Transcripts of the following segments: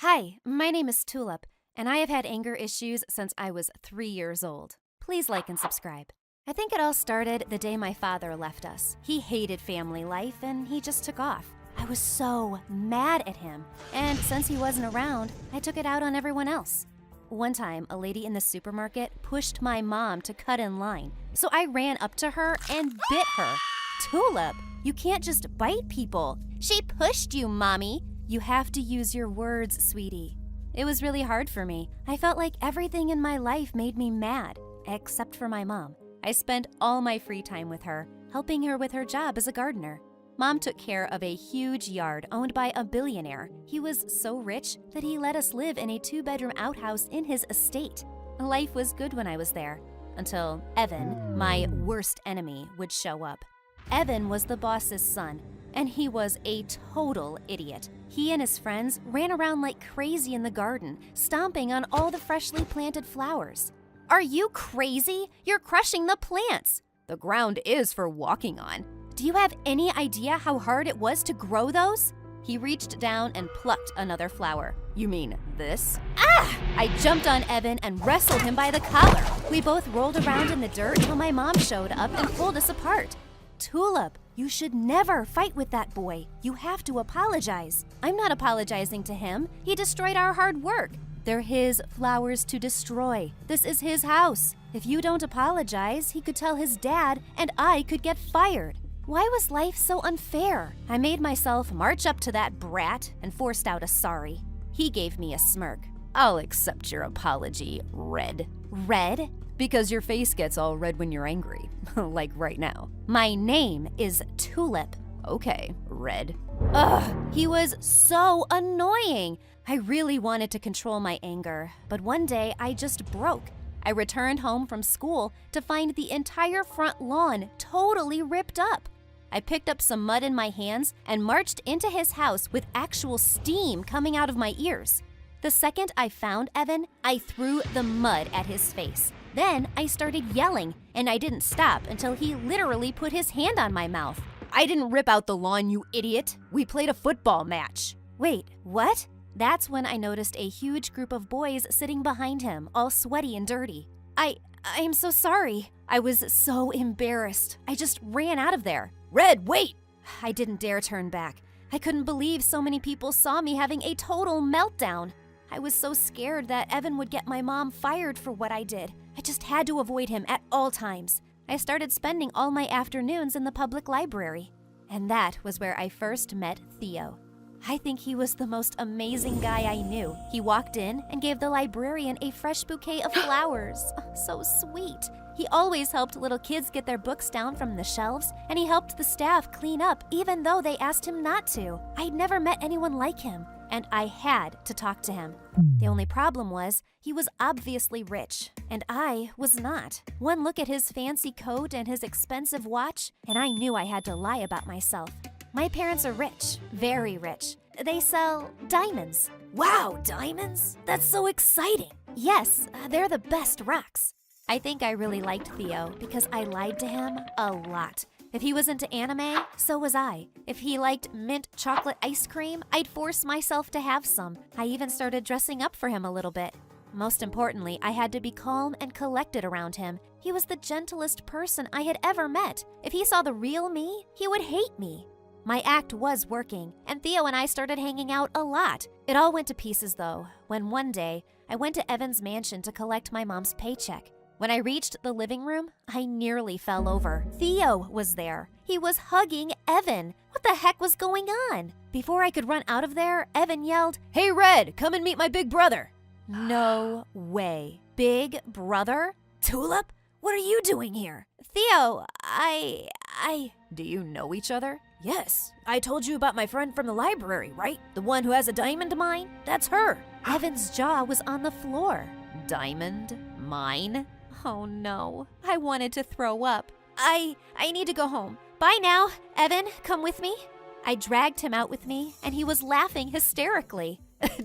Hi, my name is Tulip, and I have had anger issues since I was 3 years old. Please like and subscribe. I think it all started the day my father left us. He hated family life and he just took off. I was so mad at him, and since he wasn't around, I took it out on everyone else. One time, a lady in the supermarket pushed my mom to cut in line, so I ran up to her and bit her. Tulip, you can't just bite people. She pushed you, Mommy. You have to use your words, sweetie. It was really hard for me. I felt like everything in my life made me mad, except for my mom. I spent all my free time with her, helping her with her job as a gardener. Mom took care of a huge yard owned by a billionaire. He was so rich that he let us live in a 2-bedroom outhouse in his estate. Life was good when I was there, until Evan, my worst enemy, would show up. Evan was the boss's son, and he was a total idiot. He and his friends ran around like crazy in the garden, stomping on all the freshly planted flowers. Are you crazy? You're crushing the plants. The ground is for walking on. Do you have any idea how hard it was to grow those? He reached down and plucked another flower. You mean this? Ah! I jumped on Evan and wrestled him by the collar. We both rolled around in the dirt till my mom showed up and pulled us apart. Tulip, you should never fight with that boy. You have to apologize. I'm not apologizing to him. He destroyed our hard work. They're his flowers to destroy. This is his house. If you don't apologize, he could tell his dad and I could get fired. Why was life so unfair? I made myself march up to that brat and forced out a sorry. He gave me a smirk. I'll accept your apology, Red. Red? Because your face gets all red when you're angry, like right now. My name is Tulip. Okay, Red. Ugh, he was so annoying. I really wanted to control my anger, but one day I just broke. I returned home from school to find the entire front lawn totally ripped up. I picked up some mud in my hands and marched into his house with actual steam coming out of my ears. The second I found Evan, I threw the mud at his face. Then I started yelling, and I didn't stop until he literally put his hand on my mouth. I didn't rip out the lawn, you idiot. We played a football match. Wait, what? That's when I noticed a huge group of boys sitting behind him, all sweaty and dirty. I'm so sorry. I was so embarrassed. I just ran out of there. Red, wait! I didn't dare turn back. I couldn't believe so many people saw me having a total meltdown. I was so scared that Evan would get my mom fired for what I did. I just had to avoid him at all times. I started spending all my afternoons in the public library. And that was where I first met Theo. I think he was the most amazing guy I knew. He walked in and gave the librarian a fresh bouquet of flowers. So sweet. He always helped little kids get their books down from the shelves, and he helped the staff clean up even though they asked him not to. I'd never met anyone like him, and I had to talk to him. The only problem was he was obviously rich, and I was not. One look at his fancy coat and his expensive watch, and I knew I had to lie about myself. My parents are rich, very rich. They sell diamonds. Wow, diamonds? That's so exciting. Yes, they're the best rocks. I think I really liked Theo because I lied to him a lot. If he was into anime, so was I. If he liked mint chocolate ice cream, I'd force myself to have some. I even started dressing up for him a little bit. Most importantly, I had to be calm and collected around him. He was the gentlest person I had ever met. If he saw the real me, he would hate me. My act was working, and Theo and I started hanging out a lot. It all went to pieces though, when one day, I went to Evan's mansion to collect my mom's paycheck. When I reached the living room, I nearly fell over. Theo was there. He was hugging Evan. What the heck was going on? Before I could run out of there, Evan yelled, "Hey Red, come and meet my big brother." No way. Big brother? Tulip? What are you doing here? Theo, Do you know each other? Yes. I told you about my friend from the library, right? The one who has a diamond mine? That's her. Evan's jaw was on the floor. Diamond mine? Oh no. I wanted to throw up. I need to go home. Bye now. Evan, come with me. I dragged him out with me, and he was laughing hysterically.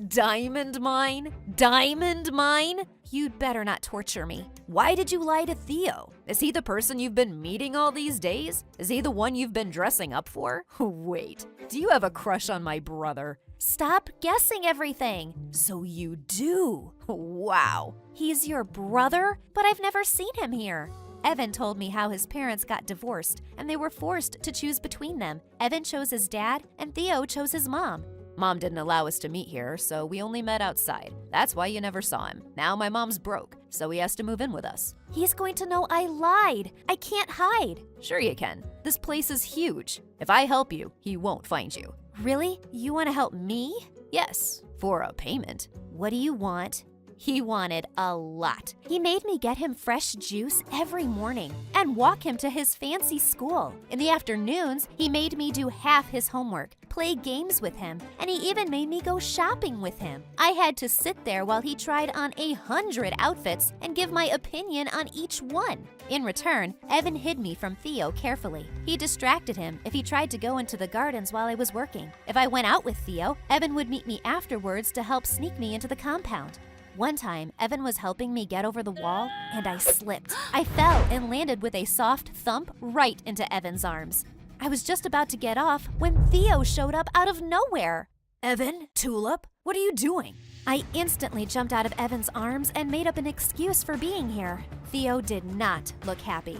Diamond mine? Diamond mine? You'd better not torture me. Why did you lie to Theo? Is he the person you've been meeting all these days? Is he the one you've been dressing up for? Wait, do you have a crush on my brother? Stop guessing everything. So you do? Wow. He's your brother? But I've never seen him here. Evan told me how his parents got divorced and they were forced to choose between them. Evan chose his dad and Theo chose his mom. Mom didn't allow us to meet here, so we only met outside. That's why you never saw him. Now my mom's broke, so he has to move in with us. He's going to know I lied. I can't hide. Sure you can. This place is huge. If I help you, he won't find you. Really? You want to help me? Yes, for a payment. What do you want? He wanted a lot. He made me get him fresh juice every morning and walk him to his fancy school. In the afternoons, he made me do half his homework, play games with him, and he even made me go shopping with him. I had to sit there while he tried on 100 outfits and give my opinion on each one. In return, Evan hid me from Theo carefully. He distracted him if he tried to go into the gardens while I was working. If I went out with Theo, Evan would meet me afterwards to help sneak me into the compound. One time, Evan was helping me get over the wall, and I slipped. I fell and landed with a soft thump right into Evan's arms. I was just about to get off when Theo showed up out of nowhere. Evan, Tulip, what are you doing? I instantly jumped out of Evan's arms and made up an excuse for being here. Theo did not look happy.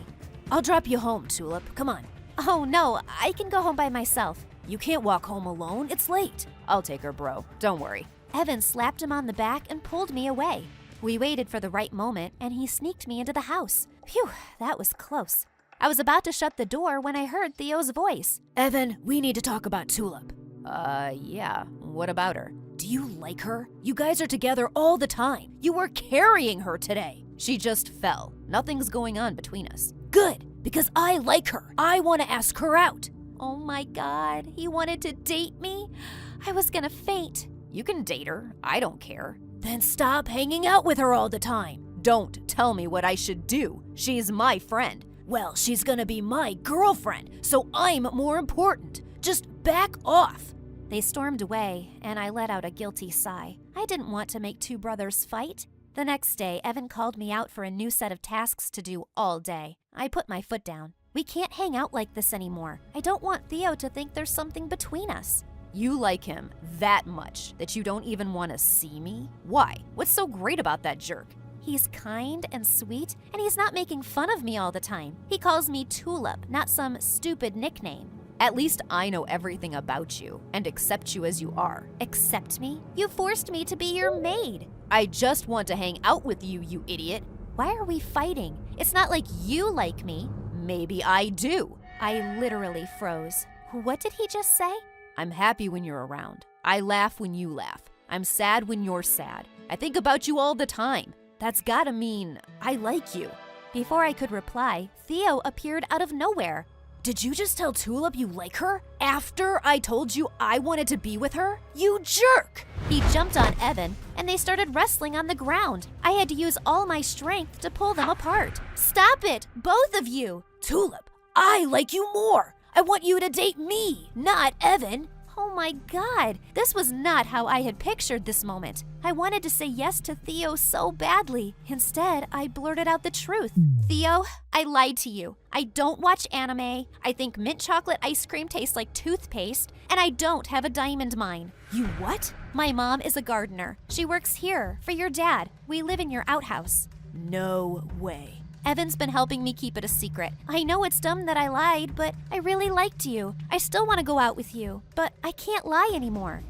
I'll drop you home, Tulip. Come on. Oh no, I can go home by myself. You can't walk home alone. It's late. I'll take her, bro. Don't worry. Evan slapped him on the back and pulled me away. We waited for the right moment, and he sneaked me into the house. Phew, that was close. I was about to shut the door when I heard Theo's voice. Evan, we need to talk about Tulip. Yeah. What about her? Do you like her? You guys are together all the time. You were carrying her today. She just fell. Nothing's going on between us. Good, because I like her. I want to ask her out. Oh my God, he wanted to date me? I was gonna faint. You can date her. I don't care. Then stop hanging out with her all the time. Don't tell me what I should do. She's my friend. Well, she's gonna be my girlfriend, so I'm more important. Just back off. They stormed away, and I let out a guilty sigh. I didn't want to make two brothers fight. The next day, Evan called me out for a new set of tasks to do all day. I put my foot down. We can't hang out like this anymore. I don't want Theo to think there's something between us. You like him that much that you don't even want to see me? Why? What's so great about that jerk? He's kind and sweet, and he's not making fun of me all the time. He calls me Tulip, not some stupid nickname. At least I know everything about you and accept you as you are. Accept me? You forced me to be your maid. I just want to hang out with you, you idiot. Why are we fighting? It's not like you like me. Maybe I do. I literally froze. What did he just say? I'm happy when you're around. I laugh when you laugh. I'm sad when you're sad. I think about you all the time. That's gotta mean I like you. Before I could reply, Theo appeared out of nowhere. Did you just tell Tulip you like her? After I told you I wanted to be with her? You jerk! He jumped on Evan, and they started wrestling on the ground. I had to use all my strength to pull them apart. Stop it, both of you! Tulip, I like you more! I want you to date me, not Evan. Oh my God, this was not how I had pictured this moment. I wanted to say yes to Theo so badly. Instead, I blurted out the truth. Theo, I lied to you. I don't watch anime. I think mint chocolate ice cream tastes like toothpaste, and I don't have a diamond mine. You what? My mom is a gardener. She works here for your dad. We live in your outhouse. No way. Evan's been helping me keep it a secret. I know it's dumb that I lied, but I really liked you. I still want to go out with you, but I can't lie anymore.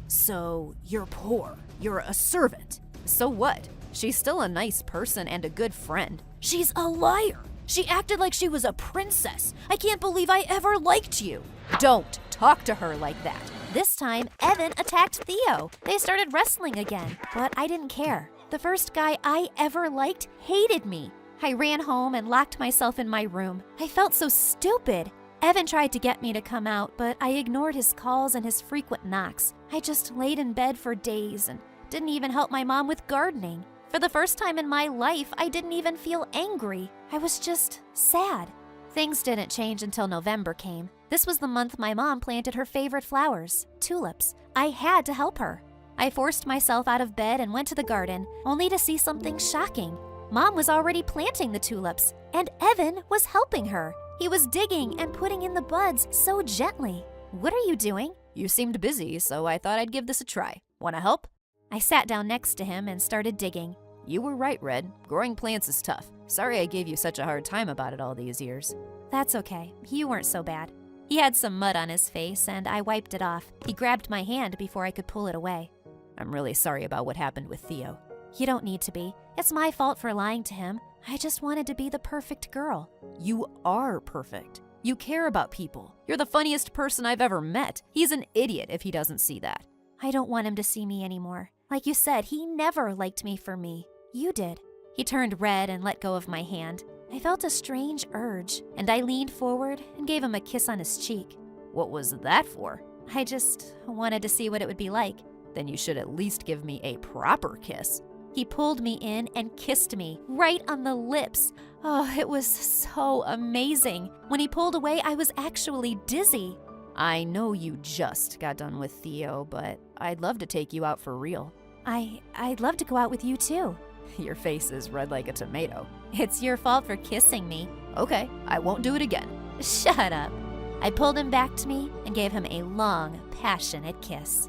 So, you're poor. You're a servant. So what? She's still a nice person and a good friend. She's a liar. She acted like she was a princess. I can't believe I ever liked you. Don't talk to her like that. This time, Evan attacked Theo. They started wrestling again, but I didn't care. The first guy I ever liked hated me. I ran home and locked myself in my room. I felt so stupid. Evan tried to get me to come out, but I ignored his calls and his frequent knocks. I just laid in bed for days and didn't even help my mom with gardening. For the first time in my life, I didn't even feel angry. I was just sad. Things didn't change until November came. This was the month my mom planted her favorite flowers, tulips. I had to help her. I forced myself out of bed and went to the garden, only to see something shocking. Mom was already planting the tulips, and Evan was helping her. He was digging and putting in the buds so gently. What are you doing? You seemed busy, so I thought I'd give this a try. Wanna help? I sat down next to him and started digging. You were right, Red. Growing plants is tough. Sorry I gave you such a hard time about it all these years. That's okay. You weren't so bad. He had some mud on his face, and I wiped it off. He grabbed my hand before I could pull it away. I'm really sorry about what happened with Theo. You don't need to be. It's my fault for lying to him. I just wanted to be the perfect girl. You are perfect. You care about people. You're the funniest person I've ever met. He's an idiot if he doesn't see that. I don't want him to see me anymore. Like you said, he never liked me for me. You did. He turned red and let go of my hand. I felt a strange urge, and I leaned forward and gave him a kiss on his cheek. What was that for? I just wanted to see what it would be like. Then you should at least give me a proper kiss. He pulled me in and kissed me right on the lips. Oh, it was so amazing. When he pulled away, I was actually dizzy. I know you just got done with Theo, but I'd love to take you out for real. I'd love to go out with you too. Your face is red like a tomato. It's your fault for kissing me. Okay, I won't do it again. Shut up. I pulled him back to me and gave him a long, passionate kiss.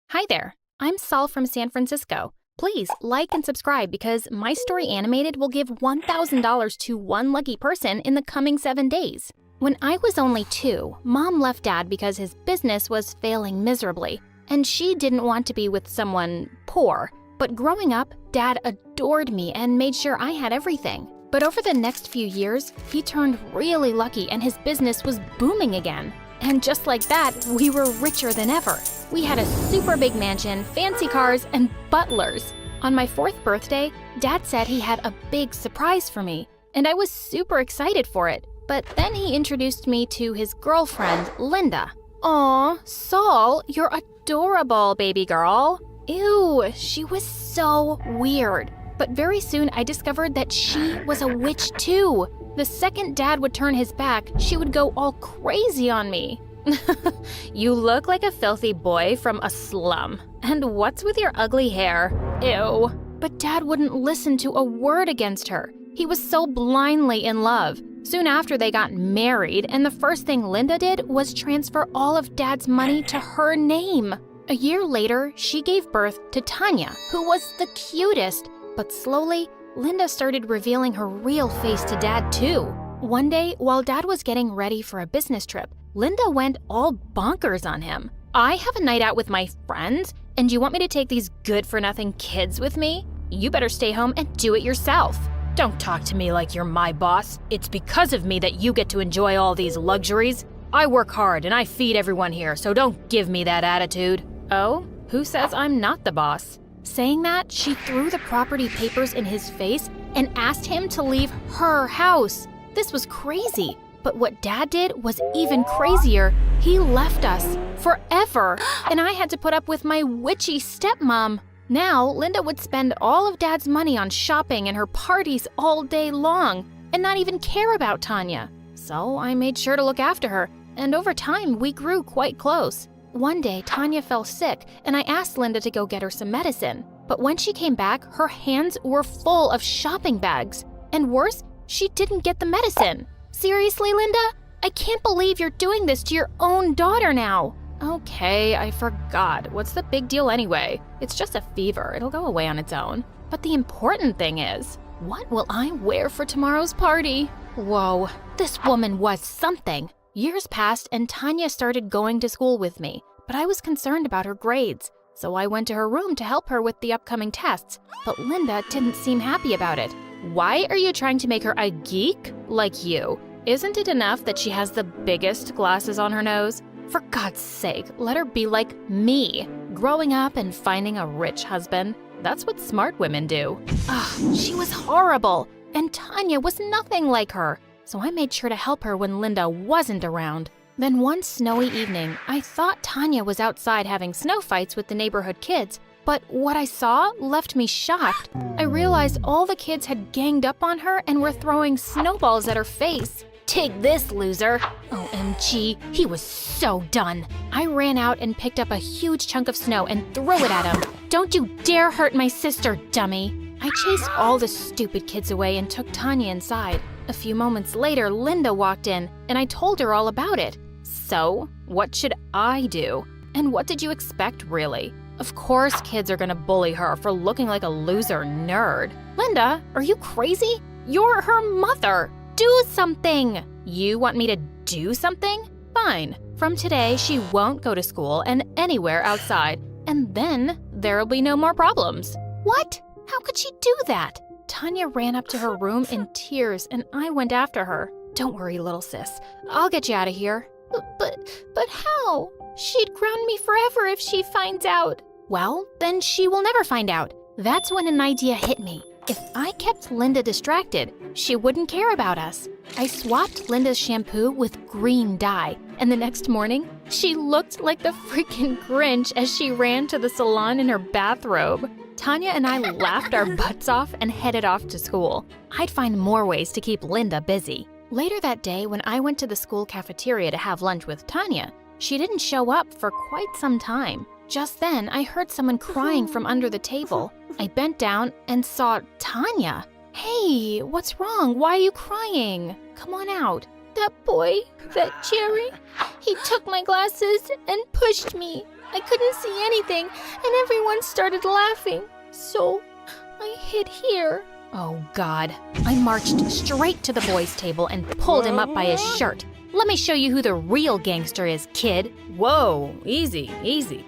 Hi there, I'm Saul from San Francisco. Please like and subscribe because My Story Animated will give $1,000 to one lucky person in the coming 7 days. When I was only 2, Mom left Dad because his business was failing miserably, and she didn't want to be with someone poor. But growing up, Dad adored me and made sure I had everything. But over the next few years, he turned really lucky and his business was booming again. And just like that, we were richer than ever. We had a super big mansion, fancy cars, and butlers. On my 4th birthday, Dad said he had a big surprise for me, and I was super excited for it. But then he introduced me to his girlfriend, Linda. Aw, Saul, you're adorable, baby girl. Ew, she was so weird. But very soon I discovered that she was a witch too. The second Dad would turn his back, she would go all crazy on me. You look like a filthy boy from a slum. And what's with your ugly hair? Ew. But Dad wouldn't listen to a word against her. He was so blindly in love. Soon after they got married, and the first thing Linda did was transfer all of Dad's money to her name. A year later, she gave birth to Tanya, who was the cutest. But slowly, Linda started revealing her real face to Dad too. One day, while Dad was getting ready for a business trip, Linda went all bonkers on him. I have a night out with my friends, and you want me to take these good-for-nothing kids with me? You better stay home and do it yourself. Don't talk to me like you're my boss. It's because of me that you get to enjoy all these luxuries. I work hard and I feed everyone here, so don't give me that attitude. Oh, who says I'm not the boss? Saying that, she threw the property papers in his face and asked him to leave her house. This was crazy, but what Dad did was even crazier. He left us forever, and I had to put up with my witchy stepmom. Now, Linda would spend all of Dad's money on shopping and her parties all day long and not even care about Tanya. So I made sure to look after her, and over time, we grew quite close. One day, Tanya fell sick, and I asked Linda to go get her some medicine. But when she came back, her hands were full of shopping bags. And worse, she didn't get the medicine. Seriously, Linda? I can't believe you're doing this to your own daughter now. Okay, I forgot. What's the big deal anyway? It's just a fever. It'll go away on its own. But the important thing is, what will I wear for tomorrow's party? Whoa, this woman was something. Years passed and Tanya started going to school with me, but I was concerned about her grades. So I went to her room to help her with the upcoming tests, but Linda didn't seem happy about it. Why are you trying to make her a geek like you? Isn't it enough that she has the biggest glasses on her nose? For God's sake, let her be like me, growing up and finding a rich husband. That's what smart women do. Ugh, she was horrible, and Tanya was nothing like her. So I made sure to help her when Linda wasn't around. Then one snowy evening, I thought Tanya was outside having snow fights with the neighborhood kids, but what I saw left me shocked. I realized all the kids had ganged up on her and were throwing snowballs at her face. Take this, loser. OMG, he was so done. I ran out and picked up a huge chunk of snow and threw it at him. Don't you dare hurt my sister, dummy. I chased all the stupid kids away and took Tanya inside. A few moments later, Linda walked in, and I told her all about it. So, what should I do? And what did you expect, really? Of course kids are gonna bully her for looking like a loser nerd. Linda, are you crazy? You're her mother. Do something. You want me to do something? Fine. From today, she won't go to school and anywhere outside, and then there'll be no more problems. What? How could she do that? Tanya ran up to her room in tears, and I went after her. Don't worry, little sis. I'll get you out of here. But how? She'd ground me forever if she finds out. Well, then she will never find out. That's when an idea hit me. If I kept Linda distracted, she wouldn't care about us. I swapped Linda's shampoo with green dye, and the next morning, she looked like the freaking Grinch as she ran to the salon in her bathrobe. Tanya and I laughed our butts off and headed off to school. I'd find more ways to keep Linda busy. Later that day, when I went to the school cafeteria to have lunch with Tanya, she didn't show up for quite some time. Just then, I heard someone crying from under the table. I bent down and saw Tanya. Hey, what's wrong? Why are you crying? Come on out. That boy, that Jerry, he took my glasses and pushed me. I couldn't see anything, and everyone started laughing. So, I hid here. Oh, God. I marched straight to the boy's table and pulled him up by his shirt. Let me show you who the real gangster is, kid. Whoa, easy,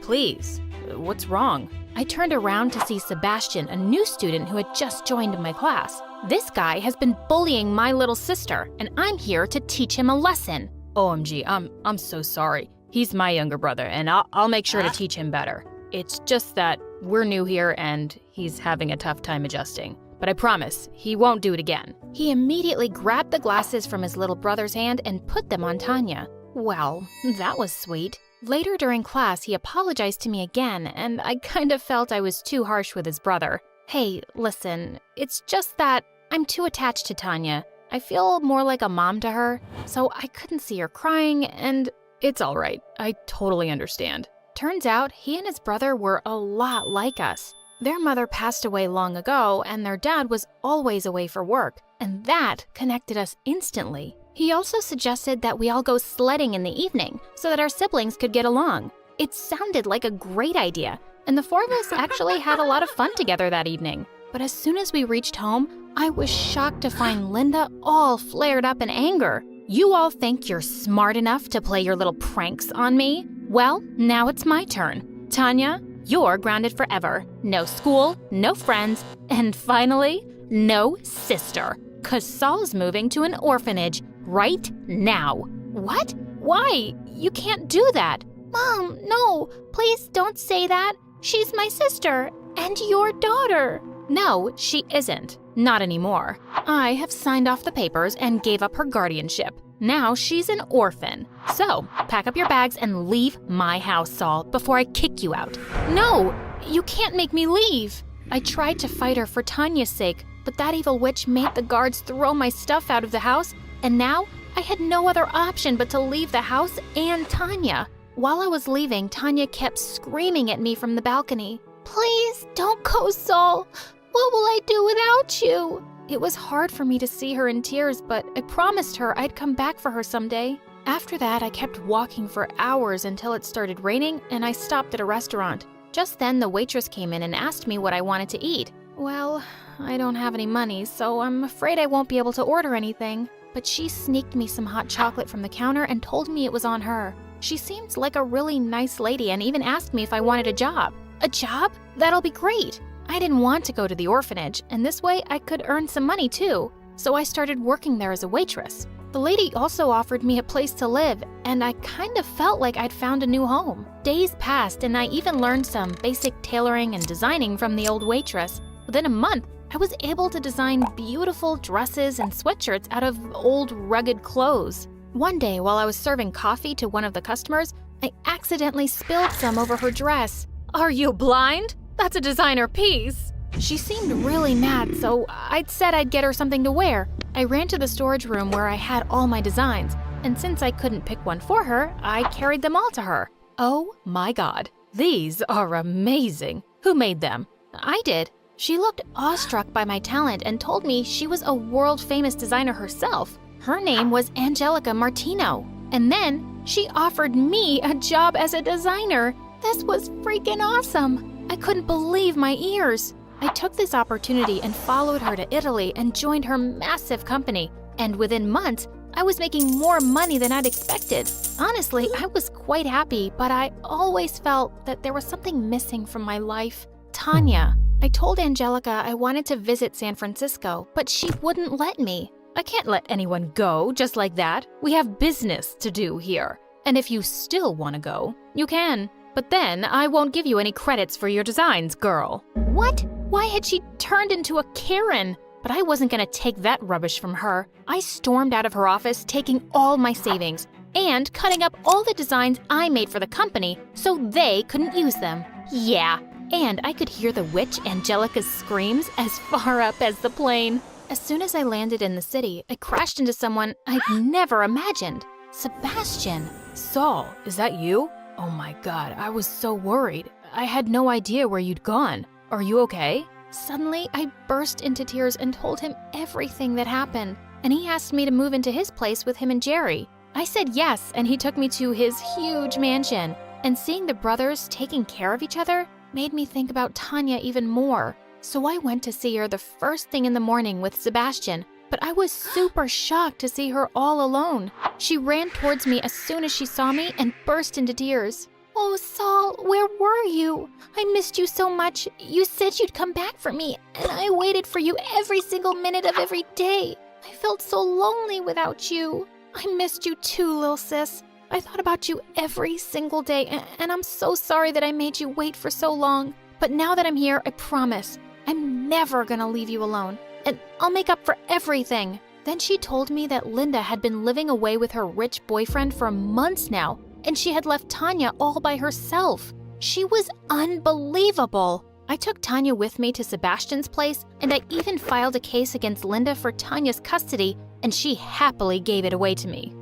please. What's wrong? I turned around to see Sebastian, a new student who had just joined my class. This guy has been bullying my little sister, and I'm here to teach him a lesson. OMG, I'm so sorry. He's my younger brother, and I'll make sure to teach him better. It's just that we're new here, and he's having a tough time adjusting. But I promise, he won't do it again. He immediately grabbed the glasses from his little brother's hand and put them on Tanya. Well, that was sweet. Later during class, he apologized to me again, and I kind of felt I was too harsh with his brother. Hey, listen, it's just that I'm too attached to Tanya. I feel more like a mom to her, so I couldn't see her crying, and it's all right. I totally understand. Turns out he and his brother were a lot like us. Their mother passed away long ago, and their dad was always away for work, and that connected us instantly. He also suggested that we all go sledding in the evening so that our siblings could get along. It sounded like a great idea, and the four of us actually had a lot of fun together that evening. But as soon as we reached home, I was shocked to find Linda all flared up in anger. You all think you're smart enough to play your little pranks on me? Well, now it's my turn. Tanya, you're grounded forever. No school, no friends, and finally, no sister. 'Cause Saul's moving to an orphanage right now. What? Why? You can't do that. Mom, no, please don't say that. She's my sister and your daughter. No, she isn't. Not anymore. I have signed off the papers and gave up her guardianship. Now she's an orphan. So, pack up your bags and leave my house, Saul, before I kick you out. No, you can't make me leave. I tried to fight her for Tanya's sake, but that evil witch made the guards throw my stuff out of the house, and now I had no other option but to leave the house and Tanya. While I was leaving, Tanya kept screaming at me from the balcony. Please don't go, Saul. What will I do without you? It was hard for me to see her in tears, but I promised her I'd come back for her someday. After that, I kept walking for hours until it started raining, and I stopped at a restaurant. Just then, the waitress came in and asked me what I wanted to eat. Well, I don't have any money, so I'm afraid I won't be able to order anything. But she sneaked me some hot chocolate from the counter and told me it was on her. She seemed like a really nice lady and even asked me if I wanted a job. A job? That'll be great. I didn't want to go to the orphanage, and this way I could earn some money too. So I started working there as a waitress. The lady also offered me a place to live, and I kind of felt like I'd found a new home. Days passed, and I even learned some basic tailoring and designing from the old waitress. Within a month, I was able to design beautiful dresses and sweatshirts out of old rugged clothes. One day, while I was serving coffee to one of the customers, I accidentally spilled some over her dress. Are you blind? That's a designer piece. She seemed really mad, so I'd said I'd get her something to wear. I ran to the storage room where I had all my designs, and since I couldn't pick one for her, I carried them all to her. Oh my God, these are amazing. Who made them? I did. She looked awestruck by my talent and told me she was a world-famous designer herself. Her name was Angelica Martino. And then she offered me a job as a designer. This was freaking awesome. I couldn't believe my ears. I took this opportunity and followed her to Italy and joined her massive company. And within months, I was making more money than I'd expected. Honestly, I was quite happy, but I always felt that there was something missing from my life. Tanya. I told Angelica I wanted to visit San Francisco, but she wouldn't let me. I can't let anyone go just like that. We have business to do here. And if you still want to go, you can. But then I won't give you any credits for your designs, girl. What? Why had she turned into a Karen? But I wasn't gonna take that rubbish from her. I stormed out of her office, taking all my savings and cutting up all the designs I made for the company so they couldn't use them. Yeah, and I could hear the witch Angelica's screams as far up as the plane. As soon as I landed in the city, I crashed into someone I'd never imagined. Sebastian. Saul, is that you? Oh my God, I was so worried. I had no idea where you'd gone. Are you okay? Suddenly, I burst into tears and told him everything that happened. And he asked me to move into his place with him and Jerry. I said yes, and he took me to his huge mansion. And seeing the brothers taking care of each other made me think about Tanya even more. So I went to see her the first thing in the morning with Sebastian, but I was super shocked to see her all alone. She ran towards me as soon as she saw me and burst into tears. Oh, Saul, where were you? I missed you so much. You said you'd come back for me, and I waited for you every single minute of every day. I felt so lonely without you. I missed you too, little sis. I thought about you every single day, and I'm so sorry that I made you wait for so long. But now that I'm here, I promise, I'm never gonna leave you alone, and I'll make up for everything. Then she told me that Linda had been living away with her rich boyfriend for months now, and she had left Tanya all by herself. She was unbelievable. I took Tanya with me to Sebastian's place, and I even filed a case against Linda for Tanya's custody, and she happily gave it away to me.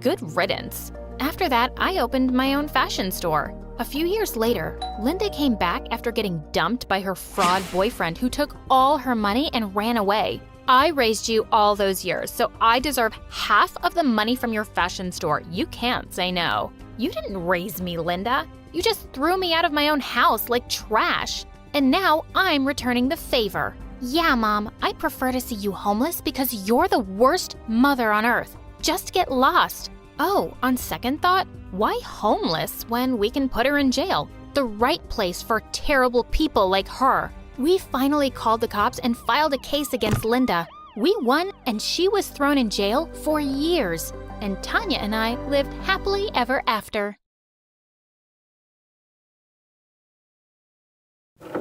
Good riddance. After that, I opened my own fashion store. A few years later, Linda came back after getting dumped by her fraud boyfriend who took all her money and ran away. I raised you all those years, so I deserve half of the money from your fashion store. You can't say no. You didn't raise me, Linda. You just threw me out of my own house like trash. And now I'm returning the favor. Yeah, Mom, I prefer to see you homeless because you're the worst mother on earth. Just get lost. Oh, on second thought, why homeless when we can put her in jail? The right place for terrible people like her. We finally called the cops and filed a case against Linda. We won, and she was thrown in jail for years. And Tanya and I lived happily ever after.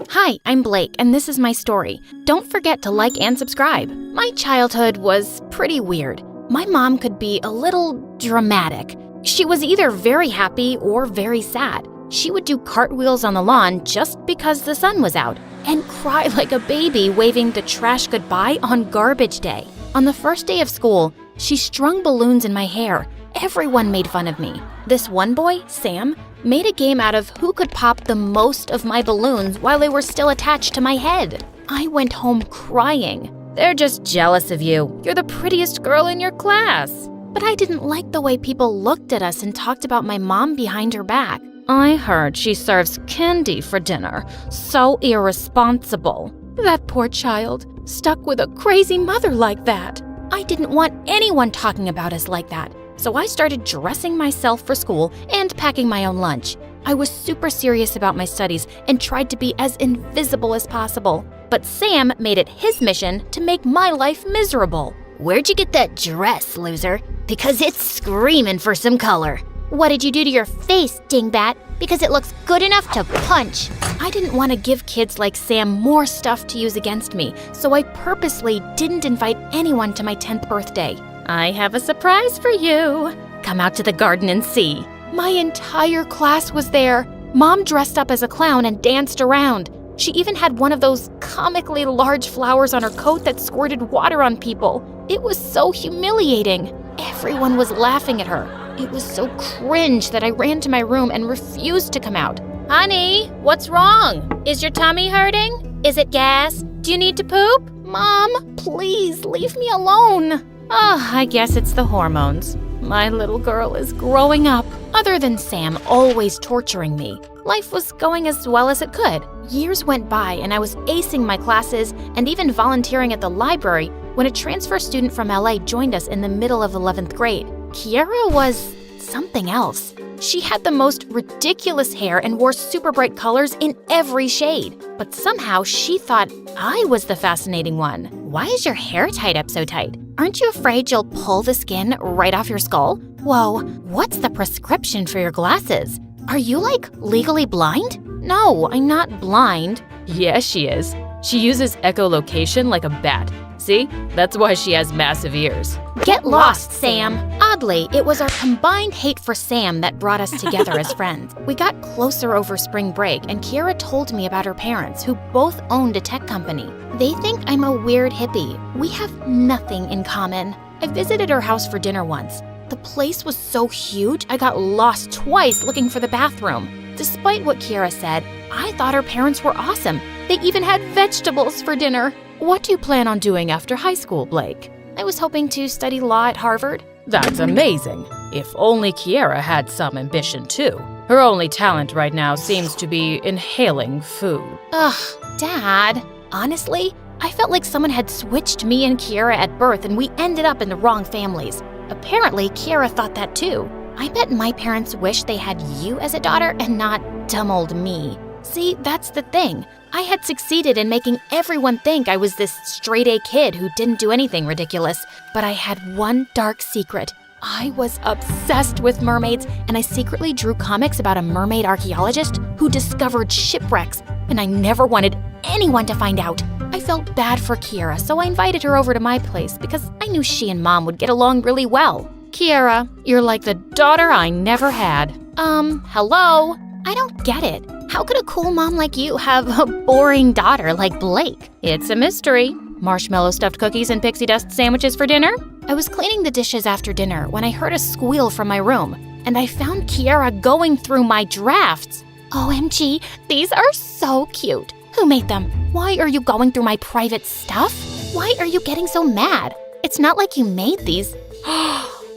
Hi, I'm Blake, and this is my story. Don't forget to like and subscribe. My childhood was pretty weird. My mom could be a little dramatic. She was either very happy or very sad. She would do cartwheels on the lawn just because the sun was out, and cry like a baby waving the trash goodbye on garbage day. On the first day of school, she strung balloons in my hair. Everyone made fun of me. This one boy, Sam, made a game out of who could pop the most of my balloons while they were still attached to my head. I went home crying. They're just jealous of you. You're the prettiest girl in your class. But I didn't like the way people looked at us and talked about my mom behind her back. I heard she serves candy for dinner. So irresponsible. That poor child, stuck with a crazy mother like that. I didn't want anyone talking about us like that. So I started dressing myself for school and packing my own lunch. I was super serious about my studies and tried to be as invisible as possible. But Sam made it his mission to make my life miserable. Where'd you get that dress, loser? Because it's screaming for some color. What did you do to your face, dingbat? Because it looks good enough to punch. I didn't want to give kids like Sam more stuff to use against me, so I purposely didn't invite anyone to my 10th birthday. I have a surprise for you. Come out to the garden and see. My entire class was there. Mom dressed up as a clown and danced around. She even had one of those comically large flowers on her coat that squirted water on people. It was so humiliating. Everyone was laughing at her. It was so cringe that I ran to my room and refused to come out. Honey, what's wrong? Is your tummy hurting? Is it gas? Do you need to poop? Mom, please leave me alone. I guess it's the hormones. My little girl is growing up. Other than Sam always torturing me, life was going as well as it could. Years went by and I was acing my classes and even volunteering at the library when a transfer student from LA joined us in the middle of 11th grade. Kiara was something else. She had the most ridiculous hair and wore super bright colors in every shade. But somehow she thought I was the fascinating one. Why is your hair tied up so tight? Aren't you afraid you'll pull the skin right off your skull? Whoa, what's the prescription for your glasses? Are you like legally blind? No, I'm not blind. Yes, she is. She uses echolocation like a bat. See? That's why she has massive ears. Get lost, Sam. Oddly, it was our combined hate for Sam that brought us together as friends. We got closer over spring break, and Kiara told me about her parents, who both owned a tech company. They think I'm a weird hippie. We have nothing in common. I visited her house for dinner once. The place was so huge, I got lost twice looking for the bathroom. Despite what Kiara said, I thought her parents were awesome. They even had vegetables for dinner. What do you plan on doing after high school, Blake? I was hoping to study law at Harvard. That's amazing. If only Kiara had some ambition too. Her only talent right now seems to be inhaling food. Ugh, Dad. Honestly, I felt like someone had switched me and Kiara at birth and we ended up in the wrong families. Apparently, Kiara thought that too. I bet my parents wish they had you as a daughter and not dumb old me. See, that's the thing. I had succeeded in making everyone think I was this straight-A kid who didn't do anything ridiculous. But I had one dark secret. I was obsessed with mermaids, and I secretly drew comics about a mermaid archaeologist who discovered shipwrecks, and I never wanted anyone to find out. I felt bad for Kiara, so I invited her over to my place because I knew she and Mom would get along really well. Kiara, you're like the daughter I never had. Hello? I don't get it. How could a cool mom like you have a boring daughter like Blake? It's a mystery. Marshmallow stuffed cookies and pixie dust sandwiches for dinner? I was cleaning the dishes after dinner when I heard a squeal from my room, and I found Kiara going through my drafts. OMG, these are so cute. Who made them? Why are you going through my private stuff? Why are you getting so mad? It's not like you made these.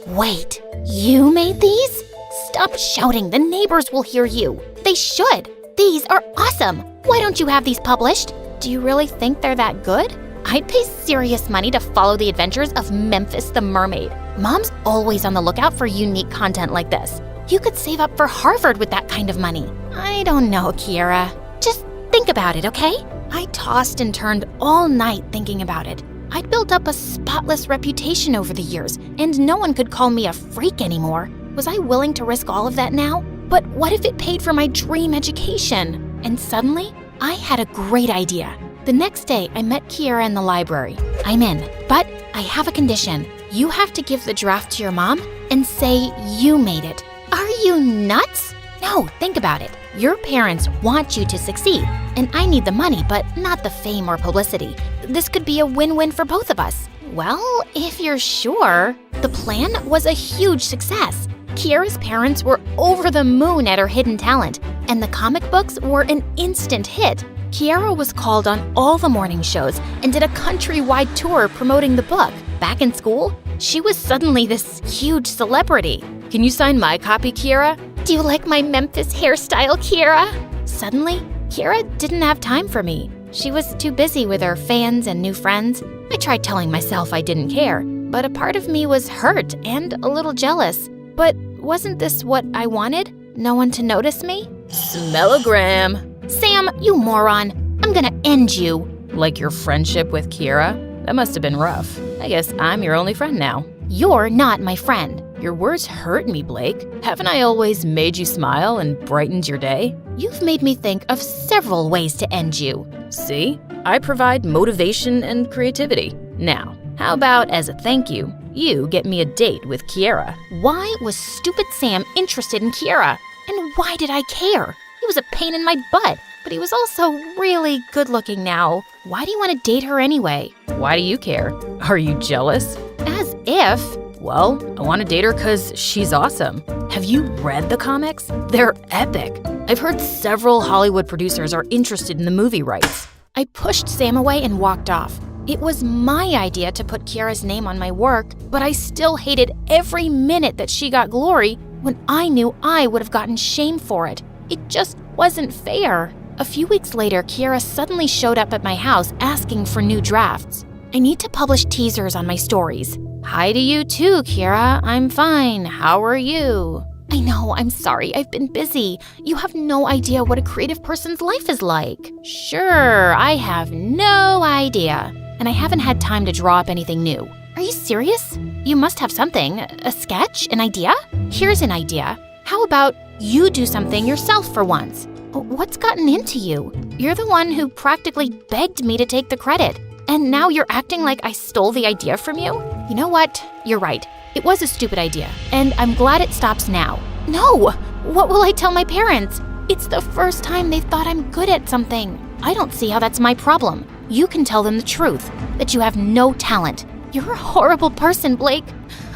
Wait, you made these? Stop shouting, the neighbors will hear you. They should. These are awesome. Why don't you have these published? Do you really think they're that good? I'd pay serious money to follow the adventures of Memphis the Mermaid. Mom's always on the lookout for unique content like this. You could save up for Harvard with that kind of money. I don't know, Kiara. Just think about it, okay? I tossed and turned all night thinking about it. I'd built up a spotless reputation over the years, and no one could call me a freak anymore. Was I willing to risk all of that now? But what if it paid for my dream education? And suddenly, I had a great idea. The next day, I met Kiara in the library. I'm in, but I have a condition. You have to give the draft to your mom and say you made it. Are you nuts? No, think about it. Your parents want you to succeed, and I need the money, but not the fame or publicity. This could be a win-win for both of us. Well, if you're sure. The plan was a huge success. Kiara's parents were over the moon at her hidden talent, and the comic books were an instant hit. Kiara was called on all the morning shows and did a countrywide tour promoting the book. Back in school, she was suddenly this huge celebrity. Can you sign my copy, Kiara? Do you like my Memphis hairstyle, Kiara? Suddenly, Kiara didn't have time for me. She was too busy with her fans and new friends. I tried telling myself I didn't care, but a part of me was hurt and a little jealous. But wasn't this what I wanted? No one to notice me? Smellogram. Sam, you moron. I'm gonna end you. Like your friendship with Kiara? That must have been rough. I guess I'm your only friend now. You're not my friend. Your words hurt me, Blake. Haven't I always made you smile and brightened your day? You've made me think of several ways to end you. See? I provide motivation and creativity. Now, how about as a thank you, you get me a date with Kiara? Why was stupid Sam interested in Kiara? And why did I care? He was a pain in my butt, but he was also really good looking now. Why do you want to date her anyway? Why do you care? Are you jealous? As if. Well, I want to date her because she's awesome. Have you read the comics? They're epic. I've heard several Hollywood producers are interested in the movie rights. I pushed Sam away and walked off. It was my idea to put Kiara's name on my work, but I still hated every minute that she got glory when I knew I would have gotten shame for it. It just wasn't fair. A few weeks later, Kiara suddenly showed up at my house asking for new drafts. I need to publish teasers on my stories. Hi to you too, Kiara. I'm fine. How are you? I know, I'm sorry. I've been busy. You have no idea what a creative person's life is like. Sure, I have no idea. And I haven't had time to draw up anything new. Are you serious? You must have something. A sketch? An idea? Here's an idea. How about you do something yourself for once? What's gotten into you? You're the one who practically begged me to take the credit. And now you're acting like I stole the idea from you? You know what? You're right. It was a stupid idea, and I'm glad it stops now. No! What will I tell my parents? It's the first time they've thought I'm good at something. I don't see how that's my problem. You can tell them the truth, that you have no talent. You're a horrible person, Blake.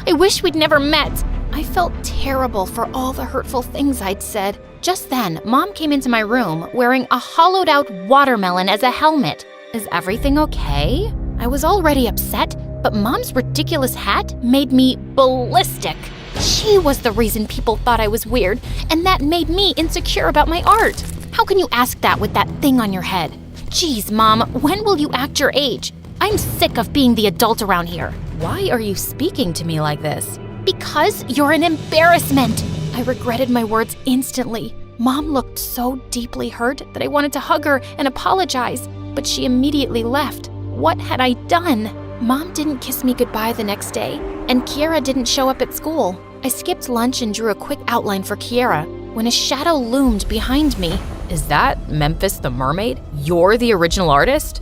I wish we'd never met. I felt terrible for all the hurtful things I'd said. Just then, Mom came into my room wearing a hollowed-out watermelon as a helmet. Is everything okay? I was already upset, but Mom's ridiculous hat made me ballistic. She was the reason people thought I was weird, and that made me insecure about my art. How can you ask that with that thing on your head? Geez, Mom, when will you act your age? I'm sick of being the adult around here. Why are you speaking to me like this? Because you're an embarrassment. I regretted my words instantly. Mom looked so deeply hurt that I wanted to hug her and apologize, but she immediately left. What had I done? Mom didn't kiss me goodbye the next day, and Kiara didn't show up at school. I skipped lunch and drew a quick outline for Kiara when a shadow loomed behind me. Is that Memphis the Mermaid? You're the original artist?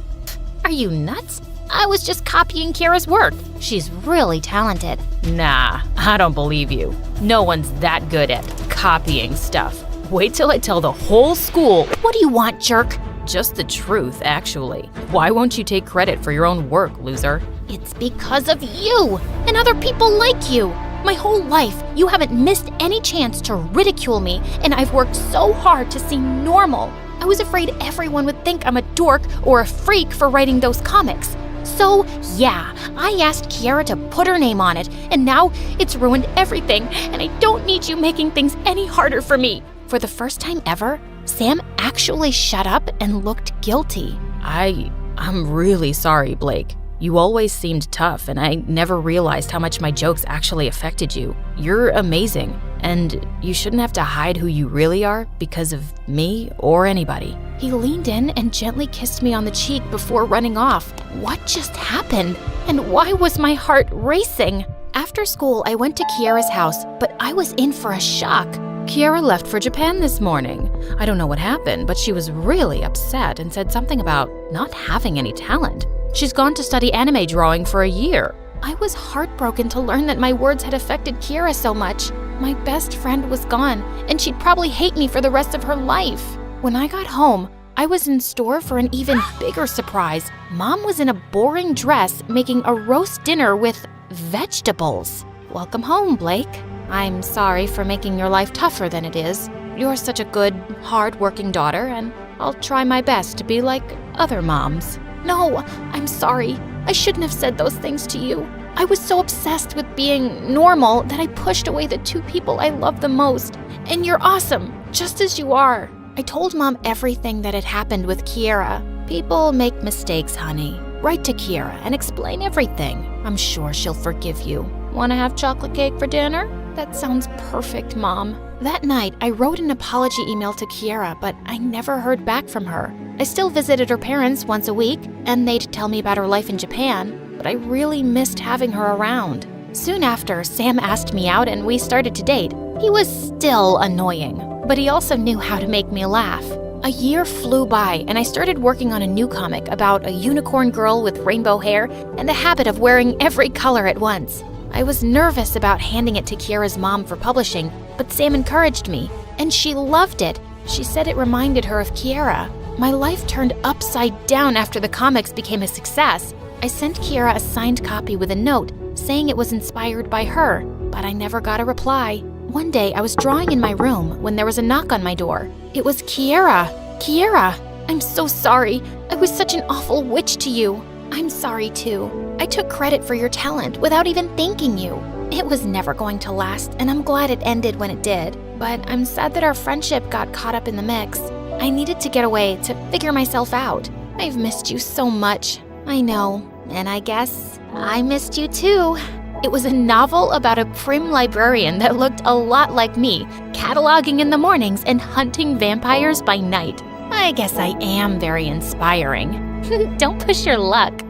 Are you nuts? I was just copying Kiara's work. She's really talented. Nah, I don't believe you. No one's that good at copying stuff. Wait till I tell the whole school. What do you want, jerk? Just the truth, actually. Why won't you take credit for your own work, loser? It's because of you and other people like you. My whole life, you haven't missed any chance to ridicule me, and I've worked so hard to seem normal. I was afraid everyone would think I'm a dork or a freak for writing those comics. So, yeah, I asked Kiara to put her name on it, and now it's ruined everything, and I don't need you making things any harder for me. For the first time ever, Sam actually shut up and looked guilty. I'm really sorry, Blake. You always seemed tough, and I never realized how much my jokes actually affected you. You're amazing, and you shouldn't have to hide who you really are because of me or anybody. He leaned in and gently kissed me on the cheek before running off. What just happened? And why was my heart racing? After school, I went to Kiara's house, but I was in for a shock. Kiara left for Japan this morning. I don't know what happened, but she was really upset and said something about not having any talent. She's gone to study anime drawing for a year. I was heartbroken to learn that my words had affected Kiara so much. My best friend was gone, and she'd probably hate me for the rest of her life. When I got home, I was in store for an even bigger surprise. Mom was in a boring dress making a roast dinner with vegetables. Welcome home, Blake. I'm sorry for making your life tougher than it is. You're such a good, hard-working daughter, and I'll try my best to be like other moms. No, I'm sorry. I shouldn't have said those things to you. I was so obsessed with being normal that I pushed away the two people I love the most. And you're awesome, just as you are. I told Mom everything that had happened with Kiara. People make mistakes, honey. Write to Kiara and explain everything. I'm sure she'll forgive you. Want to have chocolate cake for dinner? That sounds perfect, Mom. That night, I wrote an apology email to Kiara, but I never heard back from her. I still visited her parents once a week, and they'd tell me about her life in Japan, but I really missed having her around. Soon after, Sam asked me out and we started to date. He was still annoying, but he also knew how to make me laugh. A year flew by, and I started working on a new comic about a unicorn girl with rainbow hair and the habit of wearing every color at once. I was nervous about handing it to Kiara's mom for publishing, but Sam encouraged me, and she loved it. She said it reminded her of Kiara. My life turned upside down after the comics became a success. I sent Kiara a signed copy with a note saying it was inspired by her, but I never got a reply. One day, I was drawing in my room when there was a knock on my door. It was Kiara. Kiara, I'm so sorry. I was such an awful witch to you. I'm sorry too. I took credit for your talent without even thanking you. It was never going to last, and I'm glad it ended when it did. But I'm sad that our friendship got caught up in the mix. I needed to get away to figure myself out. I've missed you so much. I know, and I guess I missed you too. It was a novel about a prim librarian that looked a lot like me, cataloging in the mornings and hunting vampires by night. I guess I am very inspiring. Don't push your luck.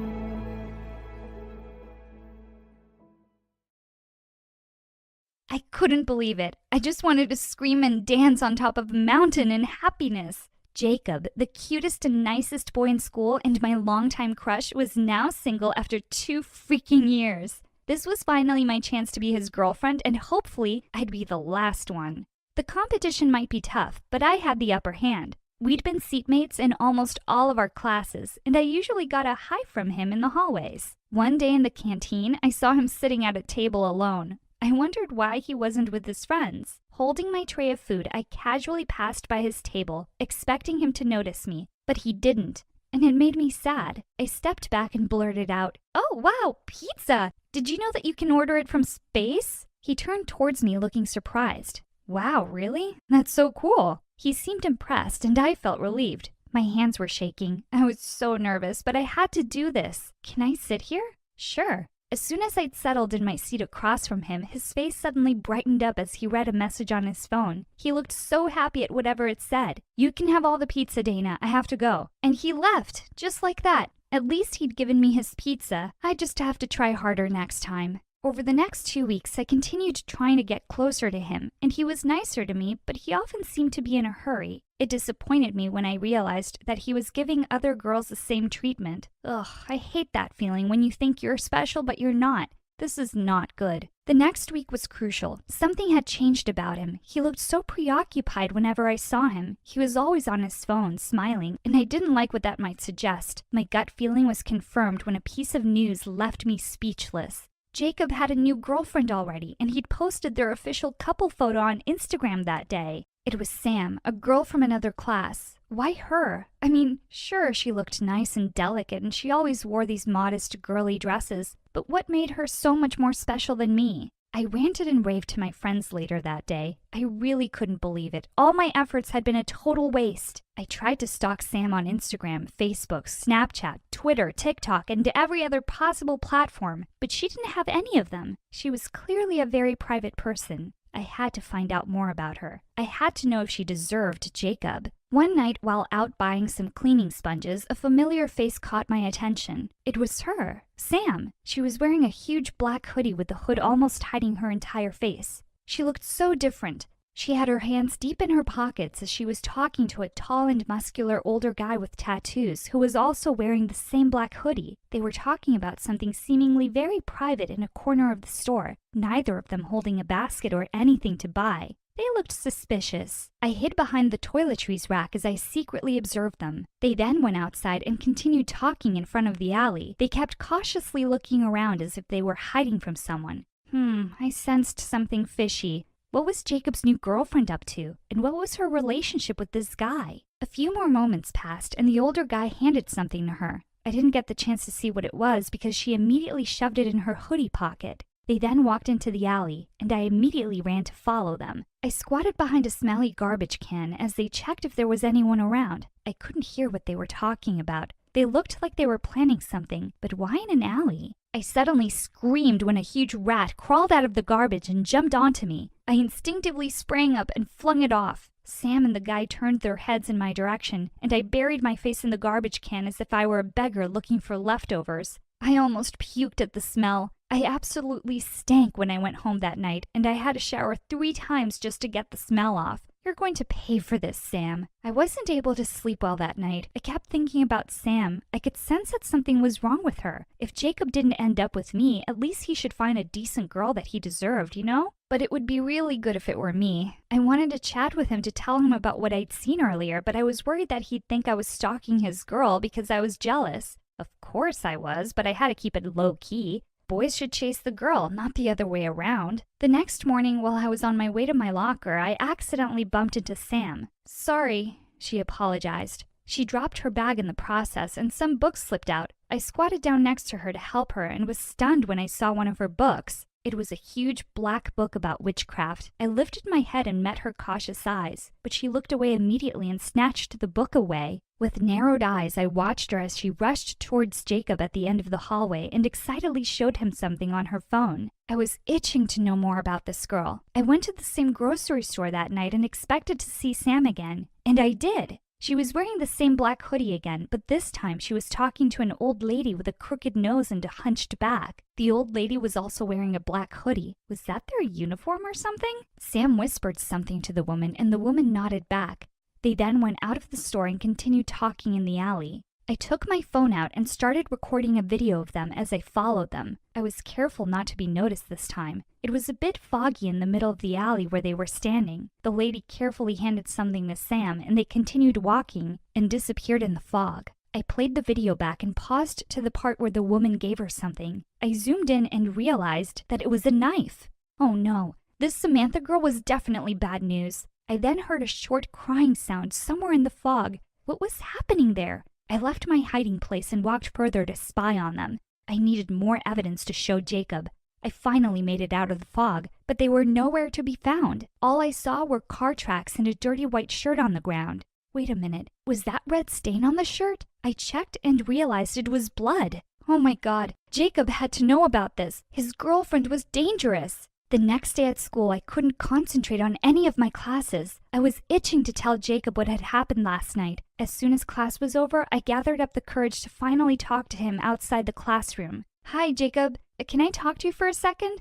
I couldn't believe it. I just wanted to scream and dance on top of a mountain in happiness. Jacob, the cutest and nicest boy in school and my longtime crush, was now single after 2 freaking years. This was finally my chance to be his girlfriend, and hopefully I'd be the last one. The competition might be tough, but I had the upper hand. We'd been seatmates in almost all of our classes, and I usually got a hi from him in the hallways. One day in the canteen, I saw him sitting at a table alone. I wondered why he wasn't with his friends. Holding my tray of food, I casually passed by his table, expecting him to notice me, but he didn't, and it made me sad. I stepped back and blurted out, "Oh, wow, pizza! Did you know that you can order it from space?" He turned towards me looking surprised. "Wow, really? That's so cool." He seemed impressed, and I felt relieved. My hands were shaking. I was so nervous, but I had to do this. "Can I sit here?" "Sure." As soon as I'd settled in my seat across from him, his face suddenly brightened up as he read a message on his phone. He looked so happy at whatever it said. "You can have all the pizza, Dana. I have to go." And he left, just like that. At least he'd given me his pizza. I'd just have to try harder next time. Over the next 2 weeks, I continued trying to get closer to him, and he was nicer to me, but he often seemed to be in a hurry. It disappointed me when I realized that he was giving other girls the same treatment. Ugh, I hate that feeling when you think you're special but you're not. This is not good. The next week was crucial. Something had changed about him. He looked so preoccupied whenever I saw him. He was always on his phone, smiling, and I didn't like what that might suggest. My gut feeling was confirmed when a piece of news left me speechless. Jacob had a new girlfriend already, and he'd posted their official couple photo on Instagram that day. It was Sam, a girl from another class. Why her? I mean, sure, she looked nice and delicate, and she always wore these modest, girly dresses, but what made her so much more special than me? I ranted and raved to my friends later that day. I really couldn't believe it. All my efforts had been a total waste. I tried to stalk Sam on Instagram, Facebook, Snapchat, Twitter, TikTok, and every other possible platform, but she didn't have any of them. She was clearly a very private person. I had to find out more about her. I had to know if she deserved Jacob. One night, while out buying some cleaning sponges, a familiar face caught my attention. It was her, Sam. She was wearing a huge black hoodie with the hood almost hiding her entire face. She looked so different. She had her hands deep in her pockets as she was talking to a tall and muscular older guy with tattoos who was also wearing the same black hoodie. They were talking about something seemingly very private in a corner of the store, neither of them holding a basket or anything to buy. They looked suspicious. I hid behind the toiletries rack as I secretly observed them. They then went outside and continued talking in front of the alley. They kept cautiously looking around as if they were hiding from someone. I sensed something fishy. What was Jacob's new girlfriend up to? And what was her relationship with this guy? A few more moments passed, and the older guy handed something to her. I didn't get the chance to see what it was because she immediately shoved it in her hoodie pocket. They then walked into the alley, and I immediately ran to follow them. I squatted behind a smelly garbage can as they checked if there was anyone around. I couldn't hear what they were talking about. They looked like they were planning something, but why in an alley? I suddenly screamed when a huge rat crawled out of the garbage and jumped onto me. I instinctively sprang up and flung it off. Sam and the guy turned their heads in my direction, and I buried my face in the garbage can as if I were a beggar looking for leftovers. I almost puked at the smell. I absolutely stank when I went home that night, and I had to shower 3 times just to get the smell off. You're going to pay for this, Sam. I wasn't able to sleep well that night. I kept thinking about Sam. I could sense that something was wrong with her. If Jacob didn't end up with me, at least he should find a decent girl that he deserved, you know? But it would be really good if it were me. I wanted to chat with him to tell him about what I'd seen earlier, but I was worried that he'd think I was stalking his girl because I was jealous. Of course I was, but I had to keep it low-key. Boys should chase the girl, not the other way around. The next morning, while I was on my way to my locker, I accidentally bumped into Sam. "Sorry," she apologized. She dropped her bag in the process and some books slipped out. I squatted down next to her to help her and was stunned when I saw one of her books. It was a huge black book about witchcraft. I lifted my head and met her cautious eyes, but she looked away immediately and snatched the book away. With narrowed eyes, I watched her as she rushed towards Jacob at the end of the hallway and excitedly showed him something on her phone. I was itching to know more about this girl. I went to the same grocery store that night and expected to see Sam again, and I did. She was wearing the same black hoodie again, but this time she was talking to an old lady with a crooked nose and a hunched back. The old lady was also wearing a black hoodie. Was that their uniform or something? Sam whispered something to the woman, and the woman nodded back. They then went out of the store and continued talking in the alley. I took my phone out and started recording a video of them as I followed them. I was careful not to be noticed this time. It was a bit foggy in the middle of the alley where they were standing. The lady carefully handed something to Sam, and they continued walking and disappeared in the fog. I played the video back and paused to the part where the woman gave her something. I zoomed in and realized that it was a knife. Oh no, this Samantha girl was definitely bad news. I then heard a short crying sound somewhere in the fog. What was happening there? I left my hiding place and walked further to spy on them. I needed more evidence to show Jacob. I finally made it out of the fog, but they were nowhere to be found. All I saw were car tracks and a dirty white shirt on the ground. Wait a minute, was that red stain on the shirt? I checked and realized it was blood. Oh my God, Jacob had to know about this. His girlfriend was dangerous. The next day at school, I couldn't concentrate on any of my classes. I was itching to tell Jacob what had happened last night. As soon as class was over, I gathered up the courage to finally talk to him outside the classroom. Hi, Jacob. Can I talk to you for a second?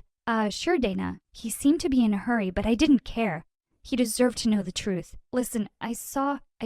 Sure, Dana. He seemed to be in a hurry, but I didn't care. He deserved to know the truth. Listen, I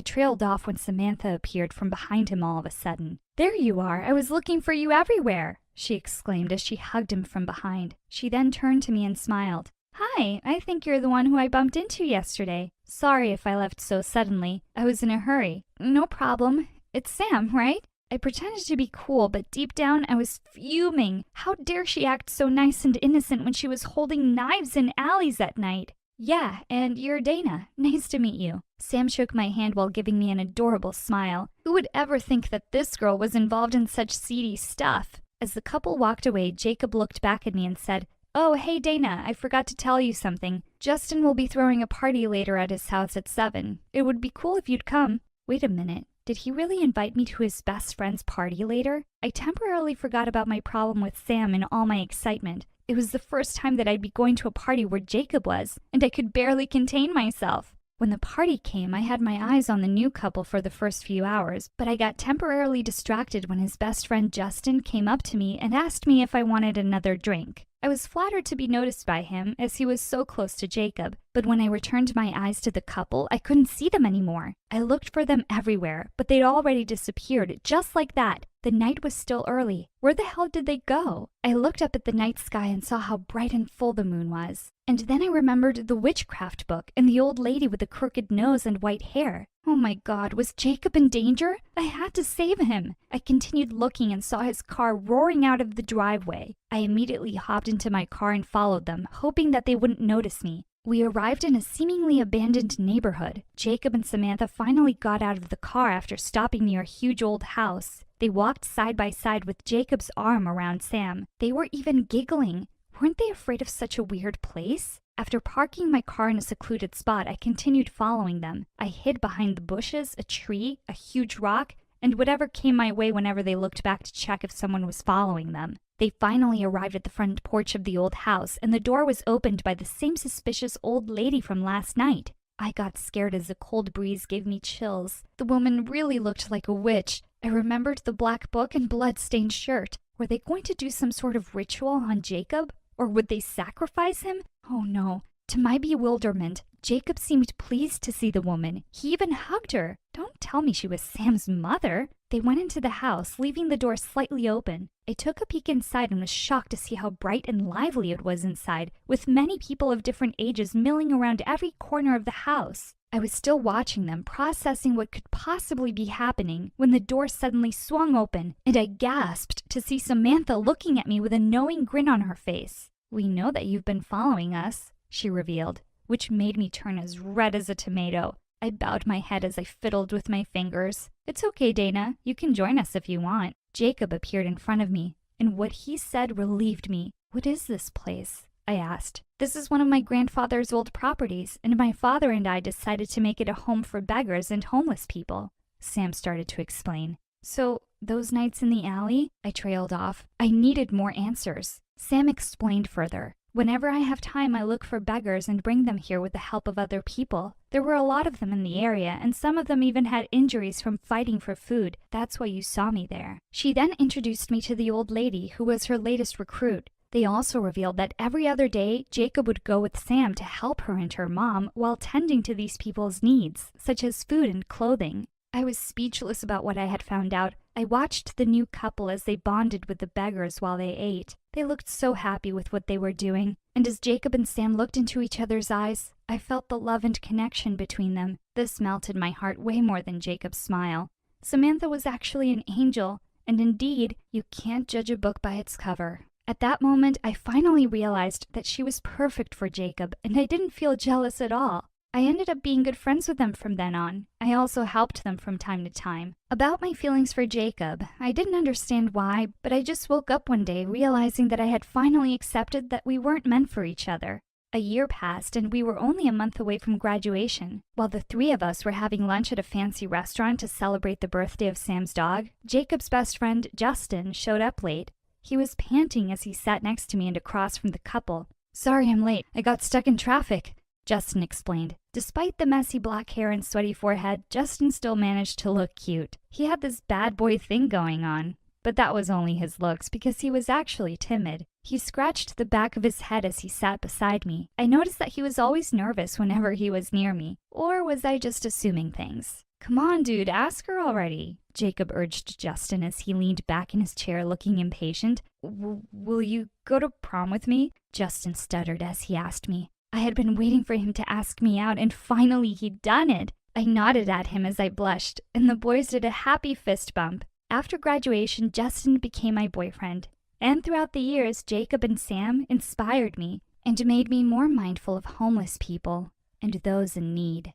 trailed off when Samantha appeared from behind him all of a sudden. There you are. I was looking for you everywhere, she exclaimed as she hugged him from behind. She then turned to me and smiled. Hi, I think you're the one who I bumped into yesterday. Sorry if I left so suddenly. I was in a hurry. No problem. It's Sam, right? I pretended to be cool, but deep down I was fuming. How dare she act so nice and innocent when she was holding knives in alleys at night? Yeah, and you're Dana. Nice to meet you. Sam shook my hand while giving me an adorable smile. Who would ever think that this girl was involved in such seedy stuff? As the couple walked away, Jacob looked back at me and said, "Oh, hey Dana, I forgot to tell you something. Justin will be throwing a party later at his house at 7. It would be cool if you'd come." Wait a minute. Did he really invite me to his best friend's party later? I temporarily forgot about my problem with Sam in all my excitement. It was the first time that I'd be going to a party where Jacob was, and I could barely contain myself. When the party came, I had my eyes on the new couple for the first few hours, but I got temporarily distracted when his best friend Justin came up to me and asked me if I wanted another drink. I was flattered to be noticed by him, as he was so close to Jacob, but when I returned my eyes to the couple, I couldn't see them anymore. I looked for them everywhere, but they'd already disappeared, just like that. The night was still early. Where the hell did they go? I looked up at the night sky and saw how bright and full the moon was. And then I remembered the witchcraft book and the old lady with the crooked nose and white hair. Oh my God, was Jacob in danger? I had to save him. I continued looking and saw his car roaring out of the driveway. I immediately hopped into my car and followed them, hoping that they wouldn't notice me. We arrived in a seemingly abandoned neighborhood. Jacob and Samantha finally got out of the car after stopping near a huge old house. They walked side by side with Jacob's arm around Sam. They were even giggling. Weren't they afraid of such a weird place? After parking my car in a secluded spot, I continued following them. I hid behind the bushes, a tree, a huge rock, and whatever came my way whenever they looked back to check if someone was following them. They finally arrived at the front porch of the old house, and the door was opened by the same suspicious old lady from last night. I got scared as a cold breeze gave me chills. The woman really looked like a witch. I remembered the black book and blood-stained shirt. Were they going to do some sort of ritual on Jacob? Or would they sacrifice him? Oh no. To my bewilderment, Jacob seemed pleased to see the woman. He even hugged her. Don't tell me she was Sam's mother. They went into the house, leaving the door slightly open. I took a peek inside and was shocked to see how bright and lively it was inside, with many people of different ages milling around every corner of the house. I was still watching them, processing what could possibly be happening, when the door suddenly swung open, and I gasped to see Samantha looking at me with a knowing grin on her face. "We know that you've been following us," she revealed, which made me turn as red as a tomato. I bowed my head as I fiddled with my fingers. It's okay, Dana. You can join us if you want. Jacob appeared in front of me, and what he said relieved me. What is this place? I asked. This is one of my grandfather's old properties, and my father and I decided to make it a home for beggars and homeless people. Sam started to explain. So, those nights in the alley? I trailed off. I needed more answers. Sam explained further. Whenever I have time, I look for beggars and bring them here with the help of other people. There were a lot of them in the area, and some of them even had injuries from fighting for food. That's why you saw me there. She then introduced me to the old lady, who was her latest recruit. They also revealed that every other day, Jacob would go with Sam to help her and her mom while tending to these people's needs, such as food and clothing. I was speechless about what I had found out. I watched the new couple as they bonded with the beggars while they ate. They looked so happy with what they were doing, and as Jacob and Sam looked into each other's eyes, I felt the love and connection between them. This melted my heart way more than Jacob's smile. Samantha was actually an angel, and indeed, you can't judge a book by its cover. At that moment, I finally realized that she was perfect for Jacob, and I didn't feel jealous at all. I ended up being good friends with them from then on. I also helped them from time to time. About my feelings for Jacob, I didn't understand why, but I just woke up one day realizing that I had finally accepted that we weren't meant for each other. A year passed, and we were only a month away from graduation. While the three of us were having lunch at a fancy restaurant to celebrate the birthday of Sam's dog, Jacob's best friend, Justin, showed up late. He was panting as he sat next to me and across from the couple. "Sorry I'm late. I got stuck in traffic," Justin explained. Despite the messy black hair and sweaty forehead, Justin still managed to look cute. He had this bad boy thing going on, but that was only his looks because he was actually timid. He scratched the back of his head as he sat beside me. I noticed that he was always nervous whenever he was near me. Or was I just assuming things? "Come on, dude, ask her already," Jacob urged Justin as he leaned back in his chair looking impatient. Will you go to prom with me?" Justin stuttered as he asked me. I had been waiting for him to ask me out, and finally he'd done it. I nodded at him as I blushed, and the boys did a happy fist bump. After graduation, Justin became my boyfriend. And throughout the years, Jacob and Sam inspired me and made me more mindful of homeless people and those in need.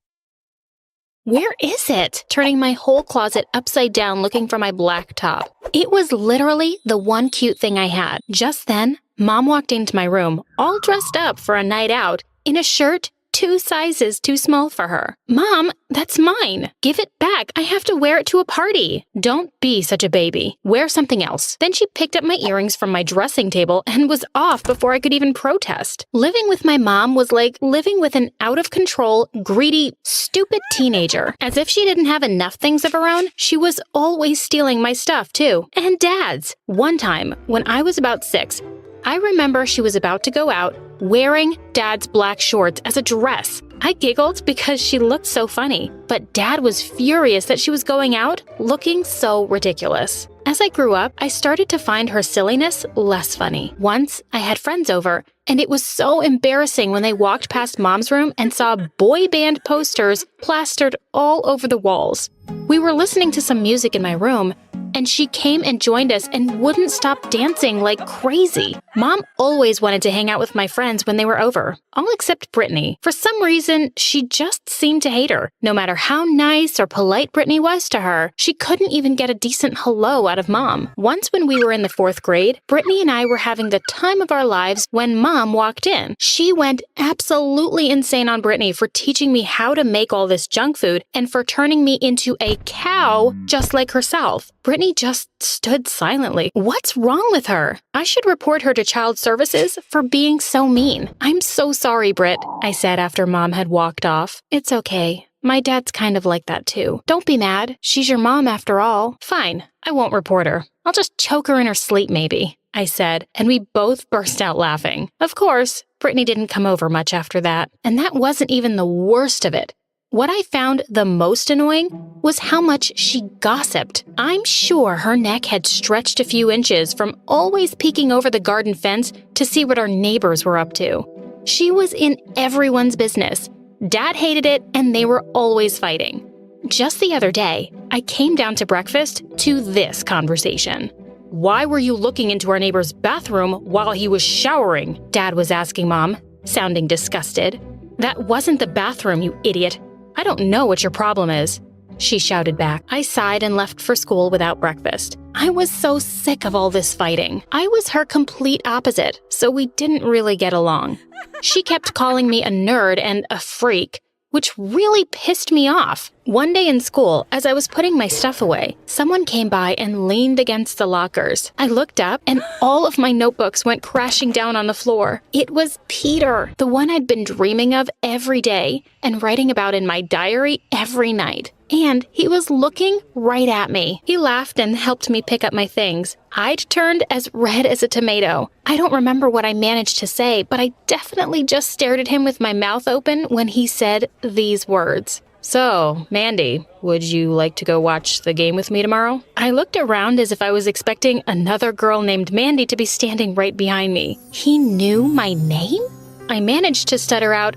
Where is it? Turning my whole closet upside down looking for my black top. It was literally the one cute thing I had. Just then, Mom walked into my room, all dressed up for a night out, in a shirt 2 sizes too small for her. "Mom, that's mine. Give it back. I have to wear it to a party." "Don't be such a baby. Wear something else." Then she picked up my earrings from my dressing table and was off before I could even protest. Living with my mom was like living with an out-of-control, greedy, stupid teenager. As if she didn't have enough things of her own, she was always stealing my stuff too. And Dad's. One time, when I was about 6, I remember she was about to go out wearing Dad's black shorts as a dress. I giggled because she looked so funny, but Dad was furious that she was going out looking so ridiculous. As I grew up, I started to find her silliness less funny. Once, I had friends over, and it was so embarrassing when they walked past Mom's room and saw boy band posters plastered all over the walls. We were listening to some music in my room, and she came and joined us and wouldn't stop dancing like crazy. Mom always wanted to hang out with my friends when they were over, all except Brittany. For some reason, she just seemed to hate her. No matter how nice or polite Brittany was to her, she couldn't even get a decent hello out of Mom. Once when we were in the 4th grade, Brittany and I were having the time of our lives when Mom walked in. She went absolutely insane on Brittany for teaching me how to make all this junk food and for turning me into a cow just like herself. Brittany just stood silently. What's wrong with her? I should report her to child services for being so mean. "I'm so sorry, Britt," I said after Mom had walked off. "It's okay. My dad's kind of like that too. Don't be mad. She's your mom after all." "Fine. I won't report her. I'll just choke her in her sleep maybe," I said, and we both burst out laughing. Of course, Brittany didn't come over much after that, and that wasn't even the worst of it. What I found the most annoying was how much she gossiped. I'm sure her neck had stretched a few inches from always peeking over the garden fence to see what our neighbors were up to. She was in everyone's business. Dad hated it, and they were always fighting. Just the other day, I came down to breakfast to this conversation. "Why were you looking into our neighbor's bathroom while he was showering?" Dad was asking Mom, sounding disgusted. "That wasn't the bathroom, you idiot. I don't know what your problem is," she shouted back. I sighed and left for school without breakfast. I was so sick of all this fighting. I was her complete opposite, so we didn't really get along. She kept calling me a nerd and a freak, which really pissed me off. One day in school, as I was putting my stuff away, someone came by and leaned against the lockers. I looked up, and all of my notebooks went crashing down on the floor. It was Peter, the one I'd been dreaming of every day and writing about in my diary every night. And he was looking right at me. He laughed and helped me pick up my things. I'd turned as red as a tomato. I don't remember what I managed to say, but I definitely just stared at him with my mouth open when he said these words. "So, Mandy, would you like to go watch the game with me tomorrow?" I looked around as if I was expecting another girl named Mandy to be standing right behind me. He knew my name? I managed to stutter out,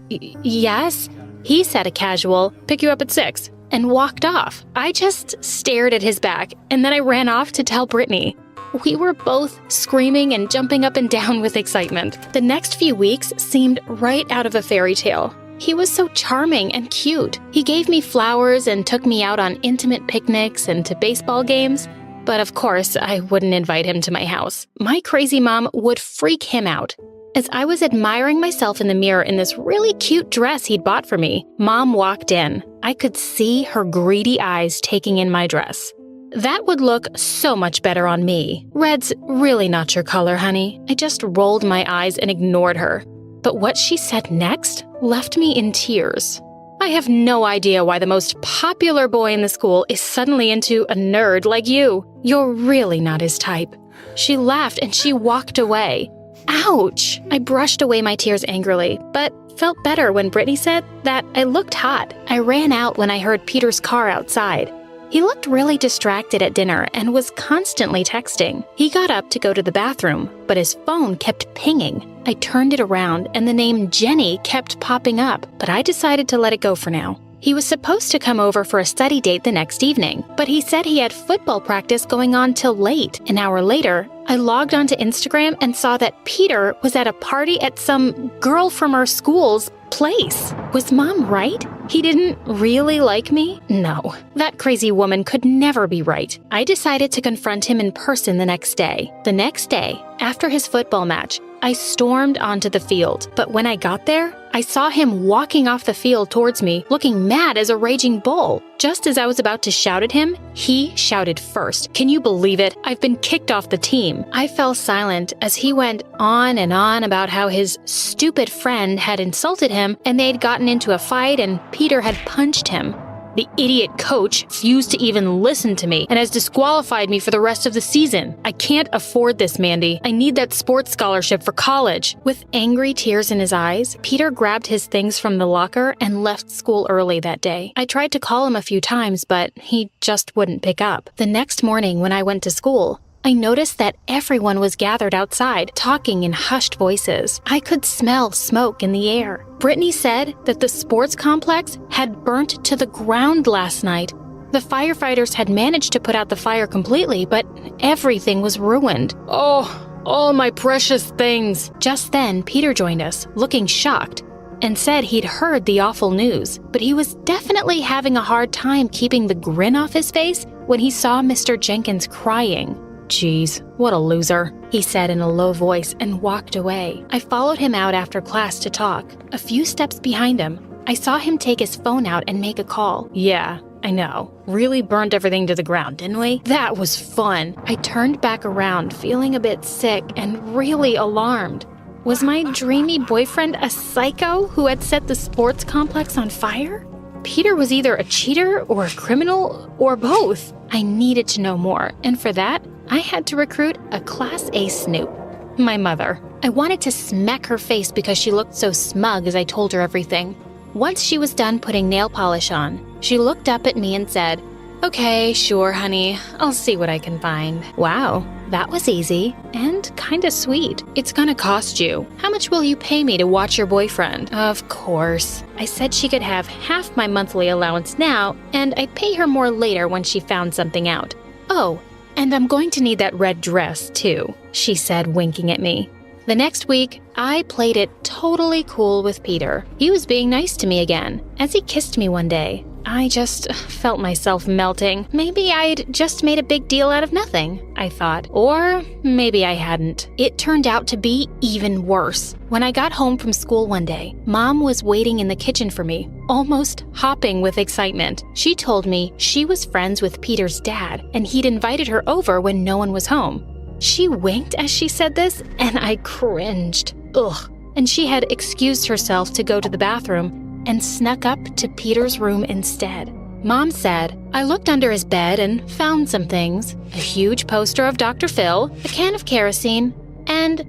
yes. He said a casual, "Pick you up at 6. And walked off. I just stared at his back, and then I ran off to tell Brittany. We were both screaming and jumping up and down with excitement. The next few weeks seemed right out of a fairy tale. He was so charming and cute. He gave me flowers and took me out on intimate picnics and to baseball games. But of course, I wouldn't invite him to my house. My crazy mom would freak him out. As I was admiring myself in the mirror in this really cute dress he'd bought for me, Mom walked in. I could see her greedy eyes taking in my dress. "That would look so much better on me. Red's really not your color, honey." I just rolled my eyes and ignored her. But what she said next left me in tears. "I have no idea why the most popular boy in the school is suddenly into a nerd like you. You're really not his type." She laughed and she walked away. Ouch! I brushed away my tears angrily, but felt better when Brittany said that I looked hot. I ran out when I heard Peter's car outside. He looked really distracted at dinner and was constantly texting. He got up to go to the bathroom, but his phone kept pinging. I turned it around and the name Jenny kept popping up, but I decided to let it go for now. He was supposed to come over for a study date the next evening, but he said he had football practice going on till late. An hour later, I logged onto Instagram and saw that Peter was at a party at some girl from our school's place. Was Mom right? He didn't really like me? No, that crazy woman could never be right. I decided to confront him in person the next day. The next day, after his football match, I stormed onto the field, but when I got there, I saw him walking off the field towards me, looking mad as a raging bull. Just as I was about to shout at him, he shouted first. "Can you believe it? I've been kicked off the team." I fell silent as he went on and on about how his stupid friend had insulted him and they'd gotten into a fight and Peter had punched him. The idiot coach refused to even listen to me and has disqualified me for the rest of the season. I can't afford this, Mandy. I need that sports scholarship for college. With angry tears in his eyes, Peter grabbed his things from the locker and left school early that day. I tried to call him a few times, but he just wouldn't pick up. The next morning when I went to school, I noticed that everyone was gathered outside, talking in hushed voices. I could smell smoke in the air. Brittany said that the sports complex had burnt to the ground last night. The firefighters had managed to put out the fire completely, but everything was ruined. "Oh, all my precious things." Just then, Peter joined us, looking shocked, and said he'd heard the awful news, but he was definitely having a hard time keeping the grin off his face when he saw Mr. Jenkins crying. "Geez, what a loser," he said in a low voice and walked away. I followed him out after class to talk. A few steps behind him, I saw him take his phone out and make a call. "Yeah, I know. Really burned everything to the ground, didn't we? That was fun." I turned back around, feeling a bit sick and really alarmed. Was my dreamy boyfriend a psycho who had set the sports complex on fire? Peter was either a cheater or a criminal or both. I needed to know more, and for that, I had to recruit a Class A snoop, my mother. I wanted to smack her face because she looked so smug as I told her everything. Once she was done putting nail polish on, she looked up at me and said, "Okay, sure, honey. I'll see what I can find." Wow, that was easy and kinda sweet. "It's gonna cost you. How much will you pay me to watch your boyfriend?" Of course. I said she could have half my monthly allowance now, and I'd pay her more later when she found something out. "Oh, and I'm going to need that red dress, too," she said, winking at me. The next week, I played it totally cool with Peter. He was being nice to me again. As he kissed me one day, I just felt myself melting. Maybe I'd just made a big deal out of nothing, I thought. Or maybe I hadn't. It turned out to be even worse. When I got home from school one day, Mom was waiting in the kitchen for me, almost hopping with excitement. She told me she was friends with Peter's dad, and he'd invited her over when no one was home. She winked as she said this, and I cringed. Ugh. And she had excused herself to go to the bathroom and snuck up to Peter's room instead. Mom said, I looked under his bed and found some things. A huge poster of Dr. Phil, a can of kerosene, and,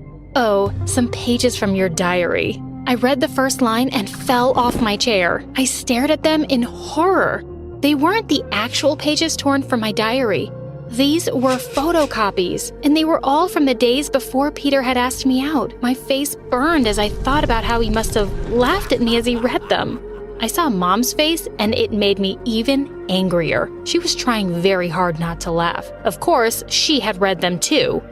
some pages from your diary. I read the first line and fell off my chair. I stared at them in horror. They weren't the actual pages torn from my diary. These were photocopies, and they were all from the days before Peter had asked me out. My face burned as I thought about how he must have laughed at me as he read them. I saw Mom's face, and it made me even angrier. She was trying very hard not to laugh. Of course, she had read them too.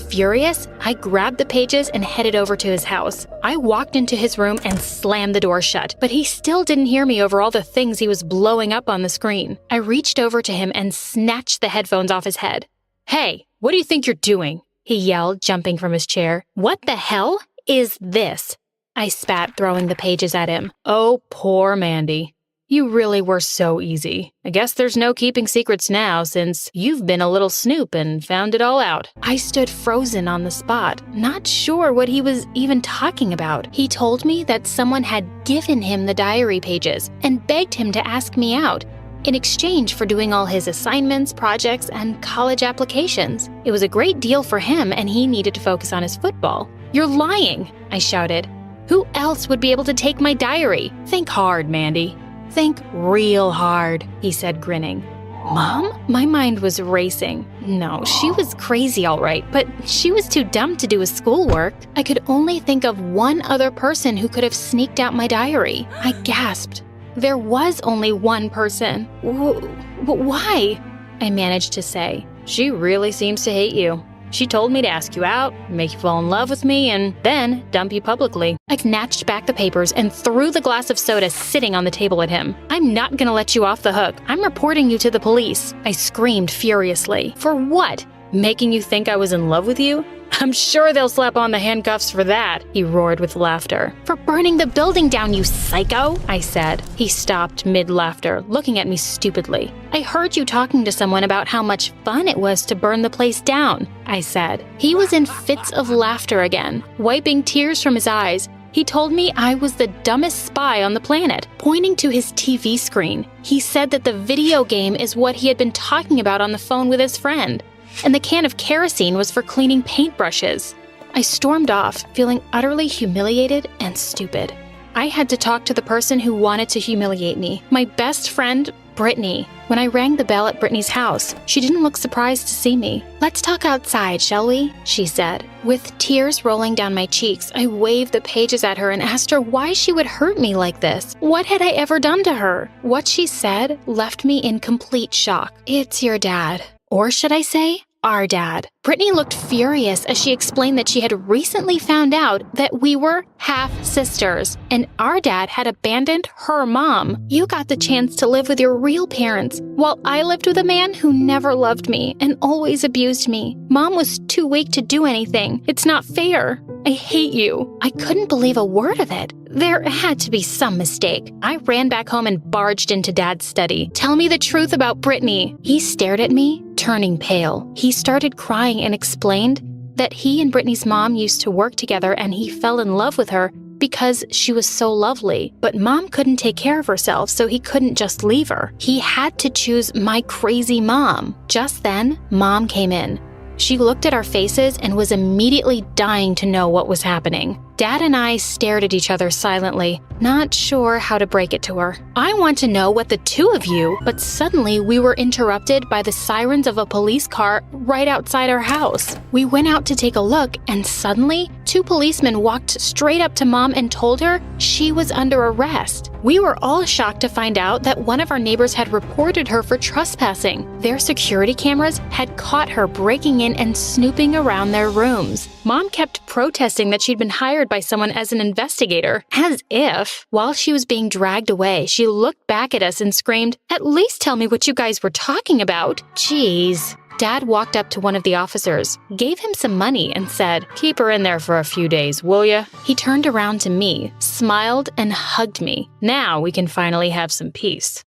Furious, I grabbed the pages and headed over to his house. I walked into his room and slammed the door shut, but he still didn't hear me over all the things he was blowing up on the screen. I reached over to him and snatched the headphones off his head. Hey, what do you think you're doing? He yelled, jumping from his chair. What the hell is this? I spat, throwing the pages at him. Oh, poor Mandy. You really were so easy. I guess there's no keeping secrets now since you've been a little snoop and found it all out. I stood frozen on the spot, not sure what he was even talking about. He told me that someone had given him the diary pages and begged him to ask me out in exchange for doing all his assignments, projects, and college applications. It was a great deal for him and he needed to focus on his football. You're lying, I shouted. Who else would be able to take my diary? Think hard, Mandy. Think real hard, he said, grinning. Mom? My mind was racing. No, she was crazy all right, but she was too dumb to do his schoolwork. I could only think of one other person who could have sneaked out my diary. I gasped. There was only one person. Why? I managed to say. She really seems to hate you. She told me to ask you out, make you fall in love with me, and then dump you publicly. I snatched back the papers and threw the glass of soda sitting on the table at him. I'm not gonna let you off the hook. I'm reporting you to the police. I screamed furiously. For what? Making you think I was in love with you? I'm sure they'll slap on the handcuffs for that, he roared with laughter. For burning the building down, you psycho, I said. He stopped mid-laughter, looking at me stupidly. I heard you talking to someone about how much fun it was to burn the place down, I said. He was in fits of laughter again, wiping tears from his eyes. He told me I was the dumbest spy on the planet. Pointing to his TV screen, he said that the video game is what he had been talking about on the phone with his friend, and the can of kerosene was for cleaning paintbrushes. I stormed off, feeling utterly humiliated and stupid. I had to talk to the person who wanted to humiliate me, my best friend, Brittany. When I rang the bell at Brittany's house, she didn't look surprised to see me. Let's talk outside, shall we? She said. With tears rolling down my cheeks, I waved the pages at her and asked her why she would hurt me like this. What had I ever done to her? What she said left me in complete shock. It's your dad. Or should I say, our dad. Brittany looked furious as she explained that she had recently found out that we were half-sisters, and our dad had abandoned her mom. You got the chance to live with your real parents, while I lived with a man who never loved me and always abused me. Mom was too weak to do anything. It's not fair. I hate you. I couldn't believe a word of it. There had to be some mistake. I ran back home and barged into Dad's study. Tell me the truth about Brittany. He stared at me, turning pale. He started crying and explained that he and Brittany's mom used to work together and he fell in love with her because she was so lovely. But Mom couldn't take care of herself, so he couldn't just leave her. He had to choose my crazy mom. Just then, Mom came in. She looked at our faces and was immediately dying to know what was happening. Dad and I stared at each other silently. not sure how to break it to her. I want to know what the two of you, but suddenly we were interrupted by the sirens of a police car right outside our house. We went out to take a look, and suddenly, two policemen walked straight up to Mom and told her she was under arrest. We were all shocked to find out that one of our neighbors had reported her for trespassing. Their security cameras had caught her breaking in and snooping around their rooms. Mom kept protesting that she'd been hired by someone as an investigator, as if. While she was being dragged away, she looked back at us and screamed, "At least tell me what you guys were talking about." Jeez. Dad walked up to one of the officers, gave him some money, and said, "Keep her in there for a few days, will ya?" He turned around to me, smiled, and hugged me. Now we can finally have some peace.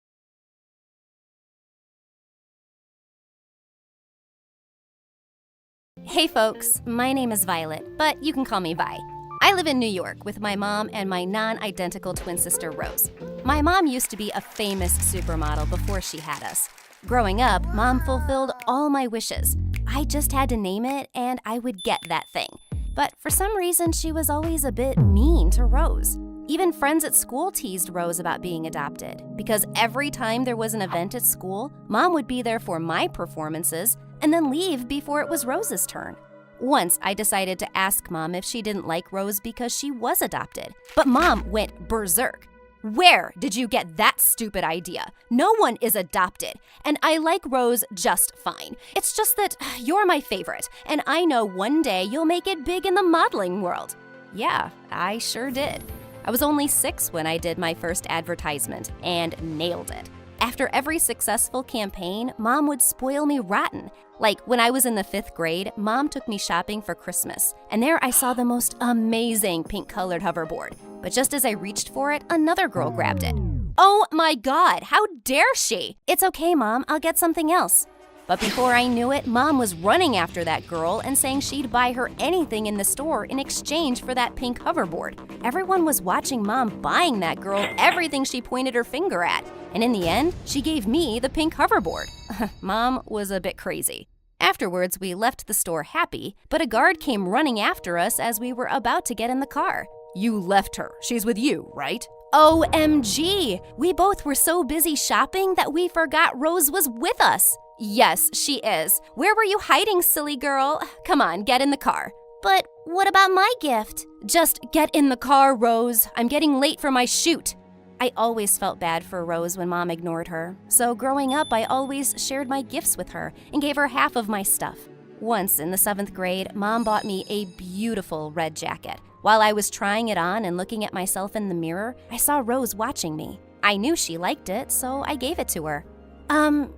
Hey folks, my name is Violet, but you can call me Vi. I live in New York with my mom and my non-identical twin sister Rose. My mom used to be a famous supermodel before she had us. Growing up, Mom fulfilled all my wishes. I just had to name it and I would get that thing. But for some reason, she was always a bit mean to Rose. Even friends at school teased Rose about being adopted, because every time there was an event at school, Mom would be there for my performances and then leave before it was Rose's turn. Once, I decided to ask Mom if she didn't like Rose because she was adopted, but Mom went berserk. "Where did you get that stupid idea? No one is adopted, and I like Rose just fine. It's just that you're my favorite, and I know one day you'll make it big in the modeling world." Yeah, I sure did. I was only 6 when I did my first advertisement, and nailed it. After every successful campaign, Mom would spoil me rotten. Like when I was in the 5th grade, Mom took me shopping for Christmas, and there I saw the most amazing pink-colored hoverboard. But just as I reached for it, another girl grabbed it. Oh my God, how dare she? "It's okay, Mom, I'll get something else." But before I knew it, Mom was running after that girl and saying she'd buy her anything in the store in exchange for that pink hoverboard. Everyone was watching Mom buying that girl everything she pointed her finger at. And in the end, she gave me the pink hoverboard. Mom was a bit crazy. Afterwards, we left the store happy, but a guard came running after us as we were about to get in the car. "You left her. She's with you, right?" OMG! We both were so busy shopping that we forgot Rose was with us. "Yes, she is. Where were you hiding, silly girl? Come on, get in the car." "But what about my gift?" "Just get in the car, Rose. I'm getting late for my shoot." I always felt bad for Rose when Mom ignored her. So growing up, I always shared my gifts with her and gave her half of my stuff. Once in the 7th grade, Mom bought me a beautiful red jacket. While I was trying it on and looking at myself in the mirror, I saw Rose watching me. I knew she liked it, so I gave it to her.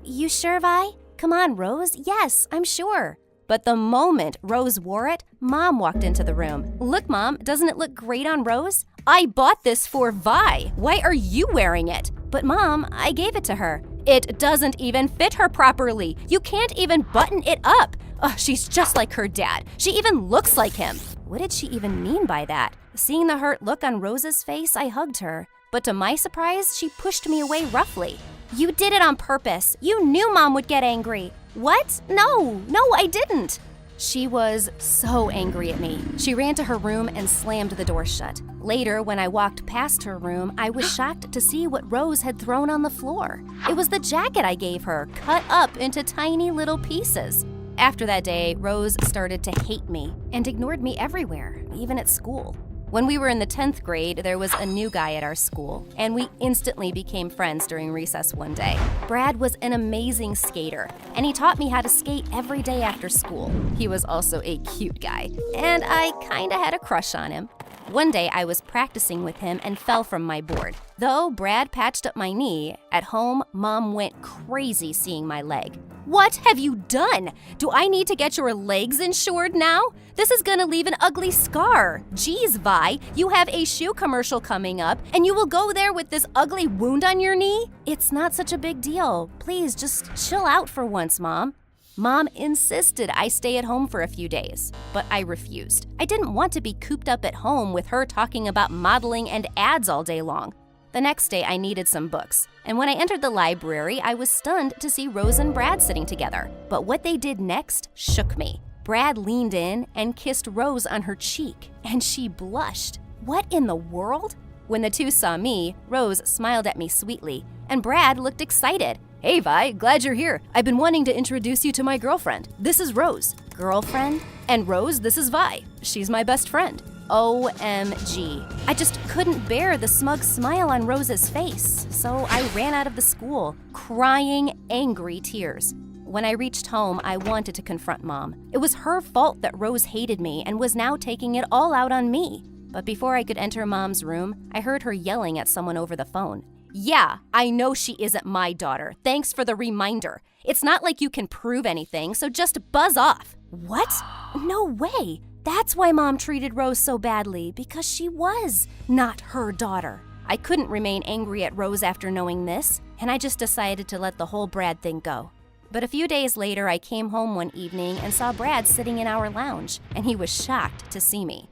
You sure, Vi?" "Come on, Rose. Yes, I'm sure." But the moment Rose wore it, Mom walked into the room. "Look, Mom, doesn't it look great on Rose? I bought this for Vi. Why are you wearing it?" "But Mom, I gave it to her." "It doesn't even fit her properly. You can't even button it up." "Ugh, she's just like her dad. She even looks like him." What did she even mean by that? Seeing the hurt look on Rose's face, I hugged her. But to my surprise, she pushed me away roughly. "You did it on purpose. You knew Mom would get angry." "What? No, I didn't." She was so angry at me. She ran to her room and slammed the door shut. Later, when I walked past her room, I was shocked to see what Rose had thrown on the floor. It was the jacket I gave her, cut up into tiny little pieces. After that day, Rose started to hate me and ignored me everywhere, even at school. When we were in the 10th grade, there was a new guy at our school, and we instantly became friends during recess one day. Brad was an amazing skater, and he taught me how to skate every day after school. He was also a cute guy, and I kinda had a crush on him. One day, I was practicing with him and fell from my board. Though Brad patched up my knee, at home, Mom went crazy seeing my leg. "What have you done? Do I need to get your legs insured now? This is gonna leave an ugly scar. Geez, Vi, you have a shoe commercial coming up, and you will go there with this ugly wound on your knee? It's not such a big deal. Please, just chill out for once, Mom." Mom insisted I stay at home for a few days, but I refused. I didn't want to be cooped up at home with her talking about modeling and ads all day long. The next day, I needed some books, and when I entered the library, I was stunned to see Rose and Brad sitting together. But what they did next shook me. Brad leaned in and kissed Rose on her cheek, and she blushed. What in the world? When the two saw me, Rose smiled at me sweetly, and Brad looked excited. "Hey, Vi, glad you're here. I've been wanting to introduce you to my girlfriend. This is Rose." "Girlfriend?" "And Rose, this is Vi. She's my best friend." OMG. I just couldn't bear the smug smile on Rose's face, so I ran out of the school, crying angry tears. When I reached home, I wanted to confront Mom. It was her fault that Rose hated me and was now taking it all out on me. But before I could enter Mom's room, I heard her yelling at someone over the phone. "Yeah, I know she isn't my daughter. Thanks for the reminder. It's not like you can prove anything, so just buzz off." What? No way. That's why Mom treated Rose so badly, because she was not her daughter. I couldn't remain angry at Rose after knowing this, and I just decided to let the whole Brad thing go. But a few days later, I came home one evening and saw Brad sitting in our lounge, and he was shocked to see me.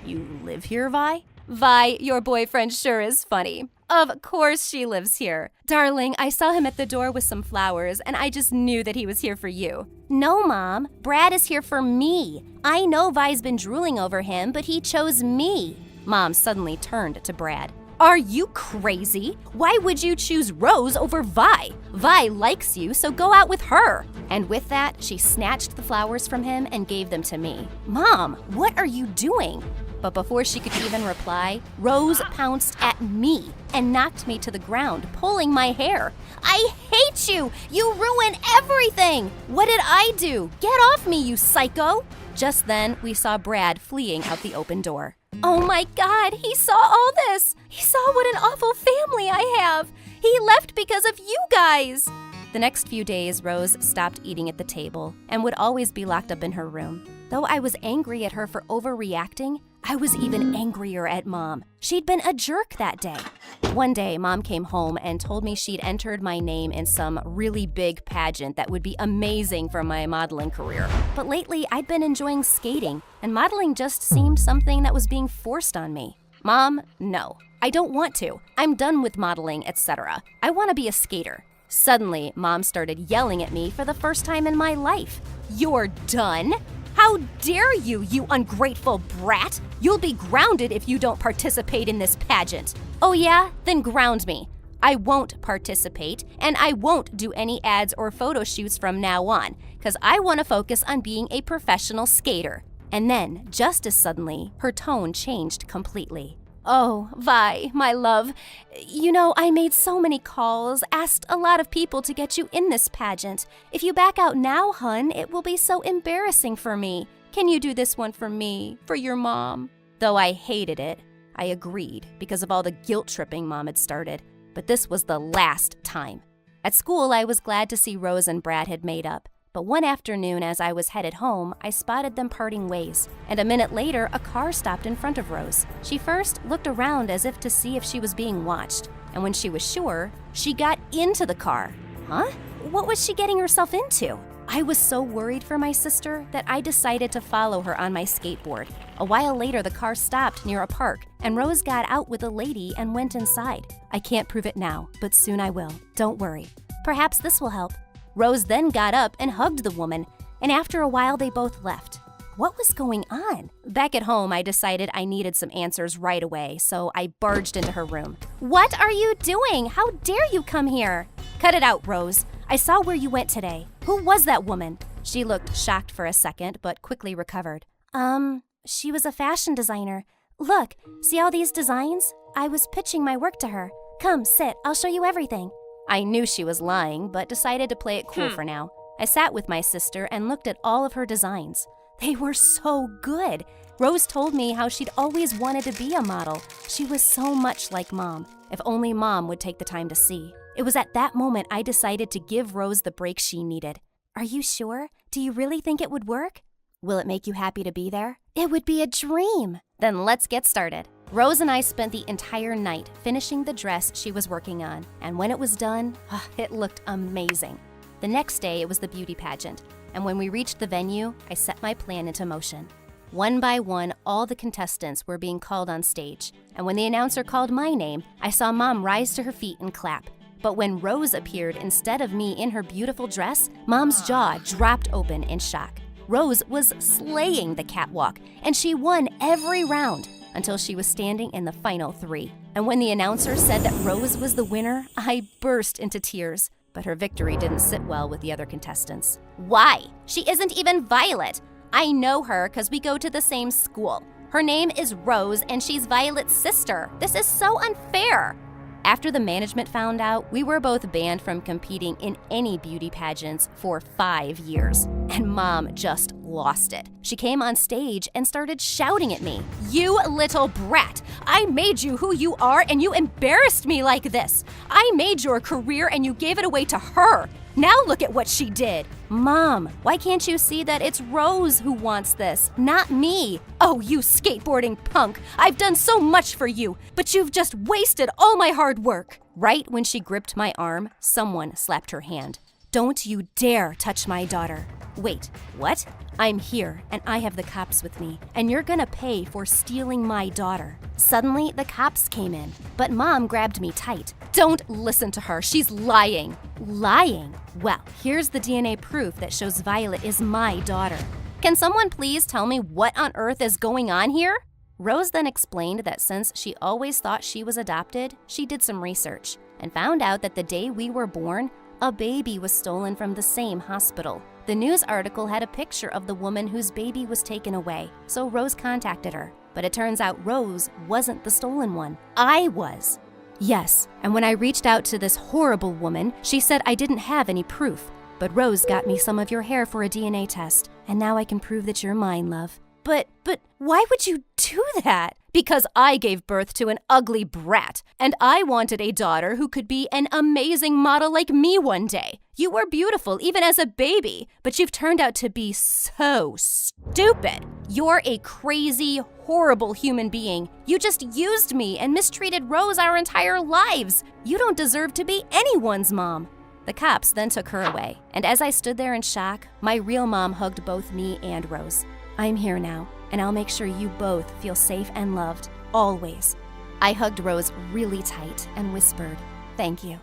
You live here, Vi?" "Vi, your boyfriend sure is funny. Of course she lives here. Darling, I saw him at the door with some flowers, and I just knew that he was here for you." "No, Mom. Brad is here for me. I know Vi's been drooling over him, but he chose me." Mom suddenly turned to Brad. "Are you crazy? Why would you choose Rose over Vi? Vi likes you, so go out with her." And with that, she snatched the flowers from him and gave them to me. "Mom, what are you doing?" But before she could even reply, Rose pounced at me and knocked me to the ground, pulling my hair. "I hate you! You ruin everything! What did I do? Get off me, you psycho!" Just then, we saw Brad fleeing out the open door. "Oh my God, he saw all this! He saw what an awful family I have! He left because of you guys!" The next few days, Rose stopped eating at the table and would always be locked up in her room. Though I was angry at her for overreacting, I was even angrier at Mom. She'd been a jerk that day. One day, Mom came home and told me she'd entered my name in some really big pageant that would be amazing for my modeling career. But lately, I'd been enjoying skating, and modeling just seemed something that was being forced on me. "Mom, no. I don't want to. I'm done with modeling, etc. I want to be a skater." Suddenly, Mom started yelling at me for the first time in my life. "You're done? How dare you, you ungrateful brat! You'll be grounded if you don't participate in this pageant." "Oh yeah? Then ground me. I won't participate, and I won't do any ads or photo shoots from now on, because I want to focus on being a professional skater." And then, just as suddenly, her tone changed completely. "Oh, Vi, my love, you know, I made so many calls, asked a lot of people to get you in this pageant. If you back out now, hun, it will be so embarrassing for me. Can you do this one for me, for your mom?" Though I hated it, I agreed because of all the guilt tripping Mom had started. But this was the last time. At school, I was glad to see Rose and Brad had made up. But one afternoon, as I was headed home, I spotted them parting ways. And a minute later, a car stopped in front of Rose. She first looked around as if to see if she was being watched. And when she was sure, she got into the car. Huh? What was she getting herself into? I was so worried for my sister that I decided to follow her on my skateboard. A while later, the car stopped near a park, and Rose got out with a lady and went inside. I can't prove it now, but soon I will. Don't worry. Perhaps this will help. Rose then got up and hugged the woman, and after a while they both left. What was going on? Back at home, I decided I needed some answers right away, so I barged into her room. "What are you doing? How dare you come here?" "Cut it out, Rose. I saw where you went today. Who was that woman?" She looked shocked for a second, but quickly recovered. She was a fashion designer. Look, see all these designs? I was pitching my work to her. Come, sit. I'll show you everything." I knew she was lying, but decided to play it cool for now. I sat with my sister and looked at all of her designs. They were so good. Rose told me how she'd always wanted to be a model. She was so much like Mom. If only Mom would take the time to see. It was at that moment I decided to give Rose the break she needed. "Are you sure? Do you really think it would work? Will it make you happy to be there?" "It would be a dream." "Then let's get started." Rose and I spent the entire night finishing the dress she was working on, and when it was done, it looked amazing. The next day, it was the beauty pageant, and when we reached the venue, I set my plan into motion. One by one, all the contestants were being called on stage, and when the announcer called my name, I saw Mom rise to her feet and clap. But when Rose appeared instead of me in her beautiful dress, Mom's jaw dropped open in shock. Rose was slaying the catwalk, and she won every round. until she was standing in the final 3. And when the announcer said that Rose was the winner, I burst into tears. But her victory didn't sit well with the other contestants. Why? She isn't even Violet. I know her because we go to the same school. Her name is Rose, and she's Violet's sister. This is so unfair. After the management found out, we were both banned from competing in any beauty pageants for 5 years. And Mom just lost it. She came on stage and started shouting at me. You little brat! I made you who you are and you embarrassed me like this. I made your career and you gave it away to her. Now look at what she did. Mom, why can't you see that it's Rose who wants this, not me? Oh, you skateboarding punk. I've done so much for you, but you've just wasted all my hard work. Right when she gripped my arm, someone slapped her hand. Don't you dare touch my daughter. Wait, what? I'm here, and I have the cops with me, and you're gonna pay for stealing my daughter. Suddenly, the cops came in, but Mom grabbed me tight. Don't listen to her, she's lying. Lying? Well, here's the DNA proof that shows Violet is my daughter. Can someone please tell me what on earth is going on here? Rose then explained that since she always thought she was adopted, she did some research and found out that the day we were born, a baby was stolen from the same hospital. The news article had a picture of the woman whose baby was taken away, so Rose contacted her. But it turns out Rose wasn't the stolen one. I was. Yes, and when I reached out to this horrible woman, she said I didn't have any proof. But Rose got me some of your hair for a DNA test, and now I can prove that you're mine, love. But why would you do that? Because I gave birth to an ugly brat, and I wanted a daughter who could be an amazing model like me one day. You were beautiful even as a baby, but you've turned out to be so stupid. You're a crazy, horrible human being. You just used me and mistreated Rose our entire lives. You don't deserve to be anyone's mom. The cops then took her away, and as I stood there in shock, my real mom hugged both me and Rose. I'm here now, and I'll make sure you both feel safe and loved, always. I hugged Rose really tight and whispered, "Thank you."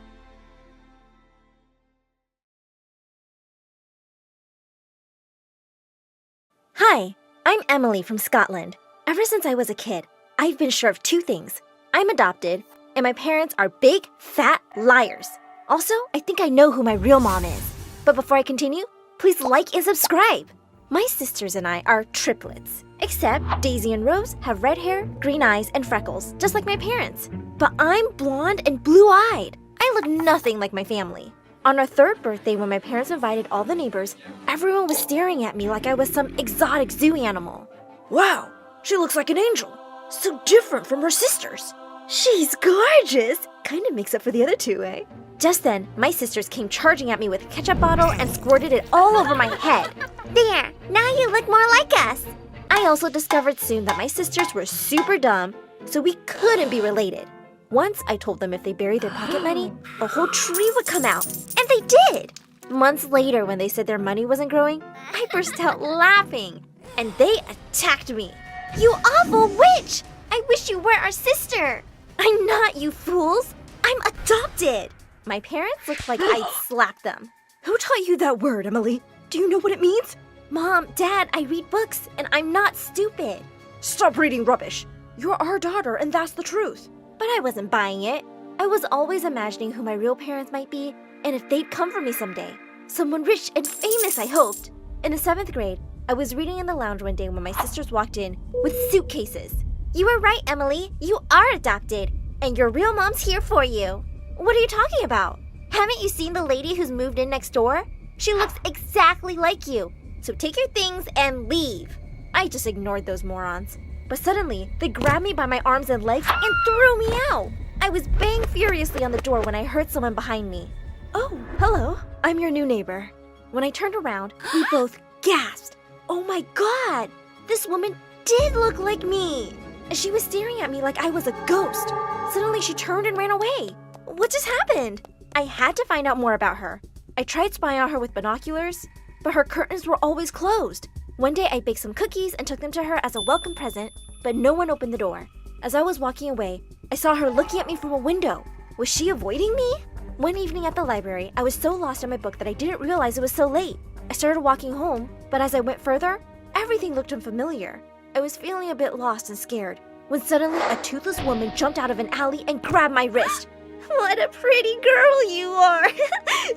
Hi, I'm Emily from Scotland. Ever since I was a kid, I've been sure of 2 things. I'm adopted, and my parents are big, fat liars. Also, I think I know who my real mom is. But before I continue, please like and subscribe. My sisters and I are triplets, except Daisy and Rose have red hair, green eyes, and freckles, just like my parents. But I'm blonde and blue-eyed. I look nothing like my family. On our 3rd birthday, when my parents invited all the neighbors, everyone was staring at me like I was some exotic zoo animal. Wow, she looks like an angel. So different from her sisters. She's gorgeous! Kind of makes up for the other 2, eh? Just then, my sisters came charging at me with a ketchup bottle and squirted it all over my head. There, now you look more like us. I also discovered soon that my sisters were super dumb, so we couldn't be related. Once I told them if they buried their pocket money, a whole tree would come out, and they did. Months later, when they said their money wasn't growing, I burst out laughing, and they attacked me. You awful witch! I wish you were our sister. I'm not, you fools. I'm adopted. My parents looked like I'd slapped them. Who taught you that word, Emily? Do you know what it means? Mom, Dad, I read books, and I'm not stupid. Stop reading rubbish. You're our daughter, and that's the truth. But I wasn't buying it. I was always imagining who my real parents might be, and if they'd come for me someday. Someone rich and famous, I hoped. In the 7th grade, I was reading in the lounge one day when my sisters walked in with suitcases. You were right, Emily. You are adopted, and your real mom's here for you. What are you talking about? Haven't you seen the lady who's moved in next door? She looks exactly like you. So take your things and leave. I just ignored those morons. But suddenly, they grabbed me by my arms and legs and threw me out. I was banging furiously on the door when I heard someone behind me. Oh, hello. I'm your new neighbor. When I turned around, we both gasped. Oh my God! This woman did look like me! She was staring at me like I was a ghost. Suddenly, she turned and ran away. What just happened? I had to find out more about her. I tried spying on her with binoculars, but her curtains were always closed. One day, I baked some cookies and took them to her as a welcome present, but no one opened the door. As I was walking away, I saw her looking at me from a window. Was she avoiding me? One evening at the library, I was so lost in my book that I didn't realize it was so late. I started walking home, but as I went further, everything looked unfamiliar. I was feeling a bit lost and scared. when suddenly a toothless woman jumped out of an alley and grabbed my wrist. What a pretty girl you are!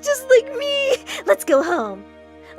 Just like me! Let's go home.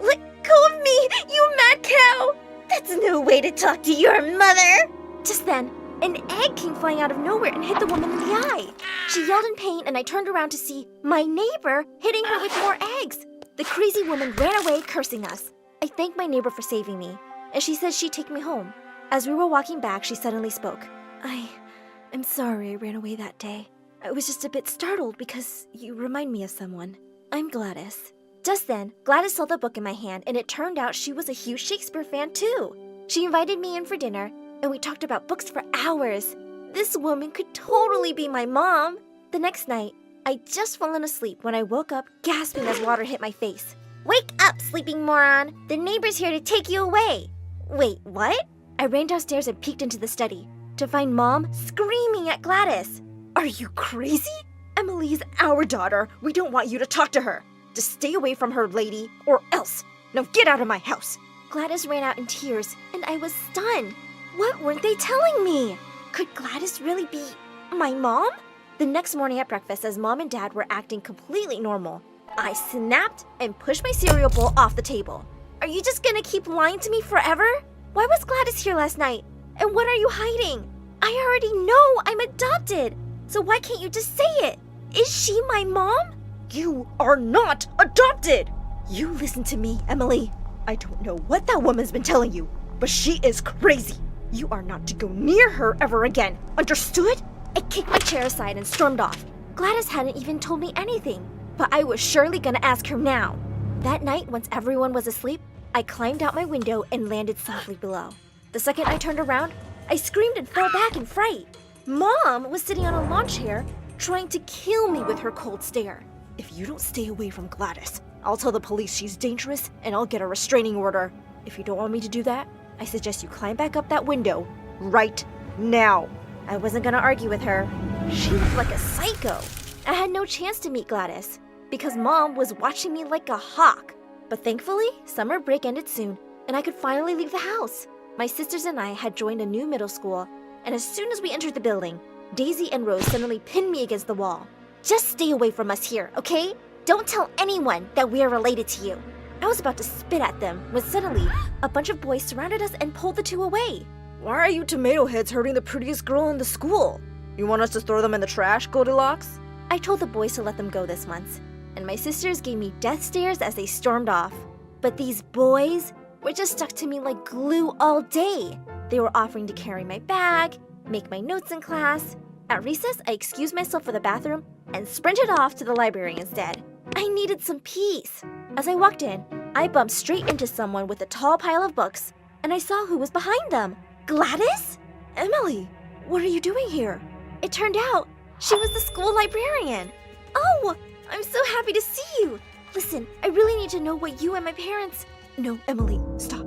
Let go of me, you mad cow! That's no way to talk to your mother! Just then, an egg came flying out of nowhere and hit the woman in the eye. She yelled in pain and I turned around to see my neighbor hitting her with more eggs. The crazy woman ran away cursing us. I thanked my neighbor for saving me, and she said she'd take me home. As we were walking back, she suddenly spoke. I'm sorry I ran away that day. I was just a bit startled because you remind me of someone. I'm Gladys. Just then, Gladys saw the book in my hand, and it turned out she was a huge Shakespeare fan too. She invited me in for dinner, and we talked about books for hours. This woman could totally be my mom. The next night, I'd just fallen asleep when I woke up gasping as water hit my face. Wake up, sleeping moron! The neighbor's here to take you away. Wait, what? I ran downstairs and peeked into the study to find Mom screaming at Gladys. Are you crazy? Emily's our daughter. We don't want you to talk to her. Just stay away from her, lady, or else. Now get out of my house. Gladys ran out in tears, and I was stunned. What weren't they telling me? Could Gladys really be my mom? The next morning at breakfast, as Mom and Dad were acting completely normal, I snapped and pushed my cereal bowl off the table. Are you just gonna keep lying to me forever? Why was Gladys here last night? And what are you hiding? I already know I'm adopted. So why can't you just say it? Is she my mom? You are not adopted! You listen to me, Emily. I don't know what that woman's been telling you, but she is crazy. You are not to go near her ever again. Understood? I kicked my chair aside and stormed off. Gladys hadn't even told me anything, but I was surely gonna ask her now. That night, once everyone was asleep, I climbed out my window and landed softly below. The second I turned around, I screamed and fell back in fright. Mom was sitting on a lawn chair, trying to kill me with her cold stare. If you don't stay away from Gladys, I'll tell the police she's dangerous and I'll get a restraining order. If you don't want me to do that, I suggest you climb back up that window right now. I wasn't gonna argue with her. She looked like a psycho. I had no chance to meet Gladys because Mom was watching me like a hawk. But thankfully, summer break ended soon and I could finally leave the house. My sisters and I had joined a new middle school, and as soon as we entered the building, Daisy and Rose suddenly pinned me against the wall. Just stay away from us here, okay? Don't tell anyone that we are related to you. I was about to spit at them when suddenly a bunch of boys surrounded us and pulled the two away. Why are you tomato heads hurting the prettiest girl in the school? You want us to throw them in the trash, Goldilocks? I told the boys to let them go this once, and my sisters gave me death stares as they stormed off. But these boys were just stuck to me like glue all day. They were offering to carry my bag, make my notes in class. At recess, I excused myself for the bathroom and sprinted off to the library instead. I needed some peace. As I walked in, I bumped straight into someone with a tall pile of books, and I saw who was behind them. Gladys? Emily, what are you doing here? It turned out she was the school librarian. Oh, I'm so happy to see you. Listen, I really need to know what you and my parents... No, Emily, stop.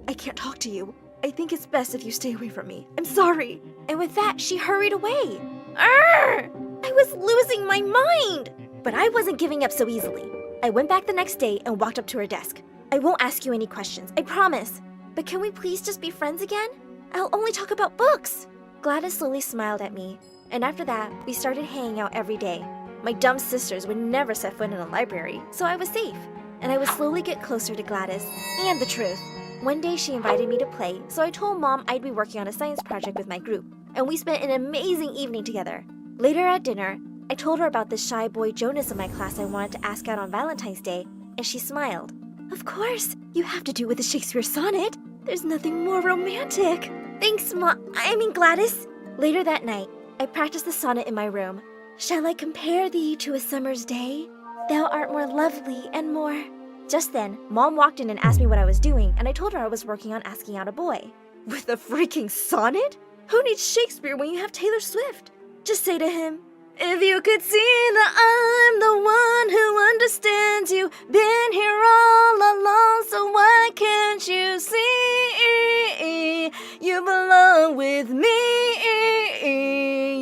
I can't talk to you. I think it's best if you stay away from me. I'm sorry. And with that, she hurried away. Arr! I was losing my mind. But I wasn't giving up so easily. I went back the next day and walked up to her desk. I won't ask you any questions, I promise. But can we please just be friends again? I'll only talk about books. Gladys slowly smiled at me, and after that, we started hanging out every day. My dumb sisters would never set foot in a library, so I was safe. And I would slowly get closer to Gladys and the truth. One day she invited me to play, so I told Mom I'd be working on a science project with my group, and we spent an amazing evening together. Later at dinner, I told her about the shy boy Jonas in my class I wanted to ask out on Valentine's Day, and she smiled. Of course, you have to do with the Shakespeare sonnet. There's nothing more romantic. Thanks, Gladys. Later that night, I practiced the sonnet in my room. Shall I compare thee to a summer's day? Thou art more lovely and more... Just then, Mom walked in and asked me what I was doing, and I told her I was working on asking out a boy. With a freaking sonnet? Who needs Shakespeare when you have Taylor Swift? Just say to him, if you could see that I'm the one who understands you, been here all along, so why can't you see? You belong with me,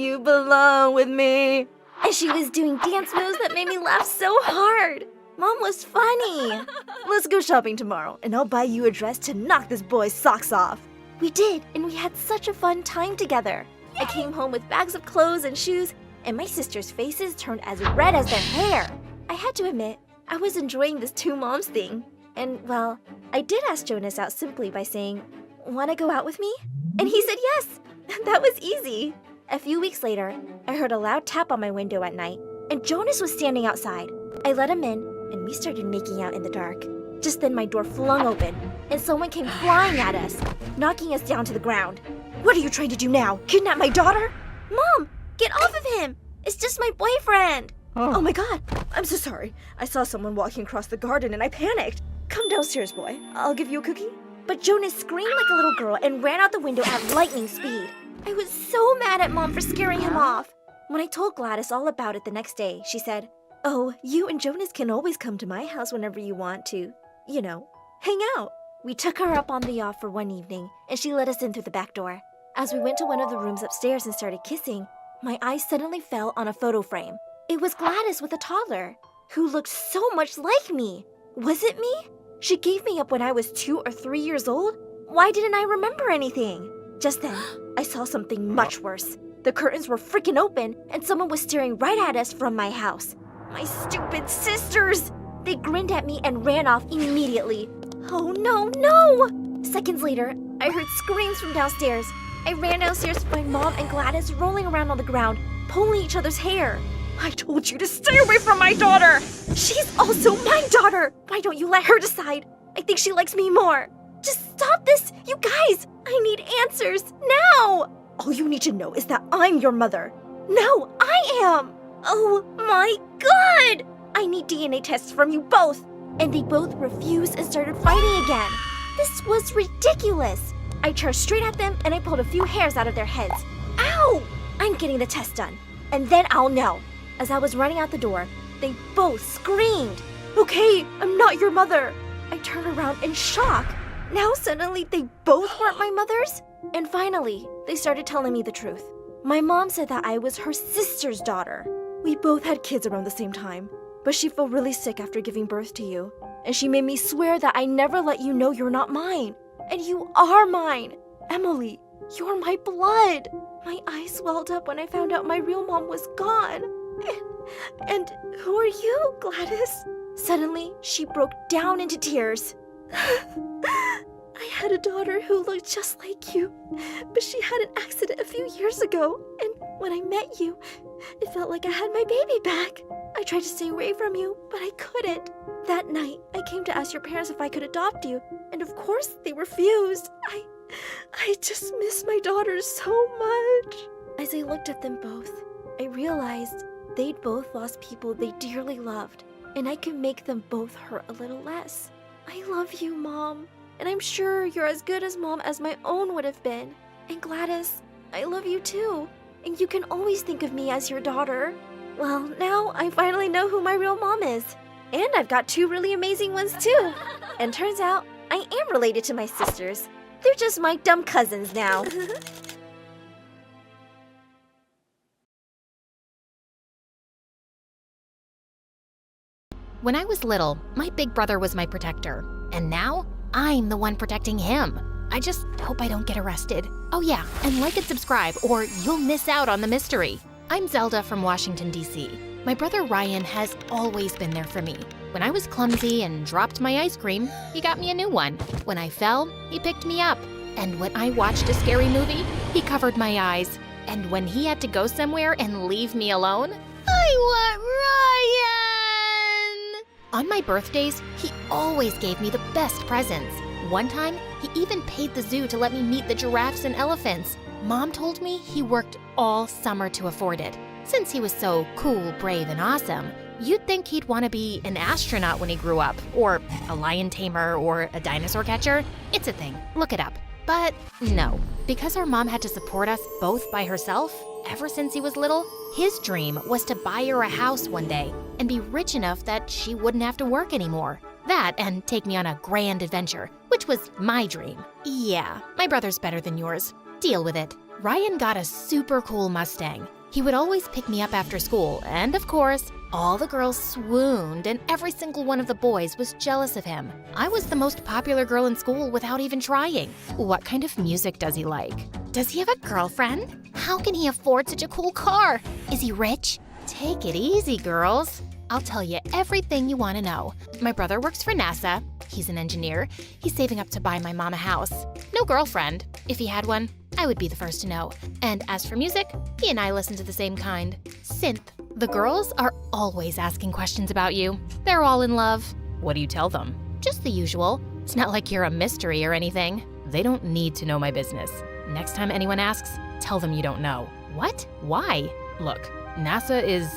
you belong with me. And she was doing dance moves that made me laugh so hard. Mom was funny. Let's go shopping tomorrow, and I'll buy you a dress to knock this boy's socks off. We did, and we had such a fun time together. I came home with bags of clothes and shoes, and my sisters' faces turned as red as their hair. I had to admit, I was enjoying this two moms thing. And, well, I did ask Jonas out simply by saying, "Wanna go out with me?" And he said yes. That was easy. A few weeks later, I heard a loud tap on my window at night, and Jonas was standing outside. I let him in, and we started making out in the dark. Just then my door flung open, and someone came flying at us, knocking us down to the ground. What are you trying to do now? Kidnap my daughter? Mom, get off of him! It's just my boyfriend! Oh my god, I'm so sorry. I saw someone walking across the garden and I panicked. Come downstairs, boy. I'll give you a cookie. But Jonas screamed like a little girl and ran out the window at lightning speed. I was so mad at Mom for scaring him off. When I told Gladys all about it the next day, she said, "Oh, you and Jonas can always come to my house whenever you want to, hang out." We took her up on the offer one evening, and she let us in through the back door. As we went to one of the rooms upstairs and started kissing, my eyes suddenly fell on a photo frame. It was Gladys with a toddler, who looked so much like me. Was it me? She gave me up when I was 2 or 3 years old? Why didn't I remember anything? Just then, I saw something much worse. The curtains were freaking open, and someone was staring right at us from my house. My stupid sisters! They grinned at me and ran off immediately. Oh no, no! Seconds later, I heard screams from downstairs. I ran downstairs to find Mom and Gladys rolling around on the ground, pulling each other's hair. I told you to stay away from my daughter! She's also my daughter! Why don't you let her decide? I think she likes me more. Just stop this, you guys! I need answers, now! All you need to know is that I'm your mother. No, I am! Oh my god! I need DNA tests from you both! And they both refused and started fighting again. This was ridiculous. I charged straight at them and I pulled a few hairs out of their heads. Ow! I'm getting the test done, and then I'll know. As I was running out the door, they both screamed. Okay, I'm not your mother. I turned around in shock. Now suddenly they both weren't my mothers? And finally, they started telling me the truth. My mom said that I was her sister's daughter. We both had kids around the same time, but she fell really sick after giving birth to you, and she made me swear that I never let you know you're not mine. And you are mine. Emily, you're my blood. My eyes welled up when I found out my real mom was gone. And who are you, Gladys? Suddenly, she broke down into tears. I had a daughter who looked just like you, but she had an accident a few years ago, and when I met you, it felt like I had my baby back. I tried to stay away from you, but I couldn't. That night, I came to ask your parents if I could adopt you, and of course, they refused. I just miss my daughters so much. As I looked at them both, I realized they'd both lost people they dearly loved, and I could make them both hurt a little less. I love you, Mom, and I'm sure you're as good as Mom as my own would have been. And Gladys, I love you too, and you can always think of me as your daughter. Well, now I finally know who my real mom is. And I've got 2 really amazing ones too. And turns out, I am related to my sisters. They're just my dumb cousins now. When I was little, my big brother was my protector, and now I'm the one protecting him. I just hope I don't get arrested. Oh yeah, and like and subscribe or you'll miss out on the mystery. I'm Zelda from Washington, D.C. My brother Ryan has always been there for me. When I was clumsy and dropped my ice cream, he got me a new one. When I fell, he picked me up. And when I watched a scary movie, he covered my eyes. And when he had to go somewhere and leave me alone, I want Ryan! On my birthdays, he always gave me the best presents. One time, he even paid the zoo to let me meet the giraffes and elephants. Mom told me he worked all summer to afford it. Since he was so cool, brave, and awesome, you'd think he'd want to be an astronaut when he grew up, or a lion tamer, or a dinosaur catcher. It's a thing. Look it up. But no, because our mom had to support us both by herself ever since he was little, his dream was to buy her a house one day and be rich enough that she wouldn't have to work anymore. That and take me on a grand adventure, which was my dream. Yeah, my brother's better than yours. Deal with it. Ryan got a super cool Mustang. He would always pick me up after school, and of course, All the girls swooned, and every single one of the boys was jealous of him. I was the most popular girl in school without even trying. What kind of music does he like? Does he have a girlfriend? How can he afford such a cool car? Is he rich? Take it easy, girls. I'll tell you everything you want to know. My brother works for NASA. He's an engineer. He's saving up to buy my mom a house. No girlfriend. If he had one, I would be the first to know. And as for music, he and I listen to the same kind. Synth. The girls are always asking questions about you. They're all in love. What do you tell them? Just the usual. It's not like you're a mystery or anything. They don't need to know my business. Next time anyone asks, tell them you don't know. What? Why? Look, NASA is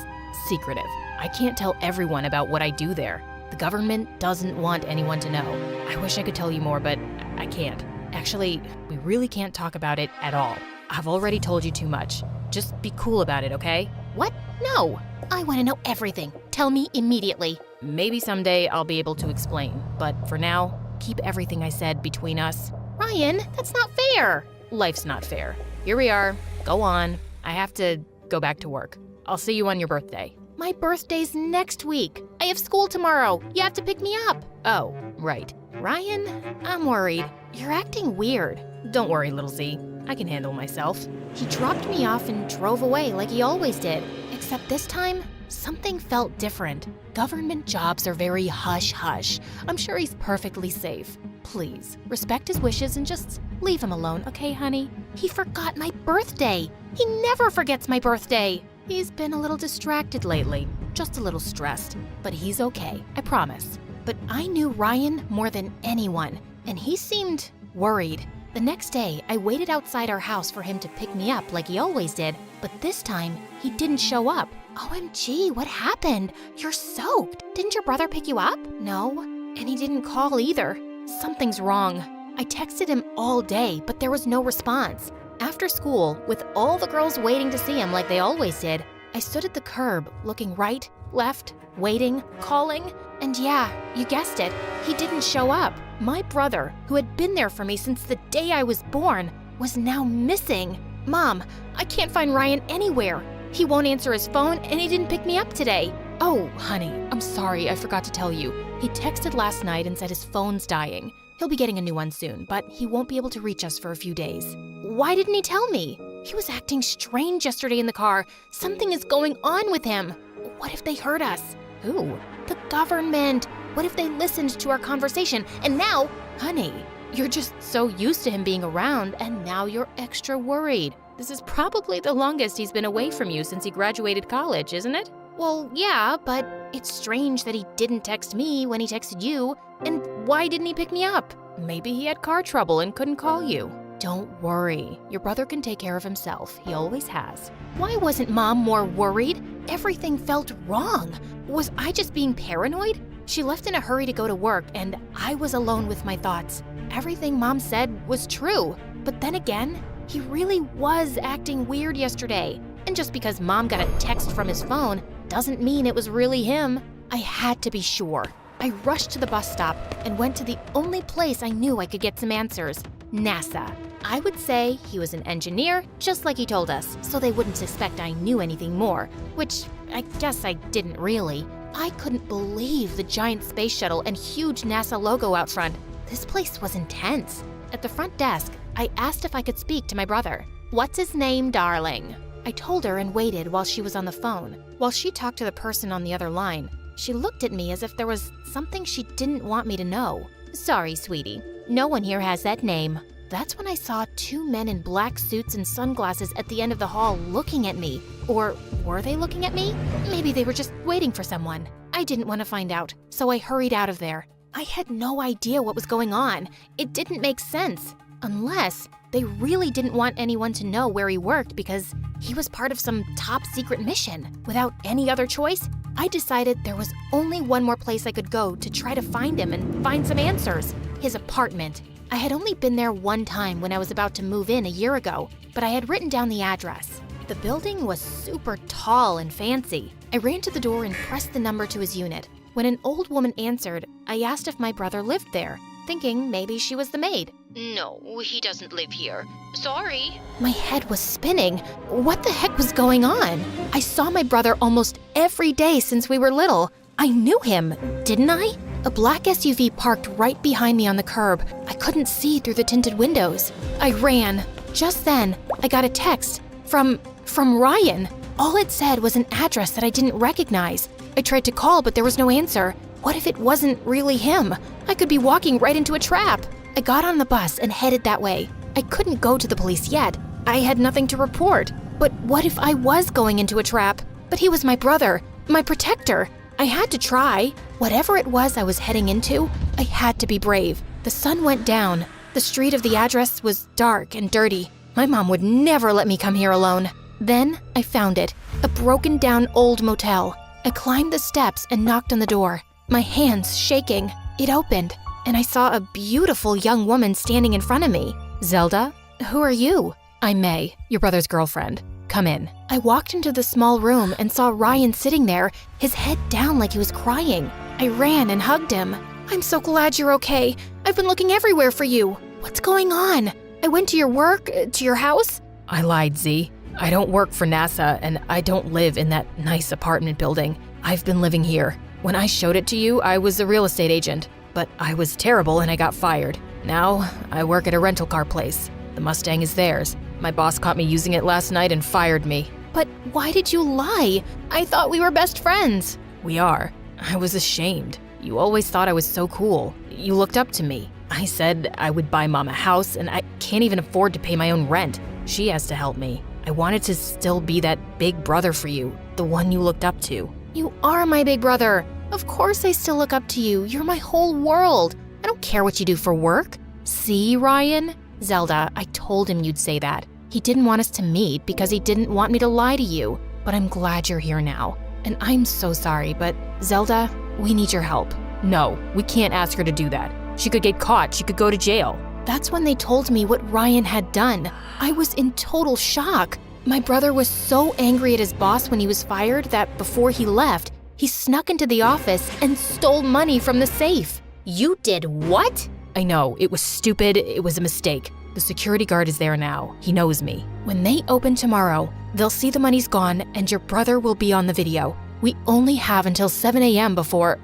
secretive. I can't tell everyone about what I do there. The government doesn't want anyone to know. I wish I could tell you more, but I can't. Actually, we really can't talk about it at all. I've already told you too much. Just be cool about it, okay? What? No. I want to know everything. Tell me immediately. Maybe someday I'll be able to explain, but for now, keep everything I said between us. Ryan, that's not fair. Life's not fair. Here we are. Go on. I have to go back to work. I'll see you on your birthday. My birthday's next week. I have school tomorrow. You have to pick me up. Oh, right. Ryan, I'm worried. You're acting weird. Don't worry, little Z. I can handle myself. He dropped me off and drove away like he always did. Except this time, something felt different. Government jobs are very hush-hush. I'm sure he's perfectly safe. Please, respect his wishes and just leave him alone, okay, honey? He forgot my birthday. He never forgets my birthday. He's been a little distracted lately, just a little stressed. But he's okay, I promise. But I knew Ryan more than anyone, and he seemed worried. The next day, I waited outside our house for him to pick me up like he always did, but this time, he didn't show up. OMG, what happened? You're soaked. Didn't your brother pick you up? No, and he didn't call either. Something's wrong. I texted him all day, but there was no response. After school, with all the girls waiting to see him like they always did, I stood at the curb, looking right, left, waiting, calling, and yeah, you guessed it, he didn't show up. My brother, who had been there for me since the day I was born, was now missing. Mom, I can't find Ryan anywhere. He won't answer his phone, and he didn't pick me up today. Oh, honey, I'm sorry, I forgot to tell you. He texted last night and said his phone's dying. He'll be getting a new one soon, but he won't be able to reach us for a few days. Why didn't he tell me? He was acting strange yesterday in the car. Something is going on with him. What if they heard us? Who? The government. What if they listened to our conversation and now… Honey, you're just so used to him being around and now you're extra worried. This is probably the longest he's been away from you since he graduated college, isn't it? Well, yeah, but it's strange that he didn't text me when he texted you. And why didn't he pick me up? Maybe he had car trouble and couldn't call you. Don't worry. Your brother can take care of himself. He always has. Why wasn't Mom more worried? Everything felt wrong. Was I just being paranoid? She left in a hurry to go to work, and I was alone with my thoughts. Everything Mom said was true. But then again, he really was acting weird yesterday. And just because Mom got a text from his phone doesn't mean it was really him. I had to be sure. I rushed to the bus stop and went to the only place I knew I could get some answers, NASA. I would say he was an engineer, just like he told us, so they wouldn't suspect I knew anything more, which I guess I didn't really. I couldn't believe the giant space shuttle and huge NASA logo out front. This place was intense. At the front desk, I asked if I could speak to my brother. "What's his name, darling?" I told her and waited while she was on the phone. While she talked to the person on the other line, she looked at me as if there was something she didn't want me to know. "Sorry, sweetie. No one here has that name." That's when I saw two men in black suits and sunglasses at the end of the hall looking at me. Or were they looking at me? Maybe they were just waiting for someone. I didn't want to find out, so I hurried out of there. I had no idea what was going on. It didn't make sense. Unless they really didn't want anyone to know where he worked because he was part of some top secret mission. Without any other choice, I decided there was only one more place I could go to try to find him and find some answers. His apartment. I had only been there one time when I was about to move in a year ago, but I had written down the address. The building was super tall and fancy. I ran to the door and pressed the number to his unit. When an old woman answered, I asked if my brother lived there. thinking maybe she was the maid. No, he doesn't live here. Sorry. My head was spinning. What the heck was going on? I saw my brother almost every day since we were little. I knew him, didn't I? A black SUV parked right behind me on the curb. I couldn't see through the tinted windows. I ran. Just then, I got a text from Ryan. All it said was an address that I didn't recognize. I tried to call, but there was no answer. What if it wasn't really him? I could be walking right into a trap. I got on the bus and headed that way. I couldn't go to the police yet. I had nothing to report. But what if I was going into a trap? But he was my brother, my protector. I had to try. Whatever it was I was heading into, I had to be brave. The sun went down. The street of the address was dark and dirty. My mom would never let me come here alone. Then I found it, a broken down old motel. I climbed the steps and knocked on the door, my hands shaking. It opened, and I saw a beautiful young woman standing in front of me. Zelda, who are you? I'm May, your brother's girlfriend. Come in. I walked into the small room and saw Ryan sitting there, his head down like he was crying. I ran and hugged him. I'm so glad you're okay. I've been looking everywhere for you. What's going on? I went to your work, to your house. I lied, Z. I don't work for NASA, and I don't live in that nice apartment building. I've been living here. When I showed it to you, I was a real estate agent, but I was terrible and I got fired. Now, I work at a rental car place. The Mustang is theirs. My boss caught me using it last night and fired me. But why did you lie? I thought we were best friends. We are. I was ashamed. You always thought I was so cool. You looked up to me. I said I would buy Mom a house, and I can't even afford to pay my own rent. She has to help me. I wanted to still be that big brother for you, the one you looked up to. You are my big brother. Of course I still look up to you. You're my whole world. I don't care what you do for work. See, Ryan? Zelda, I told him you'd say that. He didn't want us to meet because he didn't want me to lie to you. But I'm glad you're here now. And I'm so sorry, but Zelda, we need your help. No, we can't ask her to do that. She could get caught. She could go to jail. That's when they told me what Ryan had done. I was in total shock. My brother was so angry at his boss when he was fired that before he left, he snuck into the office and stole money from the safe. You did what? I know, it was stupid. It was a mistake. The security guard is there now. He knows me. When they open tomorrow, they'll see the money's gone and your brother will be on the video. We only have until 7 a.m. before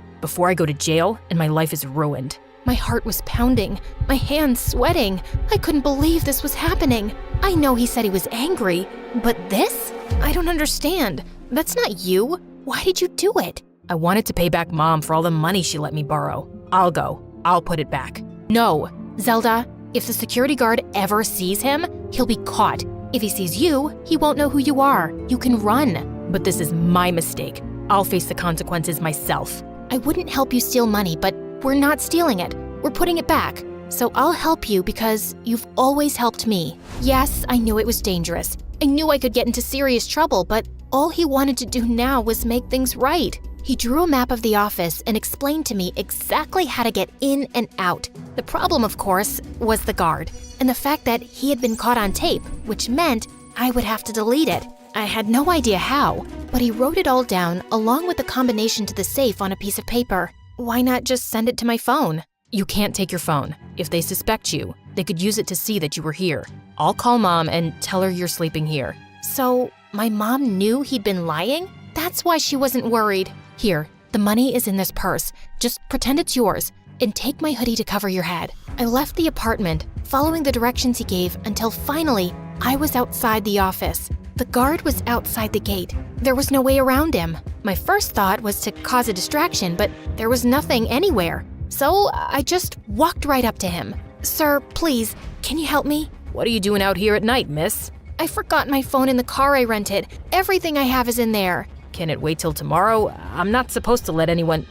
I go to jail and my life is ruined. My heart was pounding, my hands sweating. I couldn't believe this was happening. I know he said he was angry, but this? I don't understand. That's not you. Why did you do it? I wanted to pay back Mom for all the money she let me borrow. I'll go. I'll put it back. No, Zelda, if the security guard ever sees him, he'll be caught. If he sees you, he won't know who you are. You can run. But this is my mistake. I'll face the consequences myself. I wouldn't help you steal money, but we're not stealing it. We're putting it back. So I'll help you because you've always helped me. Yes, I knew it was dangerous. I knew I could get into serious trouble, but all he wanted to do now was make things right. He drew a map of the office and explained to me exactly how to get in and out. The problem, of course, was the guard, and the fact that he had been caught on tape, which meant I would have to delete it. I had no idea how, but he wrote it all down along with the combination to the safe on a piece of paper. Why not just send it to my phone? You can't take your phone. If they suspect you, they could use it to see that you were here. I'll call Mom and tell her you're sleeping here. So, my mom knew he'd been lying? That's why she wasn't worried. Here, the money is in this purse. Just pretend it's yours, and take my hoodie to cover your head. I left the apartment, following the directions he gave until finally, I was outside the office. The guard was outside the gate. There was no way around him. My first thought was to cause a distraction, but there was nothing anywhere. So I just walked right up to him. Sir, please, can you help me? What are you doing out here at night, miss? I forgot my phone in the car I rented. Everything I have is in there. Can it wait till tomorrow? I'm not supposed to let anyone...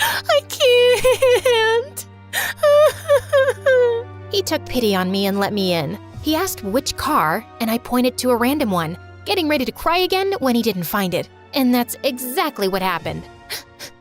I can't. He took pity on me and let me in. He asked which car, and I pointed to a random one, getting ready to cry again when he didn't find it. And that's exactly what happened.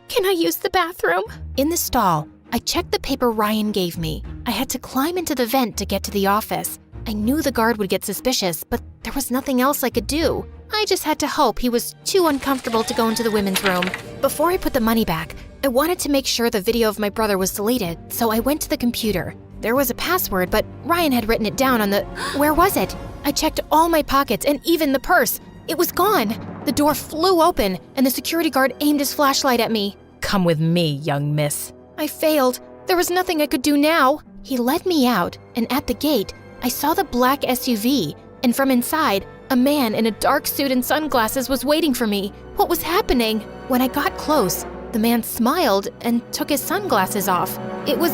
Can I use the bathroom? In the stall, I checked the paper Ryan gave me. I had to climb into the vent to get to the office. I knew the guard would get suspicious, but there was nothing else I could do. I just had to hope he was too uncomfortable to go into the women's room. Before I put the money back, I wanted to make sure the video of my brother was deleted, so I went to the computer. There was a password, but Ryan had written it down on the… Where was it? I checked all my pockets and even the purse. It was gone. The door flew open, and the security guard aimed his flashlight at me. Come with me, young miss. I failed. There was nothing I could do now. He led me out, and at the gate, I saw the black SUV, and from inside, a man in a dark suit and sunglasses was waiting for me. What was happening? When I got close, the man smiled and took his sunglasses off. It was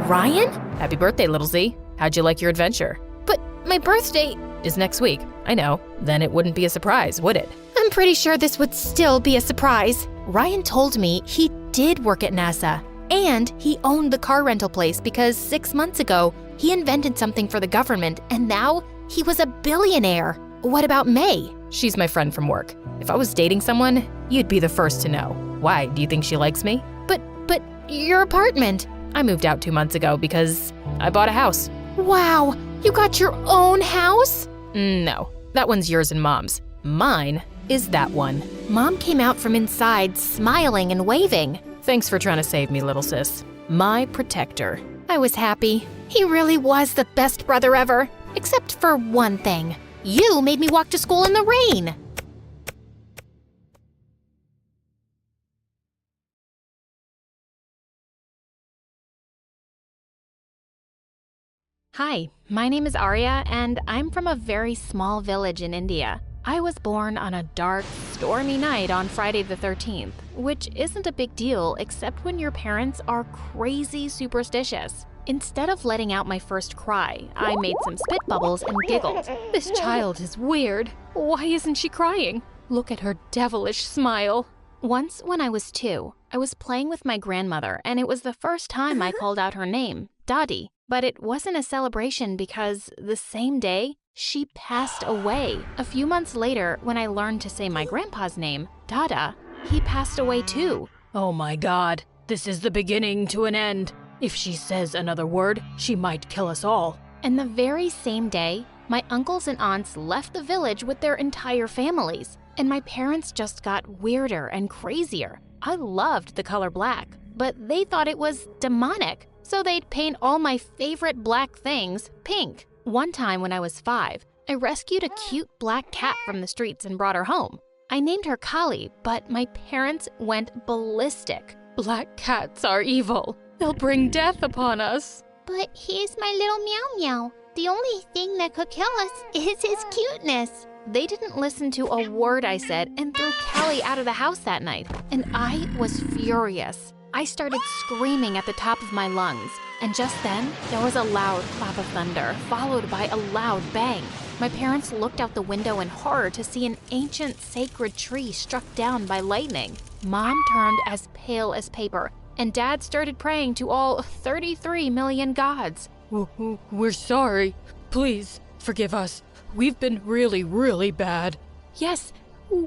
Ryan? Happy birthday, little Z. How'd you like your adventure? But my birthday is next week. I know. Then it wouldn't be a surprise, would it? I'm pretty sure this would still be a surprise. Ryan told me he did work at NASA, and he owned the car rental place because 6 months ago, he invented something for the government, and now he was a billionaire. What about May? She's my friend from work. If I was dating someone, you'd be the first to know. Why? Do you think she likes me? But your apartment. I moved out 2 months ago because I bought a house. Wow, you got your own house? No, that one's yours and Mom's. Mine is that one. Mom came out from inside, smiling and waving. Thanks for trying to save me, little sis. My protector. I was happy. He really was the best brother ever. Except for one thing. You made me walk to school in the rain. Hi, my name is Arya, and I'm from a very small village in India. I was born on a dark, stormy night on Friday the 13th, which isn't a big deal except when your parents are crazy superstitious. Instead of letting out my first cry, I made some spit bubbles and giggled. This child is weird. Why isn't she crying? Look at her devilish smile. Once when I was 2, I was playing with my grandmother, and it was the first time I called out her name, Dadi. But it wasn't a celebration because the same day, she passed away. A few months later, when I learned to say my grandpa's name, Dada, he passed away too. Oh my God, this is the beginning to an end. If she says another word, she might kill us all. And the very same day, my uncles and aunts left the village with their entire families, and my parents just got weirder and crazier. I loved the color black, but they thought it was demonic, so they'd paint all my favorite black things pink. One time when I was 5, I rescued a cute black cat from the streets and brought her home. I named her Kali, but my parents went ballistic. Black cats are evil. They'll bring death upon us. But he's my little meow meow. The only thing that could kill us is his cuteness. They didn't listen to a word I said and threw Callie out of the house that night, and I was furious. I started screaming at the top of my lungs, and just then, there was a loud clap of thunder, followed by a loud bang. My parents looked out the window in horror to see an ancient sacred tree struck down by lightning. Mom turned as pale as paper, and Dad started praying to all 33 million gods. We're sorry. Please, forgive us. We've been really, really bad. Yes,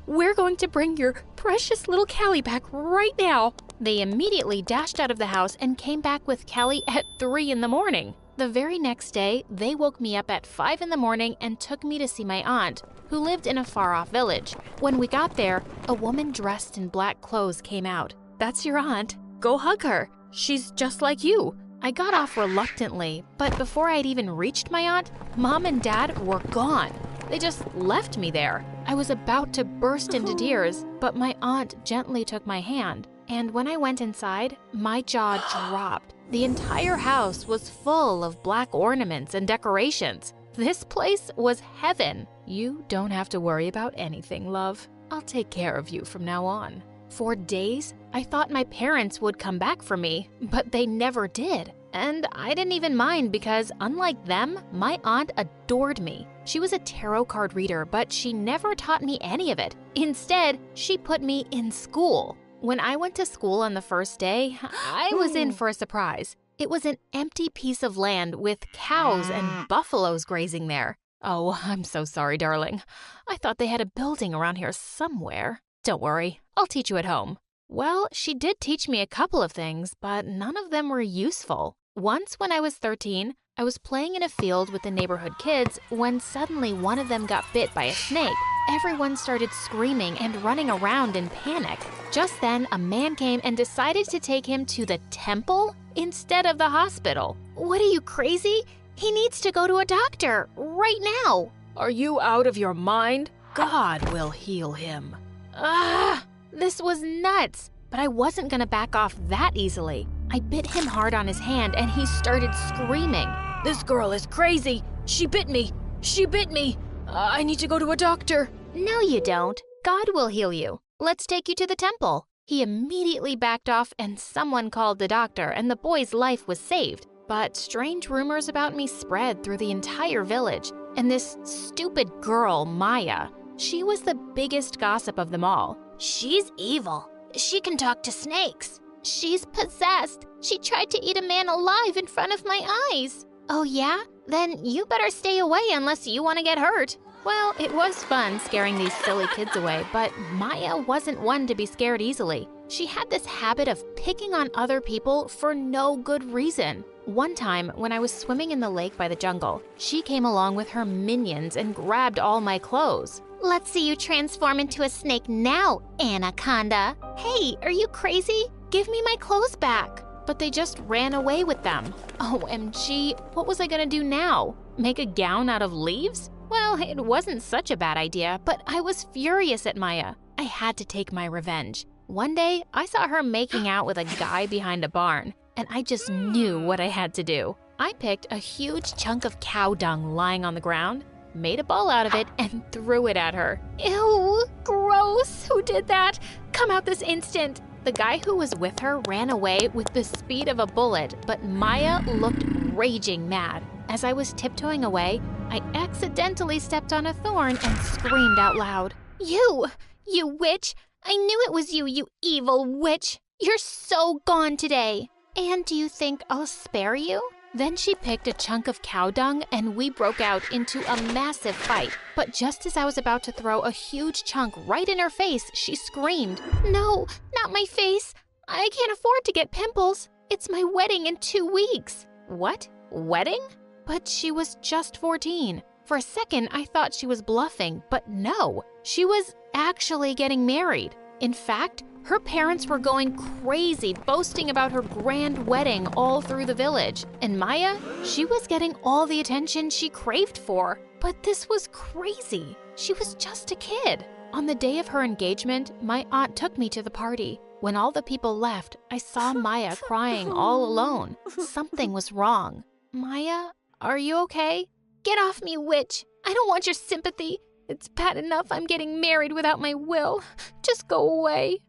we're going to bring your precious little Callie back right now. They immediately dashed out of the house and came back with Callie at 3 in the morning. The very next day, they woke me up at 5 in the morning and took me to see my aunt, who lived in a far-off village. When we got there, a woman dressed in black clothes came out. That's your aunt. Go hug her. She's just like you. I got off reluctantly, but before I'd even reached my aunt, Mom and Dad were gone. They just left me there. I was about to burst into tears, but my aunt gently took my hand. And when I went inside, my jaw dropped. The entire house was full of black ornaments and decorations. This place was heaven. You don't have to worry about anything, love. I'll take care of you from now on. For days, I thought my parents would come back for me, but they never did. And I didn't even mind because, unlike them, my aunt adored me. She was a tarot card reader, but she never taught me any of it. Instead, she put me in school. When I went to school on the first day, I was in for a surprise. It was an empty piece of land with cows and buffaloes grazing there. Oh, I'm so sorry, darling. I thought they had a building around here somewhere. Don't worry, I'll teach you at home. Well, she did teach me a couple of things, but none of them were useful. Once when I was 13, I was playing in a field with the neighborhood kids when suddenly one of them got bit by a snake, everyone started screaming and running around in panic. Just then, a man came and decided to take him to the temple instead of the hospital. What, are you crazy? He needs to go to a doctor right now. Are you out of your mind? God will heal him. This was nuts, but I wasn't gonna back off that easily. I bit him hard on his hand and he started screaming. This girl is crazy. She bit me. She bit me. I need to go to a doctor. No, you don't. God will heal you. Let's take you to the temple. He immediately backed off and someone called the doctor and the boy's life was saved. But strange rumors about me spread through the entire village. And this stupid girl, Maya, she was the biggest gossip of them all. She's evil. She can talk to snakes. She's possessed. She tried to eat a man alive in front of my eyes. Oh yeah? Then you better stay away unless you want to get hurt. Well, it was fun scaring these silly kids away, but Maya wasn't one to be scared easily. She had this habit of picking on other people for no good reason. One time, when I was swimming in the lake by the jungle, she came along with her minions and grabbed all my clothes. Let's see you transform into a snake now, Anaconda. Hey, are you crazy? Give me my clothes back. But they just ran away with them. OMG, what was I gonna do now? Make a gown out of leaves? Well, it wasn't such a bad idea, but I was furious at Maya. I had to take my revenge. One day, I saw her making out with a guy behind a barn, and I just knew what I had to do. I picked a huge chunk of cow dung lying on the ground, made a ball out of it, and threw it at her. Ew, gross, who did that? Come out this instant. The guy who was with her ran away with the speed of a bullet, but Maya looked raging mad. As I was tiptoeing away, I accidentally stepped on a thorn and screamed out loud. You witch! I knew it was you, you evil witch! You're so gone today! And do you think I'll spare you? Then she picked a chunk of cow dung and we broke out into a massive fight. But just as I was about to throw a huge chunk right in her face, she screamed, No, not my face! I can't afford to get pimples! It's my wedding in 2 weeks! What? Wedding? But she was just 14. For a second, I thought she was bluffing, but no, she was actually getting married. In fact, her parents were going crazy, boasting about her grand wedding all through the village. And Maya, she was getting all the attention she craved for. But this was crazy. She was just a kid. On the day of her engagement, my aunt took me to the party. When all the people left, I saw Maya crying all alone. Something was wrong. Maya, are you okay? Get off me, witch! I don't want your sympathy. It's bad enough I'm getting married without my will. Just go away.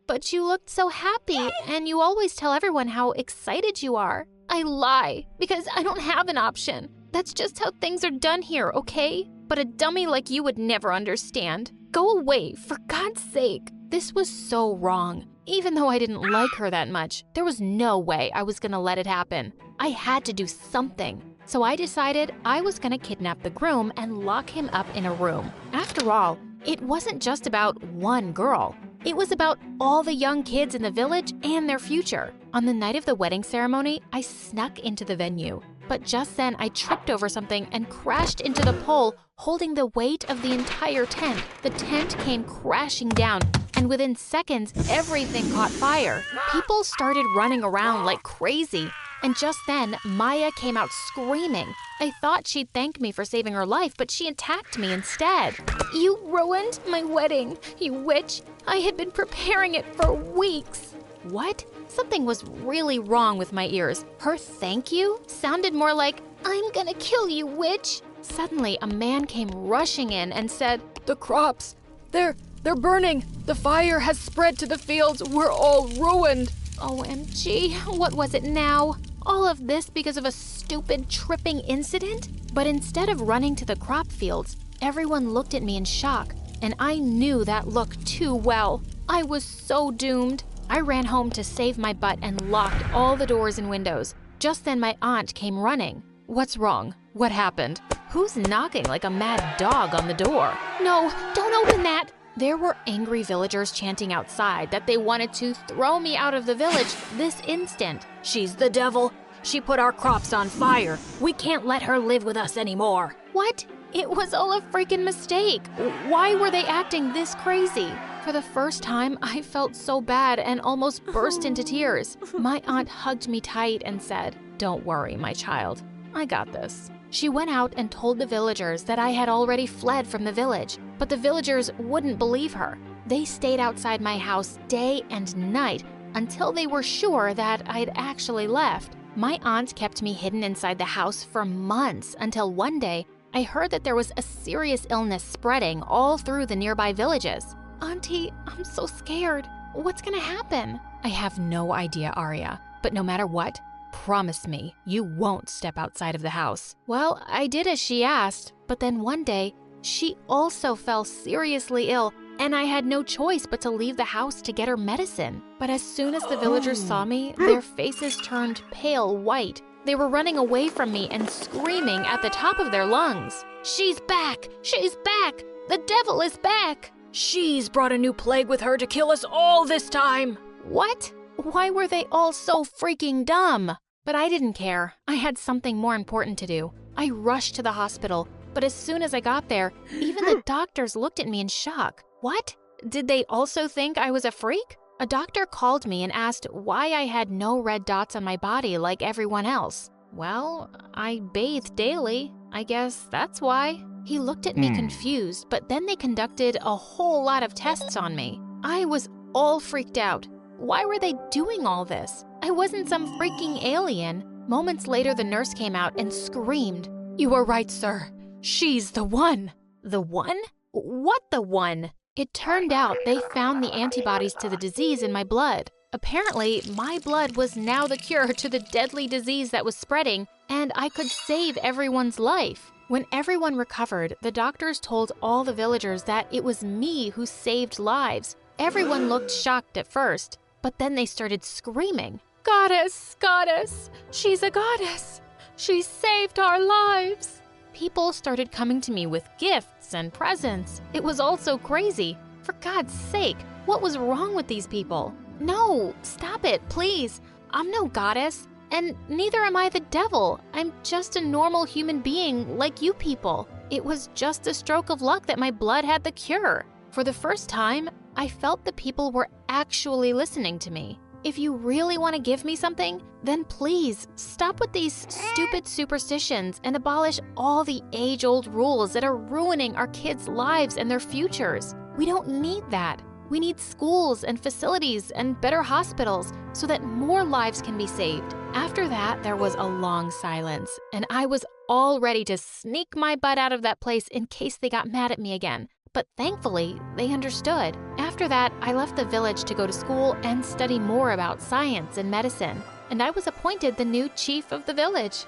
But you looked so happy, and you always tell everyone how excited you are. I lie, because I don't have an option. That's just how things are done here, okay? But a dummy like you would never understand. Go away, for God's sake. This was so wrong. Even though I didn't like her that much, there was no way I was gonna let it happen. I had to do something. So I decided I was gonna kidnap the groom and lock him up in a room. After all, it wasn't just about one girl. It was about all the young kids in the village and their future. On the night of the wedding ceremony, I snuck into the venue. But just then, I tripped over something and crashed into the pole, holding the weight of the entire tent. The tent came crashing down, and within seconds, everything caught fire. People started running around like crazy. And just then, Maya came out screaming. I thought she'd thank me for saving her life, but she attacked me instead. You ruined my wedding, you witch. I had been preparing it for weeks. What? Something was really wrong with my ears. Her thank you sounded more like, I'm gonna kill you, witch. Suddenly, a man came rushing in and said, The crops, they're burning. The fire has spread to the fields. We're all ruined. OMG, what was it now? All of this because of a stupid tripping incident? But instead of running to the crop fields, everyone looked at me in shock, and I knew that look too well. I was so doomed. I ran home to save my butt and locked all the doors and windows. Just then my aunt came running. What's wrong? What happened? Who's knocking like a mad dog on the door? No, don't open that. There were angry villagers chanting outside that they wanted to throw me out of the village this instant. She's the devil. She put our crops on fire. We can't let her live with us anymore. What? It was all a freaking mistake. Why were they acting this crazy? For the first time, I felt so bad and almost burst into tears. My aunt hugged me tight and said, "Don't worry, my child. I got this." She went out and told the villagers that I had already fled from the village, but the villagers wouldn't believe her. They stayed outside my house day and night until they were sure that I'd actually left. My aunt kept me hidden inside the house for months until one day I heard that there was a serious illness spreading all through the nearby villages. "Auntie, I'm so scared. What's gonna happen?" "I have no idea, Arya, but no matter what, promise me you won't step outside of the house." Well, I did as she asked, but then one day, she also fell seriously ill, and I had no choice but to leave the house to get her medicine. But as soon as the villagers saw me, their faces turned pale white. They were running away from me and screaming at the top of their lungs. "She's back! She's back! The devil is back!" She's brought a new plague with her to kill us all this time. What? Why were they all so freaking dumb? But I didn't care. I had something more important to do. I rushed to the hospital, but as soon as I got there, even the doctors looked at me in shock. What? Did they also think I was a freak? A doctor called me and asked why I had no red dots on my body like everyone else. Well, I bathe daily. I guess that's why. He looked at me confused, but then they conducted a whole lot of tests on me. I was all freaked out. Why were they doing all this? I wasn't some freaking alien. Moments later, the nurse came out and screamed, "You are right, sir. She's the one." The one? What the one? It turned out they found the antibodies to the disease in my blood. Apparently, my blood was now the cure to the deadly disease that was spreading, and I could save everyone's life. When everyone recovered, the doctors told all the villagers that it was me who saved lives. Everyone looked shocked at first, but then they started screaming, "Goddess, goddess, she's a goddess. She saved our lives." People started coming to me with gifts and presents. It was all so crazy. For God's sake, what was wrong with these people? No, stop it, please. I'm no goddess, and neither am I the devil. I'm just a normal human being like you people. It was just a stroke of luck that my blood had the cure. For the first time, I felt the people were actually listening to me. If you really want to give me something, then please stop with these stupid superstitions and abolish all the age-old rules that are ruining our kids' lives and their futures. We don't need that. We need schools and facilities and better hospitals so that more lives can be saved. After that, there was a long silence, and I was all ready to sneak my butt out of that place in case they got mad at me again. But thankfully, they understood. After that, I left the village to go to school and study more about science and medicine, and I was appointed the new chief of the village.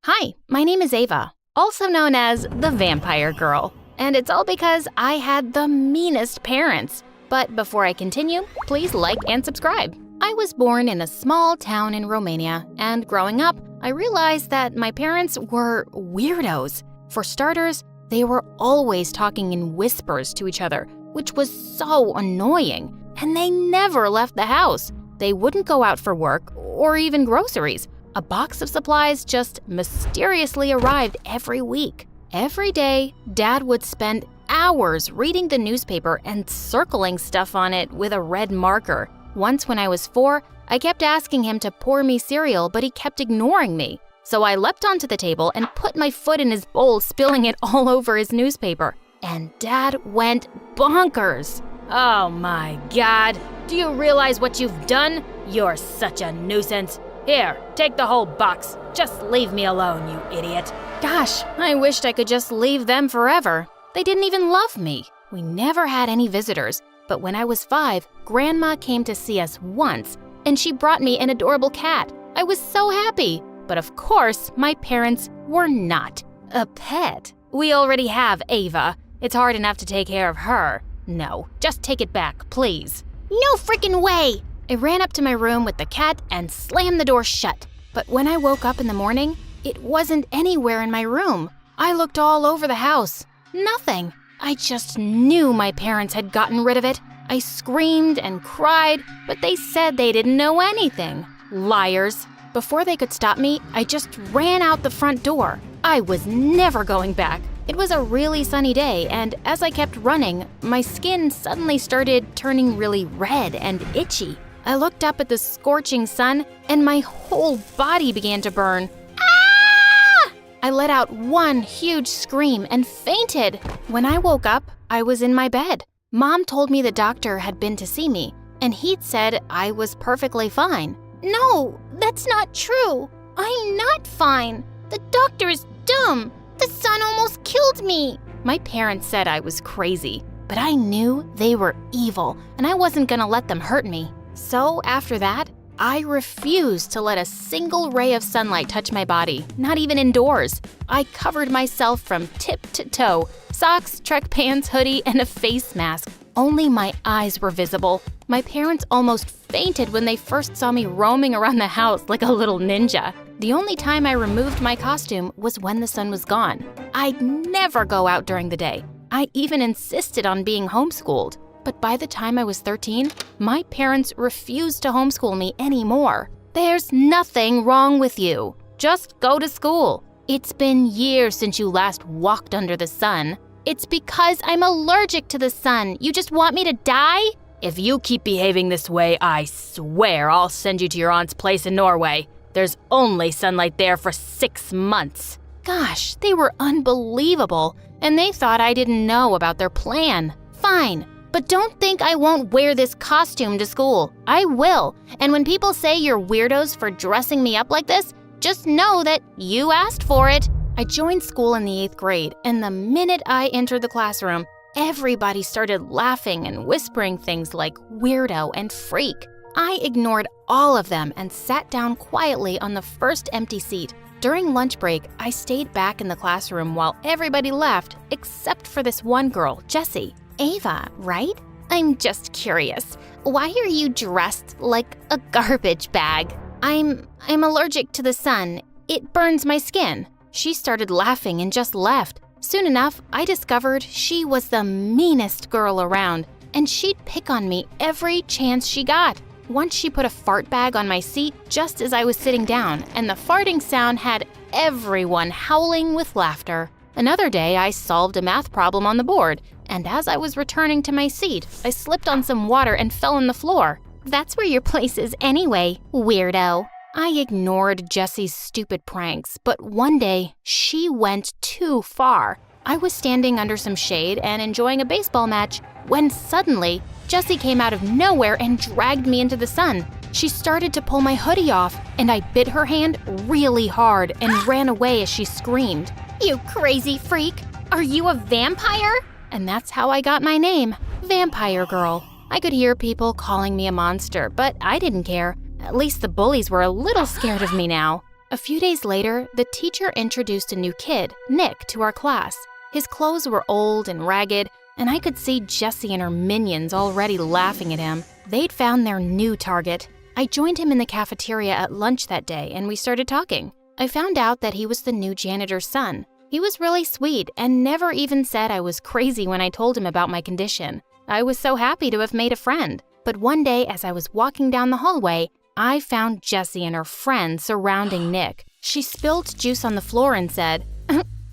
Hi, my name is Ava, also known as the Vampire Girl, and it's all because I had the meanest parents. But before I continue, please like and subscribe. I was born in a small town in Romania, and growing up, I realized that my parents were weirdos. For starters, they were always talking in whispers to each other, which was so annoying, and they never left the house. They wouldn't go out for work or even groceries. A box of supplies just mysteriously arrived every week. Every day, Dad would spend hours reading the newspaper and circling stuff on it with a red marker. Once when I was 4, I kept asking him to pour me cereal, but he kept ignoring me. So I leapt onto the table and put my foot in his bowl, spilling it all over his newspaper. And Dad went bonkers. Oh my God. Do you realize what you've done? You're such a nuisance. Here, take the whole box. Just leave me alone, you idiot. Gosh, I wished I could just leave them forever. They didn't even love me. We never had any visitors. But when I was 5, Grandma came to see us once, and she brought me an adorable cat. I was so happy. But of course, my parents were not. A pet? We already have Ava. It's hard enough to take care of her. No, just take it back, please. No freaking way! I ran up to my room with the cat and slammed the door shut. But when I woke up in the morning, it wasn't anywhere in my room. I looked all over the house. Nothing. I just knew my parents had gotten rid of it. I screamed and cried, but they said they didn't know anything. Liars. Before they could stop me, I just ran out the front door. I was never going back. It was a really sunny day, and as I kept running, my skin suddenly started turning really red and itchy. I looked up at the scorching sun, and my whole body began to burn. Ah! I let out one huge scream and fainted. When I woke up, I was in my bed. Mom told me the doctor had been to see me, and he'd said I was perfectly fine. No, that's not true. I'm not fine. The doctor's dumb. The sun almost killed me. My parents said I was crazy, but I knew they were evil, and I wasn't gonna let them hurt me. So after that, I refused to let a single ray of sunlight touch my body, not even indoors. I covered myself from tip to toe, socks, Trek pants, hoodie, and a face mask. Only my eyes were visible. My parents almost fainted when they first saw me roaming around the house like a little ninja. The only time I removed my costume was when the sun was gone. I'd never go out during the day. I even insisted on being homeschooled. But by the time I was 13, my parents refused to homeschool me anymore. There's nothing wrong with you. Just go to school. It's been years since you last walked under the sun. It's because I'm allergic to the sun. You just want me to die? If you keep behaving this way, I swear I'll send you to your aunt's place in Norway. There's only sunlight there for 6 months. Gosh, they were unbelievable, and they thought I didn't know about their plan. Fine, but don't think I won't wear this costume to school. I will, and when people say you're weirdos for dressing me up like this, just know that you asked for it. I joined school in the 8th grade, and the minute I entered the classroom, everybody started laughing and whispering things like weirdo and freak. I ignored all of them and sat down quietly on the first empty seat. During lunch break, I stayed back in the classroom while everybody left, except for this one girl, Jessie. Ava, right? I'm just curious. Why are you dressed like a garbage bag? I'm allergic to the sun. It burns my skin. She started laughing and just left. Soon enough, I discovered she was the meanest girl around, and she'd pick on me every chance she got. Once she put a fart bag on my seat just as I was sitting down, and the farting sound had everyone howling with laughter. Another day, I solved a math problem on the board, and as I was returning to my seat, I slipped on some water and fell on the floor. That's where your place is anyway, weirdo. I ignored Jessie's stupid pranks, but one day, she went too far. I was standing under some shade and enjoying a baseball match when suddenly, Jessie came out of nowhere and dragged me into the sun. She started to pull my hoodie off, and I bit her hand really hard and ran away as she screamed. You crazy freak! Are you a vampire? And that's how I got my name, Vampire Girl. I could hear people calling me a monster, but I didn't care. At least the bullies were a little scared of me now. A few days later, the teacher introduced a new kid, Nick, to our class. His clothes were old and ragged, and I could see Jessie and her minions already laughing at him. They'd found their new target. I joined him in the cafeteria at lunch that day, and we started talking. I found out that he was the new janitor's son. He was really sweet and never even said I was crazy when I told him about my condition. I was so happy to have made a friend. But one day, as I was walking down the hallway, I found Jessie and her friend surrounding Nick. She spilled juice on the floor and said,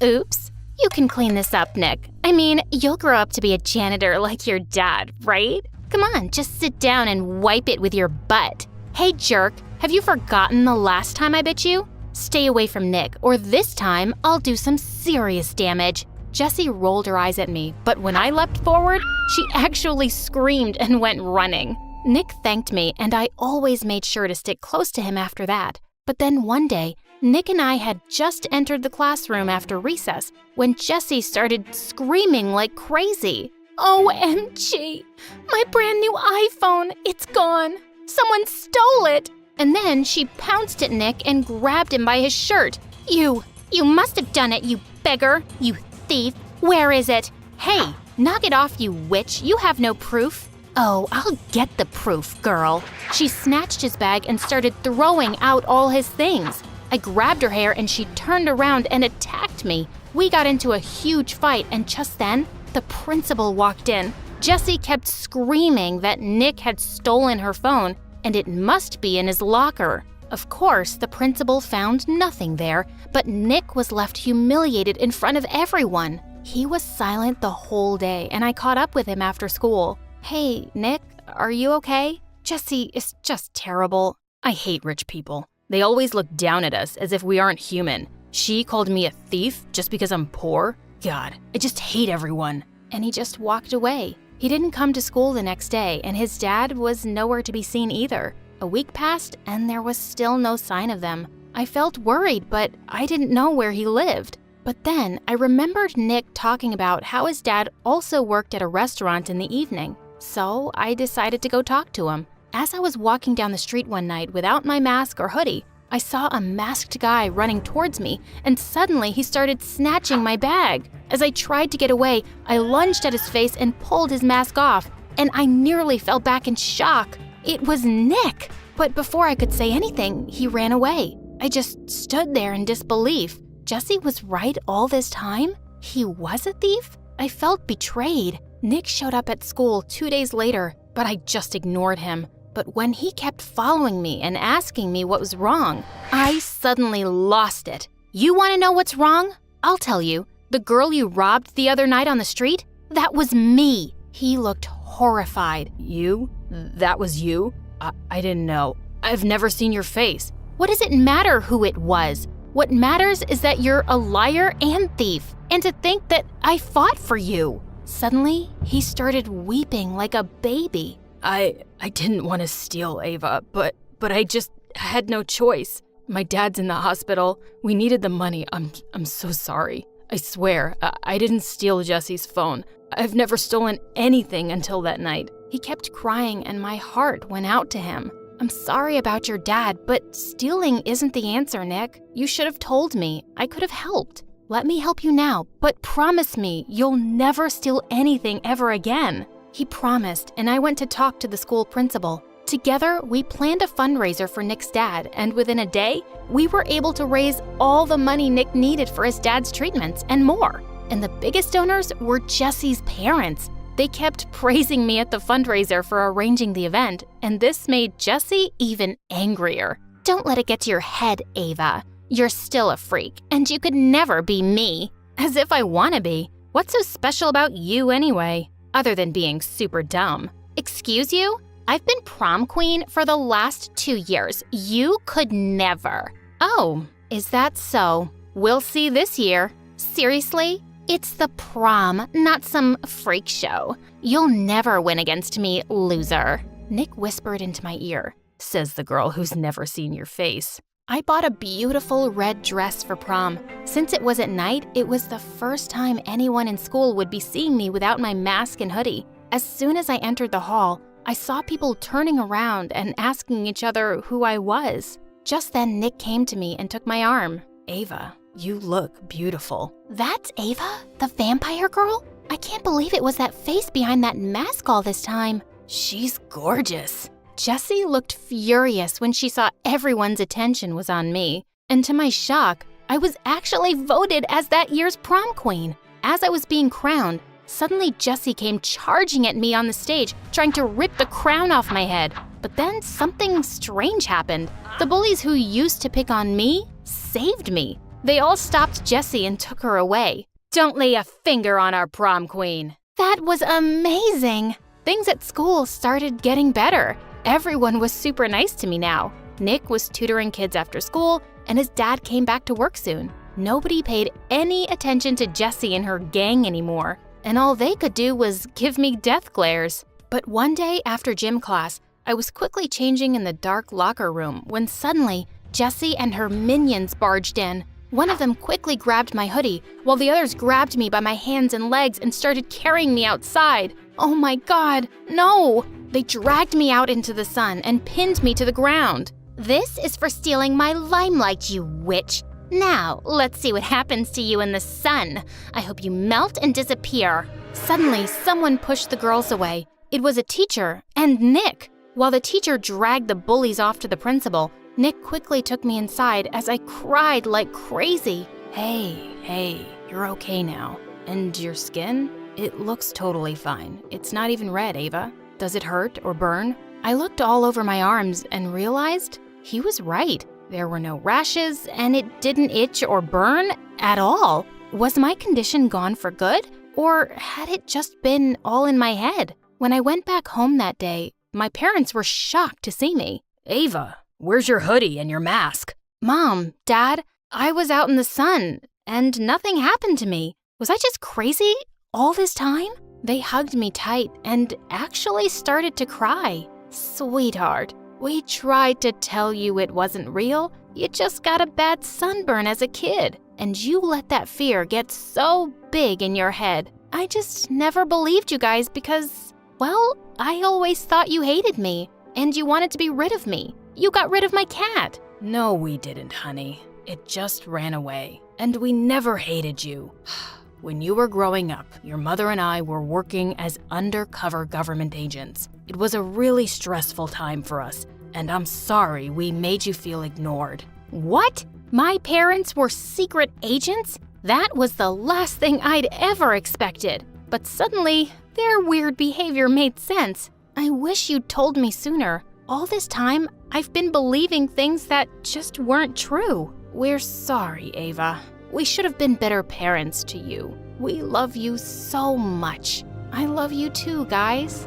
Oops, you can clean this up, Nick. I mean, you'll grow up to be a janitor like your dad, right? Come on, just sit down and wipe it with your butt. Hey jerk, have you forgotten the last time I bit you? Stay away from Nick, or this time I'll do some serious damage. Jessie rolled her eyes at me, but when I leapt forward, she actually screamed and went running. Nick thanked me, and I always made sure to stick close to him after that. But then one day, Nick and I had just entered the classroom after recess when Jessie started screaming like crazy. OMG! My brand new iPhone! It's gone! Someone stole it! And then she pounced at Nick and grabbed him by his shirt. You must have done it, you beggar! You thief! Where is it? Hey, knock it off, you witch! You have no proof. Oh, I'll get the proof, girl. She snatched his bag and started throwing out all his things. I grabbed her hair and she turned around and attacked me. We got into a huge fight, and just then, the principal walked in. Jessie kept screaming that Nick had stolen her phone and it must be in his locker. Of course, the principal found nothing there, but Nick was left humiliated in front of everyone. He was silent the whole day, and I caught up with him after school. Hey, Nick, are you okay? Jessie is just terrible. I hate rich people. They always look down at us as if we aren't human. She called me a thief just because I'm poor? God, I just hate everyone. And he just walked away. He didn't come to school the next day, and his dad was nowhere to be seen either. A week passed, and there was still no sign of them. I felt worried, but I didn't know where he lived. But then I remembered Nick talking about how his dad also worked at a restaurant in the evening. So I decided to go talk to him. As I was walking down the street one night without my mask or hoodie, I saw a masked guy running towards me, and suddenly he started snatching my bag. As I tried to get away, I lunged at his face and pulled his mask off, and I nearly fell back in shock. It was Nick! But before I could say anything, he ran away. I just stood there in disbelief. Jessie was right all this time? He was a thief? I felt betrayed. Nick showed up at school 2 days later, but I just ignored him. But when he kept following me and asking me what was wrong, I suddenly lost it. You want to know what's wrong? I'll tell you. The girl you robbed the other night on the street? That was me. He looked horrified. You? That was you? I didn't know. I've never seen your face. What does it matter who it was? What matters is that you're a liar and thief, and to think that I fought for you. Suddenly, he started weeping like a baby. I didn't want to steal, Ava, but I just had no choice. My dad's in the hospital. We needed the money. I'm so sorry. I swear, I didn't steal Jessie's phone. I've never stolen anything until that night. He kept crying, and my heart went out to him. I'm sorry about your dad, but stealing isn't the answer, Nick. You should have told me. I could have helped. Let me help you now, but promise me you'll never steal anything ever again. He promised, and I went to talk to the school principal. Together, we planned a fundraiser for Nick's dad, and within a day, we were able to raise all the money Nick needed for his dad's treatments and more. And the biggest donors were Jessie's parents. They kept praising me at the fundraiser for arranging the event, and this made Jessie even angrier. Don't let it get to your head, Ava. You're still a freak, and you could never be me. As if I want to be. What's so special about you anyway? Other than being super dumb. Excuse you? I've been prom queen for the last 2 years. You could never. Oh, is that so? We'll see this year. Seriously? It's the prom, not some freak show. You'll never win against me, loser. Nick whispered into my ear. Says the girl who's never seen your face. I bought a beautiful red dress for prom. Since it was at night, it was the first time anyone in school would be seeing me without my mask and hoodie. As soon as I entered the hall, I saw people turning around and asking each other who I was. Just then, Nick came to me and took my arm. Ava, you look beautiful. That's Ava? The vampire girl? I can't believe it was that face behind that mask all this time. She's gorgeous. Jessie looked furious when she saw everyone's attention was on me. And to my shock, I was actually voted as that year's prom queen. As I was being crowned, suddenly Jessie came charging at me on the stage, trying to rip the crown off my head. But then something strange happened. The bullies who used to pick on me saved me. They all stopped Jessie and took her away. Don't lay a finger on our prom queen. That was amazing. Things at school started getting better. Everyone was super nice to me now. Nick was tutoring kids after school, and his dad came back to work soon. Nobody paid any attention to Jessie and her gang anymore, and all they could do was give me death glares. But one day after gym class, I was quickly changing in the dark locker room when suddenly Jessie and her minions barged in. One of them quickly grabbed my hoodie, while the others grabbed me by my hands and legs and started carrying me outside. Oh my God, no! They dragged me out into the sun and pinned me to the ground. This is for stealing my limelight, you witch. Now, let's see what happens to you in the sun. I hope you melt and disappear. Suddenly, someone pushed the girls away. It was a teacher, and Nick. While the teacher dragged the bullies off to the principal, Nick quickly took me inside as I cried like crazy. Hey, you're okay now. And your skin? It looks totally fine. It's not even red, Ava. Does it hurt or burn? I looked all over my arms and realized He was right. There were no rashes, and it didn't itch or burn at all. Was my condition gone for good? Or had it just been all in my head? When I went back home that day, my parents were shocked to see me. Ava, where's your hoodie and your mask? Mom, Dad, I was out in the sun, and nothing happened to me. Was I just crazy all this time? They hugged me tight and actually started to cry. Sweetheart, we tried to tell you it wasn't real. You just got a bad sunburn as a kid, and you let that fear get so big in your head. I just never believed you guys because, well, I always thought you hated me, and you wanted to be rid of me. You got rid of my cat. No, we didn't, honey. It just ran away, and we never hated you. When you were growing up, your mother and I were working as undercover government agents. It was a really stressful time for us, and I'm sorry we made you feel ignored. What? My parents were secret agents? That was the last thing I'd ever expected. But suddenly, their weird behavior made sense. I wish you'd told me sooner. All this time, I've been believing things that just weren't true. We're sorry, Ava. We should have been better parents to you. We love you so much. I love you too, guys.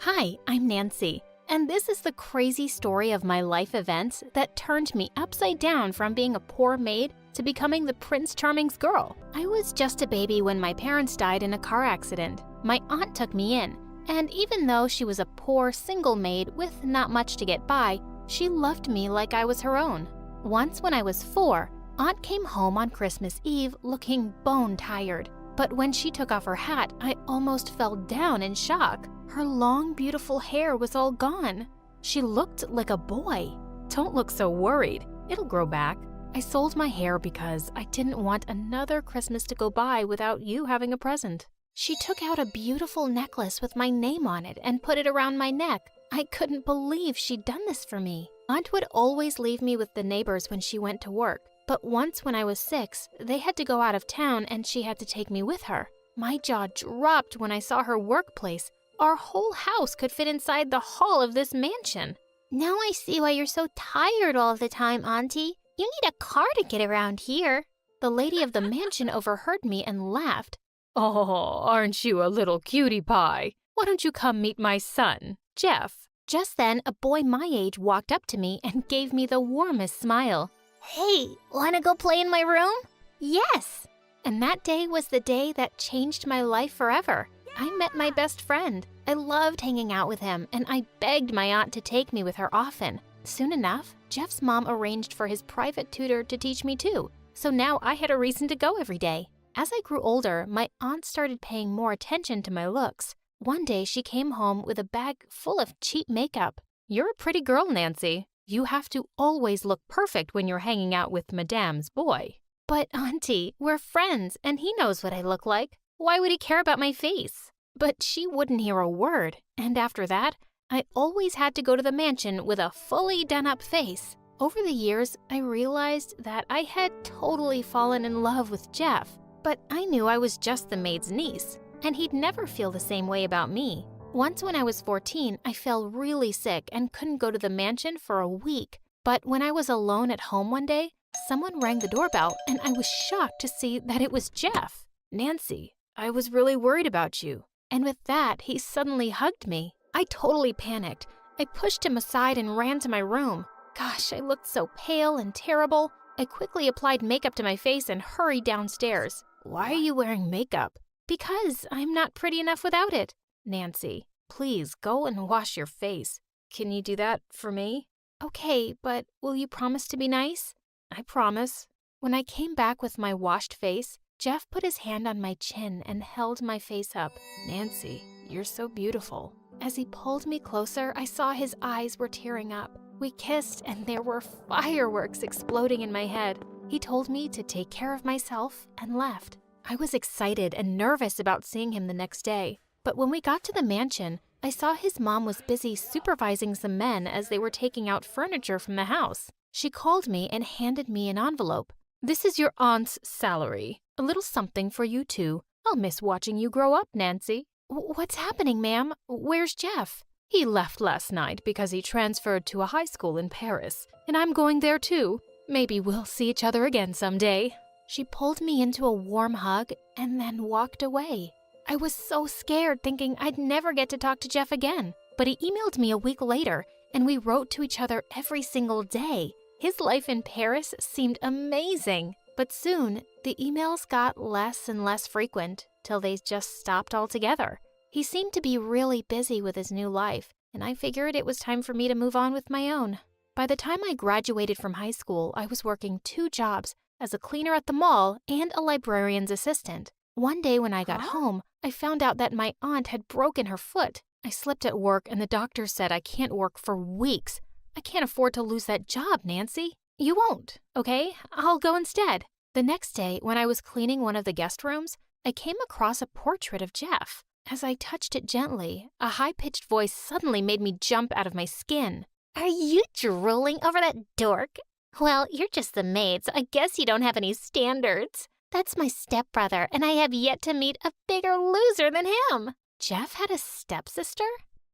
Hi, I'm Nancy, and this is the crazy story of my life events that turned me upside down from being a poor maid to becoming the Prince Charming's girl. I was just a baby when my parents died in a car accident. My aunt took me in, and even though she was a poor single maid with not much to get by, she loved me like I was her own. Once when I was 4, Aunt came home on Christmas Eve looking bone-tired. But when she took off her hat, I almost fell down in shock. Her long, beautiful hair was all gone. She looked like a boy. Don't look so worried. It'll grow back. I sold my hair because I didn't want another Christmas to go by without you having a present. She took out a beautiful necklace with my name on it and put it around my neck. I couldn't believe she'd done this for me. Aunt would always leave me with the neighbors when she went to work. But once when I was 6, they had to go out of town and she had to take me with her. My jaw dropped when I saw her workplace. Our whole house could fit inside the hall of this mansion. Now I see why you're so tired all the time, Auntie. You need a car to get around here. The lady of the mansion overheard me and laughed. Oh, aren't you a little cutie pie? Why don't you come meet my son, Jeff? Just then, a boy my age walked up to me and gave me the warmest smile. Hey, wanna go play in my room? Yes! And that day was the day that changed my life forever. I met my best friend. I loved hanging out with him, and I begged my aunt to take me with her often. Soon enough, Jeff's mom arranged for his private tutor to teach me too, so now I had a reason to go every day. As I grew older, my aunt started paying more attention to my looks. One day, she came home with a bag full of cheap makeup. You're a pretty girl, Nancy. You have to always look perfect when you're hanging out with Madame's boy. But, Auntie, we're friends, and he knows what I look like. Why would he care about my face? But she wouldn't hear a word, and after that, I always had to go to the mansion with a fully done-up face. Over the years, I realized that I had totally fallen in love with Jeff. But I knew I was just the maid's niece, and he'd never feel the same way about me. Once when I was 14, I fell really sick and couldn't go to the mansion for a week. But when I was alone at home one day, someone rang the doorbell, and I was shocked to see that it was Jeff. Nancy, I was really worried about you. And with that, he suddenly hugged me. I totally panicked. I pushed him aside and ran to my room. Gosh, I looked so pale and terrible. I quickly applied makeup to my face and hurried downstairs. Why are you wearing makeup? Because I'm not pretty enough without it. Nancy, please go and wash your face. Can you do that for me? Okay, but will you promise to be nice? I promise. When I came back with my washed face, Jeff put his hand on my chin and held my face up. Nancy, you're so beautiful. As he pulled me closer, I saw his eyes were tearing up. We kissed and there were fireworks exploding in my head. He told me to take care of myself and left. I was excited and nervous about seeing him the next day. But when we got to the mansion, I saw his mom was busy supervising some men as they were taking out furniture from the house. She called me and handed me an envelope. This is your aunt's salary. A little something for you too. I'll miss watching you grow up, Nancy. What's happening, ma'am? Where's Jeff? He left last night because he transferred to a high school in Paris, and I'm going there too. Maybe we'll see each other again someday. She pulled me into a warm hug and then walked away. I was so scared, thinking I'd never get to talk to Jeff again. But he emailed me a week later, and we wrote to each other every single day. His life in Paris seemed amazing. But soon, the emails got less and less frequent, till they just stopped altogether. He seemed to be really busy with his new life, and I figured it was time for me to move on with my own. By the time I graduated from high school, I was working 2 jobs, as a cleaner at the mall and a librarian's assistant. One day when I got home, I found out that my aunt had broken her foot. I slipped at work and the doctor said I can't work for weeks. I can't afford to lose that job, Nancy. You won't, okay? I'll go instead. The next day, when I was cleaning one of the guest rooms, I came across a portrait of Jeff. As I touched it gently, a high-pitched voice suddenly made me jump out of my skin. Are you drooling over that dork? Well, you're just the maid, so I guess you don't have any standards. That's my stepbrother, and I have yet to meet a bigger loser than him. Jeff had a stepsister?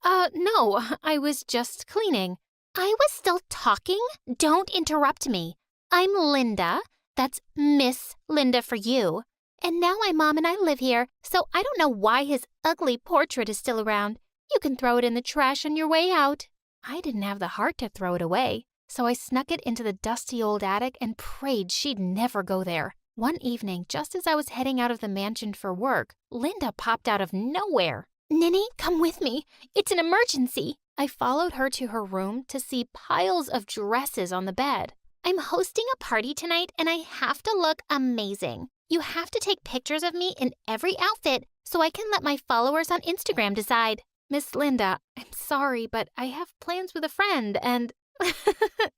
No, I was just cleaning. I was still talking? Don't interrupt me. I'm Linda. That's Miss Linda for you. And now my mom and I live here, so I don't know why his ugly portrait is still around. You can throw it in the trash on your way out. I didn't have the heart to throw it away, so I snuck it into the dusty old attic and prayed she'd never go there. One evening, just as I was heading out of the mansion for work, Linda popped out of nowhere. Ninny, come with me. It's an emergency. I followed her to her room to see piles of dresses on the bed. I'm hosting a party tonight, and I have to look amazing. You have to take pictures of me in every outfit so I can let my followers on Instagram decide. Miss Linda, I'm sorry, but I have plans with a friend and...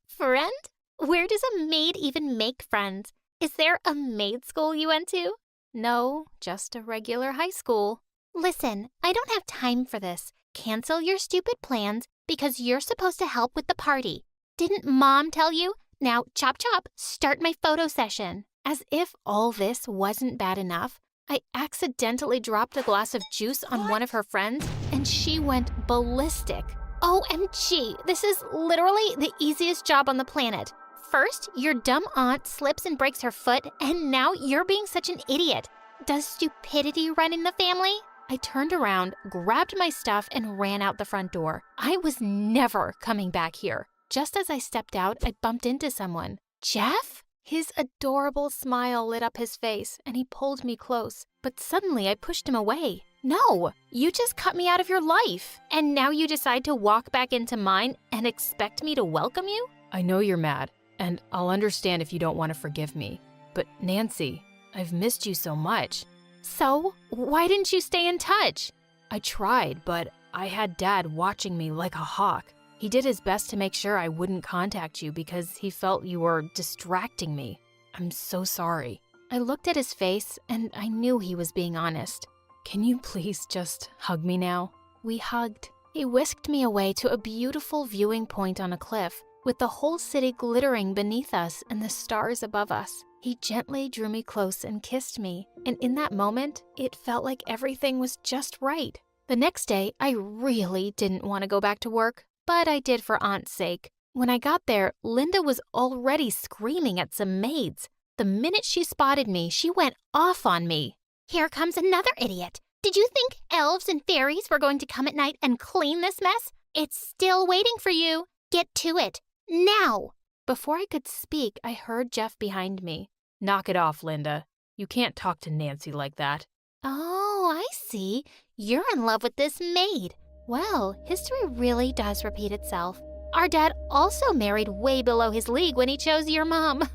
Friend? Where does a maid even make friends? Is there a maid school you went to? No, just a regular high school. Listen, I don't have time for this. Cancel your stupid plans because you're supposed to help with the party. Didn't Mom tell you? Now, chop chop, start my photo session. As if all this wasn't bad enough, I accidentally dropped a glass of juice on one of her friends, and she went ballistic. OMG, this is literally the easiest job on the planet. First, your dumb aunt slips and breaks her foot, and now you're being such an idiot. Does stupidity run in the family? I turned around, grabbed my stuff, and ran out the front door. I was never coming back here. Just as I stepped out, I bumped into someone. Jeff? His adorable smile lit up his face, and he pulled me close. But suddenly I pushed him away. No, you just cut me out of your life. And now you decide to walk back into mine and expect me to welcome you? I know you're mad, and I'll understand if you don't want to forgive me. But Nancy, I've missed you so much. So, why didn't you stay in touch? I tried, but I had Dad watching me like a hawk. He did his best to make sure I wouldn't contact you because he felt you were distracting me. I'm so sorry. I looked at his face and I knew he was being honest. Can you please just hug me now? We hugged. He whisked me away to a beautiful viewing point on a cliff, with the whole city glittering beneath us and the stars above us. He gently drew me close and kissed me, and in that moment, it felt like everything was just right. The next day, I really didn't want to go back to work, but I did for Aunt's sake. When I got there, Linda was already screaming at some maids. The minute she spotted me, she went off on me. Here comes another idiot. Did you think elves and fairies were going to come at night and clean this mess? It's still waiting for you. Get to it. Now! Before I could speak, I heard Jeff behind me. Knock it off, Linda. You can't talk to Nancy like that. Oh, I see. You're in love with this maid. Well, history really does repeat itself. Our dad also married way below his league when he chose your mom.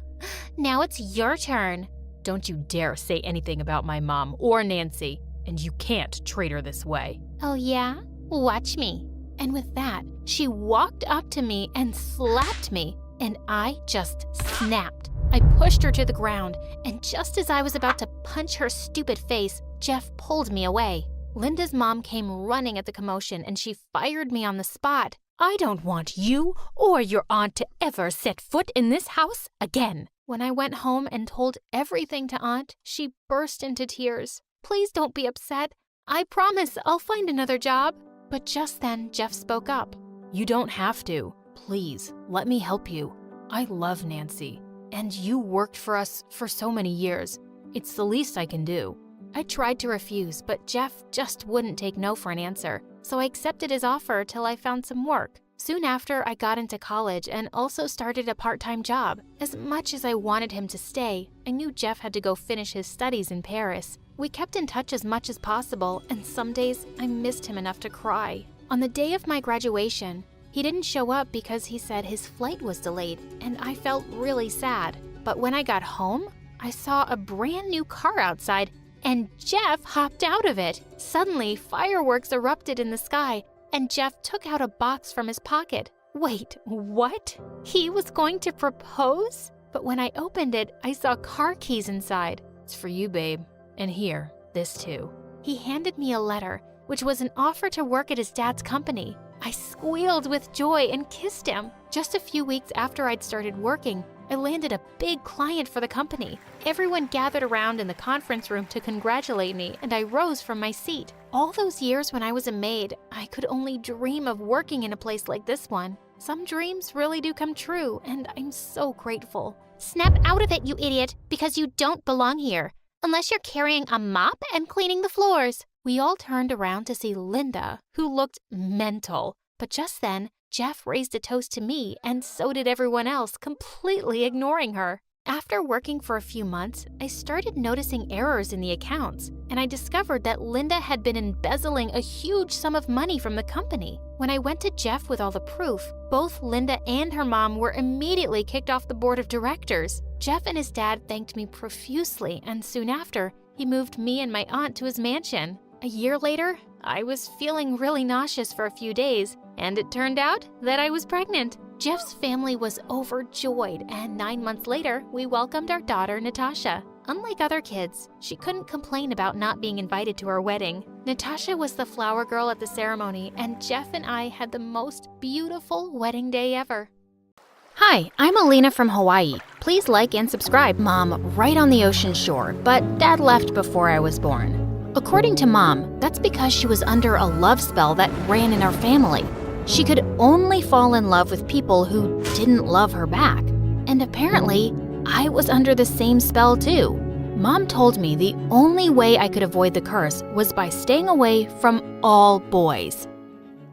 Now it's your turn. Don't you dare say anything about my mom or Nancy, and you can't treat her this way. Oh yeah? Watch me. And with that, she walked up to me and slapped me, and I just snapped. I pushed her to the ground, and just as I was about to punch her stupid face, Jeff pulled me away. Linda's mom came running at the commotion, and she fired me on the spot. I don't want you or your aunt to ever set foot in this house again. When I went home and told everything to Aunt, she burst into tears. Please don't be upset. I promise I'll find another job." But just then, Jeff spoke up. You don't have to. Please, let me help you. I love Nancy, and you worked for us for so many years. It's the least I can do. I tried to refuse, but Jeff just wouldn't take no for an answer, so I accepted his offer till I found some work. Soon after, I got into college and also started a part-time job. As much as I wanted him to stay, I knew Jeff had to go finish his studies in Paris. We kept in touch as much as possible, and some days I missed him enough to cry. On the day of my graduation, he didn't show up because he said his flight was delayed, and I felt really sad. But when I got home, I saw a brand new car outside, and Jeff hopped out of it. Suddenly, fireworks erupted in the sky, and Jeff took out a box from his pocket. Wait, what? He was going to propose? But when I opened it, I saw car keys inside. It's for you, babe. And here, this too. He handed me a letter, which was an offer to work at his dad's company. I squealed with joy and kissed him. Just a few weeks after I'd started working, I landed a big client for the company. Everyone gathered around in the conference room to congratulate me, and I rose from my seat. All those years when I was a maid, I could only dream of working in a place like this one. Some dreams really do come true, and I'm so grateful. Snap out of it, you idiot, because you don't belong here. Unless you're carrying a mop and cleaning the floors. We all turned around to see Linda, who looked mental. But just then, Jeff raised a toast to me, and so did everyone else, completely ignoring her. After working for a few months, I started noticing errors in the accounts, and I discovered that Linda had been embezzling a huge sum of money from the company. When I went to Jeff with all the proof, both Linda and her mom were immediately kicked off the board of directors. Jeff and his dad thanked me profusely, and soon after, he moved me and my aunt to his mansion. A year later, I was feeling really nauseous for a few days, and it turned out that I was pregnant. Jeff's family was overjoyed, and 9 months later, we welcomed our daughter, Natasha. Unlike other kids, she couldn't complain about not being invited to our wedding. Natasha was the flower girl at the ceremony, and Jeff and I had the most beautiful wedding day ever. Hi, I'm Alina from Hawaii. Please like and subscribe. Mom, right on the ocean shore, but Dad left before I was born. According to Mom, that's because she was under a love spell that ran in our family. She could only fall in love with people who didn't love her back. And apparently, I was under the same spell too. Mom told me the only way I could avoid the curse was by staying away from all boys.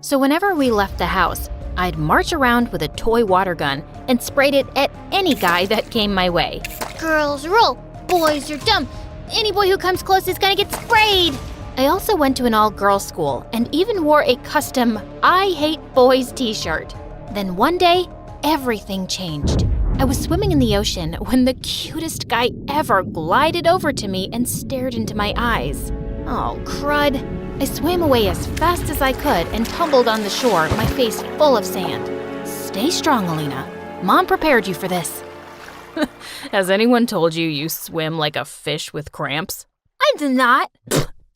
So whenever we left the house, I'd march around with a toy water gun and sprayed it at any guy that came my way. Girls rule, boys you're dumb. Any boy who comes close is gonna get sprayed. I also went to an all-girls school and even wore a custom I Hate Boys t-shirt. Then one day, everything changed. I was swimming in the ocean when the cutest guy ever glided over to me and stared into my eyes. Oh, crud. I swam away as fast as I could and tumbled on the shore, my face full of sand. Stay strong, Alina. Mom prepared you for this. Has anyone told you you swim like a fish with cramps? I did not.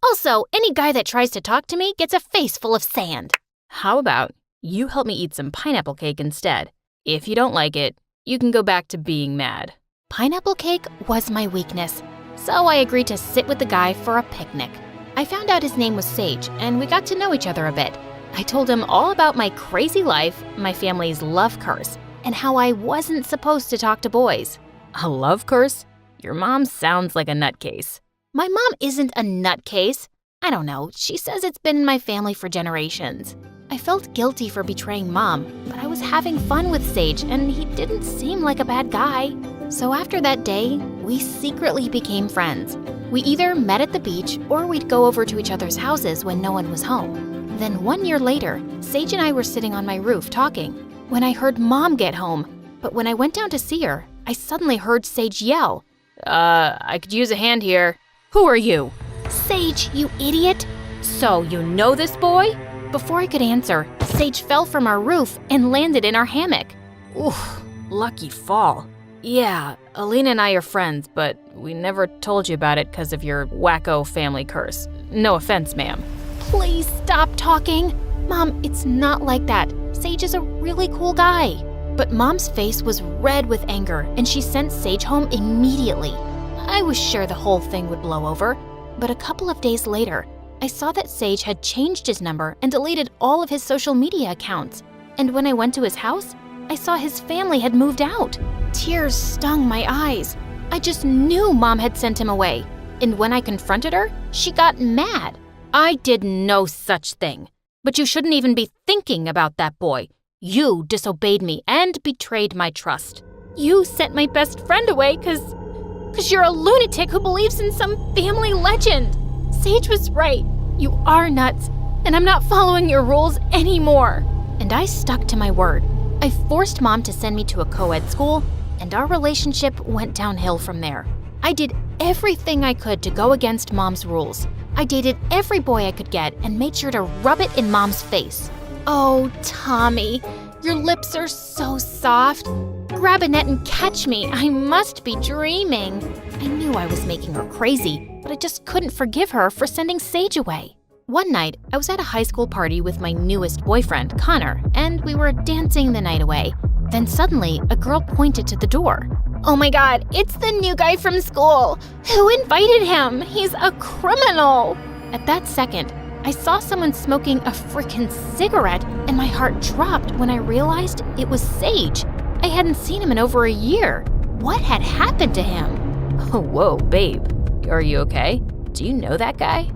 Also, any guy that tries to talk to me gets a face full of sand. How about you help me eat some pineapple cake instead? If you don't like it, you can go back to being mad. Pineapple cake was my weakness, so I agreed to sit with the guy for a picnic. I found out his name was Sage, and we got to know each other a bit. I told him all about my crazy life, my family's love curse, and how I wasn't supposed to talk to boys. A love curse? Your mom sounds like a nutcase. My mom isn't a nutcase. I don't know, she says it's been in my family for generations. I felt guilty for betraying Mom, but I was having fun with Sage and he didn't seem like a bad guy. So after that day, we secretly became friends. We either met at the beach or we'd go over to each other's houses when no one was home. Then 1 year later, Sage and I were sitting on my roof talking when I heard Mom get home. But when I went down to see her, I suddenly heard Sage yell, I could use a hand here. Who are you? Sage, you idiot! So you know this boy? Before I could answer, Sage fell from our roof and landed in our hammock. Oof, lucky fall. Yeah, Alina and I are friends, but we never told you about it because of your wacko family curse. No offense, ma'am. Please stop talking. Mom, it's not like that. Sage is a really cool guy. But Mom's face was red with anger, and she sent Sage home immediately. I was sure the whole thing would blow over, But a couple of days later, I saw that Sage had changed his number and deleted all of his social media accounts. And when I went to his house, I saw his family had moved out. Tears stung my eyes. I just knew Mom had sent him away. And when I confronted her, she got mad. I did no such thing. But you shouldn't even be thinking about that boy. You disobeyed me and betrayed my trust. You sent my best friend away because you're a lunatic who believes in some family legend. Sage was right. You are nuts, and I'm not following your rules anymore. And I stuck to my word. I forced Mom to send me to a co-ed school, and our relationship went downhill from there. I did everything I could to go against Mom's rules. I dated every boy I could get and made sure to rub it in Mom's face. Oh, Tommy, your lips are so soft. Grab a net and catch me. I must be dreaming. I knew I was making her crazy, but I just couldn't forgive her for sending Sage away. One night, I was at a high school party with my newest boyfriend, Connor, and we were dancing the night away. Then suddenly, a girl pointed to the door. Oh my God, it's the new guy from school. Who invited him? He's a criminal. At that second, I saw someone smoking a frickin' cigarette, and my heart dropped when I realized it was Sage. I hadn't seen him in over a year. What had happened to him? Oh, whoa, babe. Are you okay? Do you know that guy?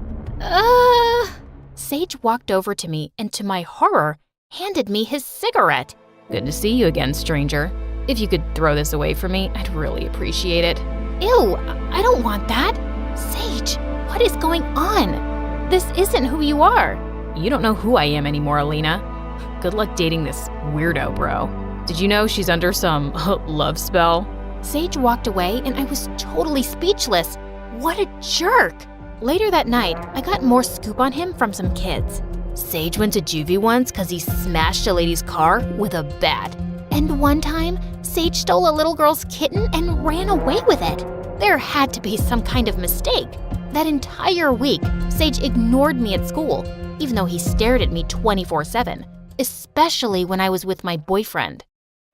Sage walked over to me and, to my horror, handed me his cigarette. Good to see you again, stranger. If you could throw this away for me, I'd really appreciate it. Ew, I don't want that. Sage, what is going on? This isn't who you are. You don't know who I am anymore, Alina. Good luck dating this weirdo, bro. Did you know she's under some love spell? Sage walked away and I was totally speechless. What a jerk. Later that night, I got more scoop on him from some kids. Sage went to juvie once because he smashed a lady's car with a bat. And one time, Sage stole a little girl's kitten and ran away with it. There had to be some kind of mistake. That entire week, Sage ignored me at school, even though he stared at me 24/7, especially when I was with my boyfriend.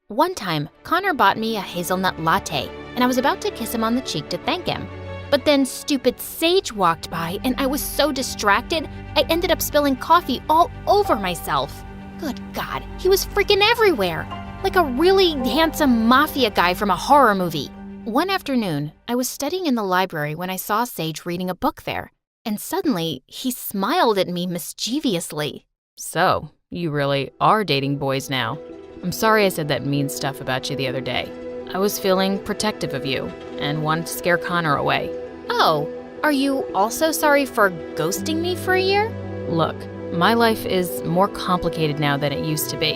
One time, Connor bought me a hazelnut latte, and I was about to kiss him on the cheek to thank him. But then stupid Sage walked by, and I was so distracted, I ended up spilling coffee all over myself. Good God, he was freaking everywhere, like a really handsome mafia guy from a horror movie. One afternoon, I was studying in the library when I saw Sage reading a book there, and suddenly he smiled at me mischievously. So, you really are dating boys now. I'm sorry I said that mean stuff about you the other day. I was feeling protective of you and wanted to scare Connor away. Oh, are you also sorry for ghosting me for a year? Look, my life is more complicated now than it used to be,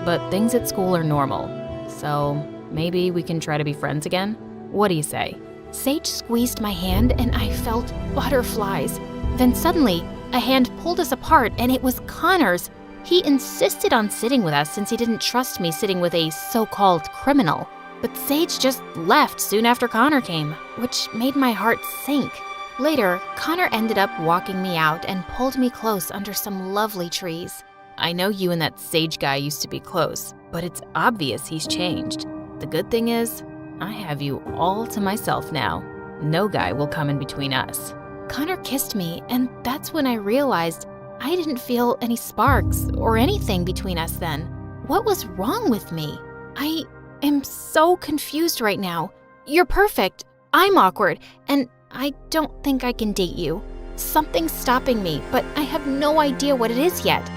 but things at school are normal. So maybe we can try to be friends again? What do you say? Sage squeezed my hand and I felt butterflies. Then suddenly, a hand pulled us apart and it was Connor's. He insisted on sitting with us since he didn't trust me sitting with a so-called criminal. But Sage just left soon after Connor came, which made my heart sink. Later, Connor ended up walking me out and pulled me close under some lovely trees. I know you and that Sage guy used to be close, but it's obvious he's changed. The good thing is, I have you all to myself now. No guy will come in between us. Connor kissed me, and that's when I realized I didn't feel any sparks or anything between us then. What was wrong with me? I am so confused right now. You're perfect. I'm awkward, and I don't think I can date you. Something's stopping me, but I have no idea what it is yet.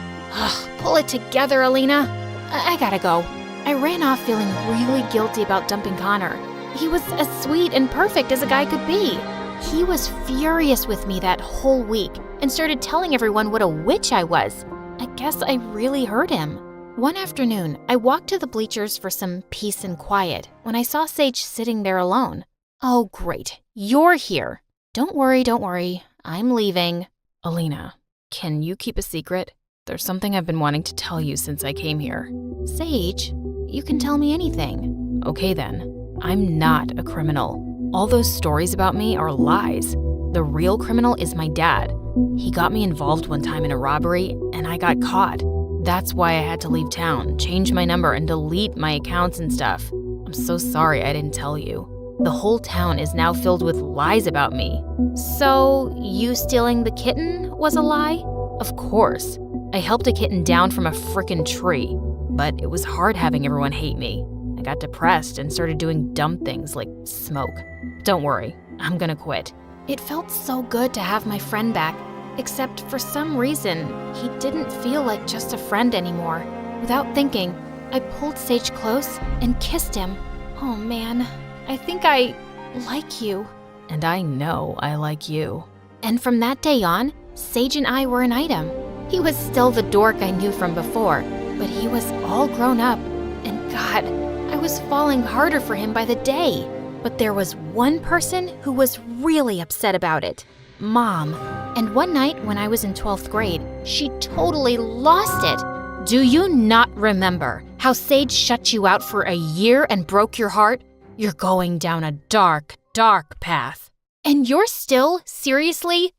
Pull it together, Alina. I gotta go. I ran off feeling really guilty about dumping Connor. He was as sweet and perfect as a guy could be. He was furious with me that whole week and started telling everyone what a witch I was. I guess I really hurt him. One afternoon, I walked to the bleachers for some peace and quiet when I saw Sage sitting there alone. Oh, great. You're here. Don't worry. I'm leaving. Alina, can you keep a secret? There's something I've been wanting to tell you since I came here. Sage, you can tell me anything. Okay then. I'm not a criminal. All those stories about me are lies. The real criminal is my dad. He got me involved one time in a robbery, and I got caught. That's why I had to leave town, change my number, and delete my accounts and stuff. I'm so sorry I didn't tell you. The whole town is now filled with lies about me. So, you stealing the kitten was a lie? Of course. I helped a kitten down from a frickin' tree. But it was hard having everyone hate me. I got depressed and started doing dumb things like smoke. Don't worry, I'm gonna quit. It felt so good to have my friend back, except for some reason, he didn't feel like just a friend anymore. Without thinking, I pulled Sage close and kissed him. Oh man, I think I like you. And I know I like you. And from that day on, Sage and I were an item. He was still the dork I knew from before, but he was all grown up. And God, I was falling harder for him by the day. But there was one person who was really upset about it. Mom. And one night when I was in 12th grade, she totally lost it. Do you not remember how Sage shut you out for a year and broke your heart? You're going down a dark, dark path. And you're still seriously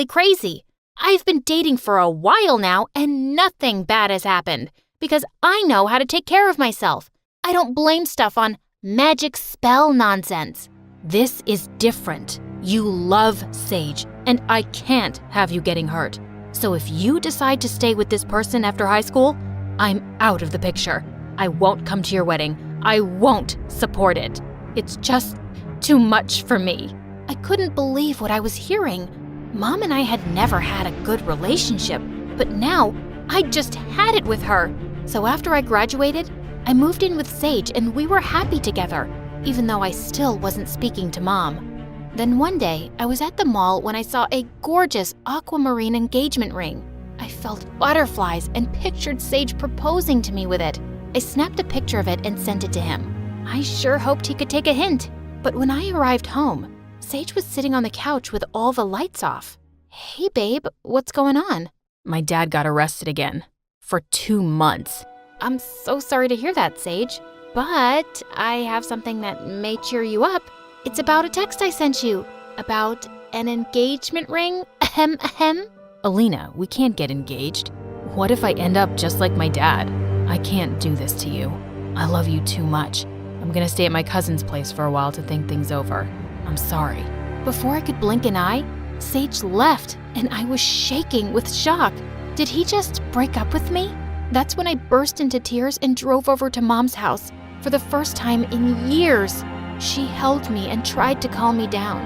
crazy. I've been dating for a while now and nothing bad has happened because I know how to take care of myself. I don't blame stuff on magic spell nonsense. This is different. You love Sage, and I can't have you getting hurt. So if you decide to stay with this person after high school, I'm out of the picture. I won't come to your wedding. I won't support it. It's just too much for me. I couldn't believe what I was hearing. Mom and I had never had a good relationship, but now I just had it with her. So after I graduated, I moved in with Sage and we were happy together, even though I still wasn't speaking to Mom. Then one day, I was at the mall when I saw a gorgeous aquamarine engagement ring. I felt butterflies and pictured Sage proposing to me with it. I snapped a picture of it and sent it to him. I sure hoped he could take a hint. But when I arrived home, Sage was sitting on the couch with all the lights off. Hey babe, what's going on? My dad got arrested again. For 2 months. I'm so sorry to hear that, Sage. But I have something that may cheer you up. It's about a text I sent you. About an engagement ring. Ahem, ahem. Alina, we can't get engaged. What if I end up just like my dad? I can't do this to you. I love you too much. I'm gonna stay at my cousin's place for a while to think things over. I'm sorry. Before I could blink an eye, Sage left, and I was shaking with shock. Did he just break up with me? That's when I burst into tears and drove over to Mom's house. For the first time in years, she held me and tried to calm me down.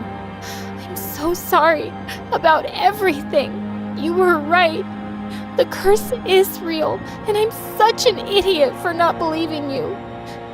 I'm so sorry about everything. You were right. The curse is real, and I'm such an idiot for not believing you.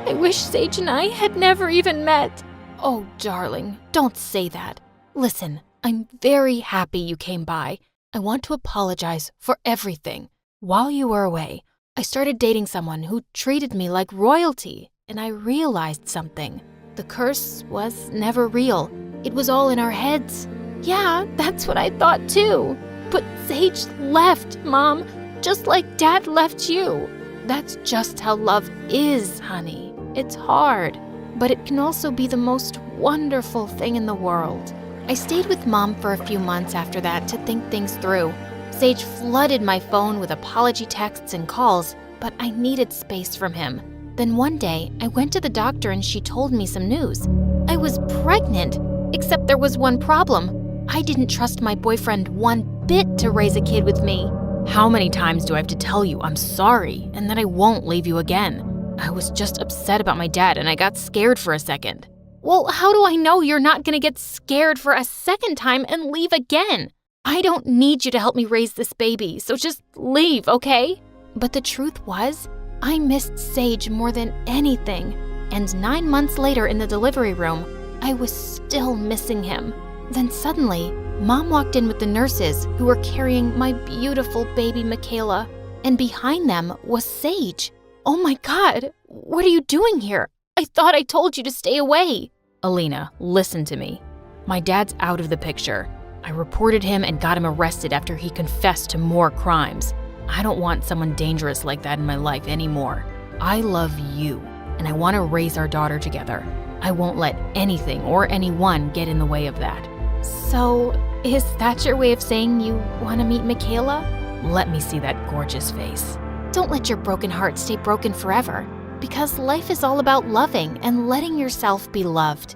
I wish Sage and I had never even met. Oh, darling, don't say that. Listen, I'm very happy you came by. I want to apologize for everything. While you were away, I started dating someone who treated me like royalty, and I realized something. The curse was never real. It was all in our heads. Yeah, that's what I thought too. But Sage left, Mom, just like Dad left you. That's just how love is, honey. It's hard, but it can also be the most wonderful thing in the world. I stayed with Mom for a few months after that to think things through. Sage flooded my phone with apology texts and calls, but I needed space from him. Then one day, I went to the doctor and she told me some news. I was pregnant, except there was one problem. I didn't trust my boyfriend one bit to raise a kid with me. How many times do I have to tell you I'm sorry and that I won't leave you again? I was just upset about my dad and I got scared for a second. Well, how do I know you're not gonna get scared for a second time and leave again? I don't need you to help me raise this baby, so just leave, okay? But the truth was, I missed Sage more than anything. And 9 months later in the delivery room, I was still missing him. Then suddenly, Mom walked in with the nurses who were carrying my beautiful baby Michaela. And behind them was Sage. Oh my God, what are you doing here? I thought I told you to stay away. Alina, listen to me. My dad's out of the picture. I reported him and got him arrested after he confessed to more crimes. I don't want someone dangerous like that in my life anymore. I love you, and I want to raise our daughter together. I won't let anything or anyone get in the way of that. So, is that your way of saying you want to meet Michaela? Let me see that gorgeous face. Don't let your broken heart stay broken forever. because life is all about loving and letting yourself be loved.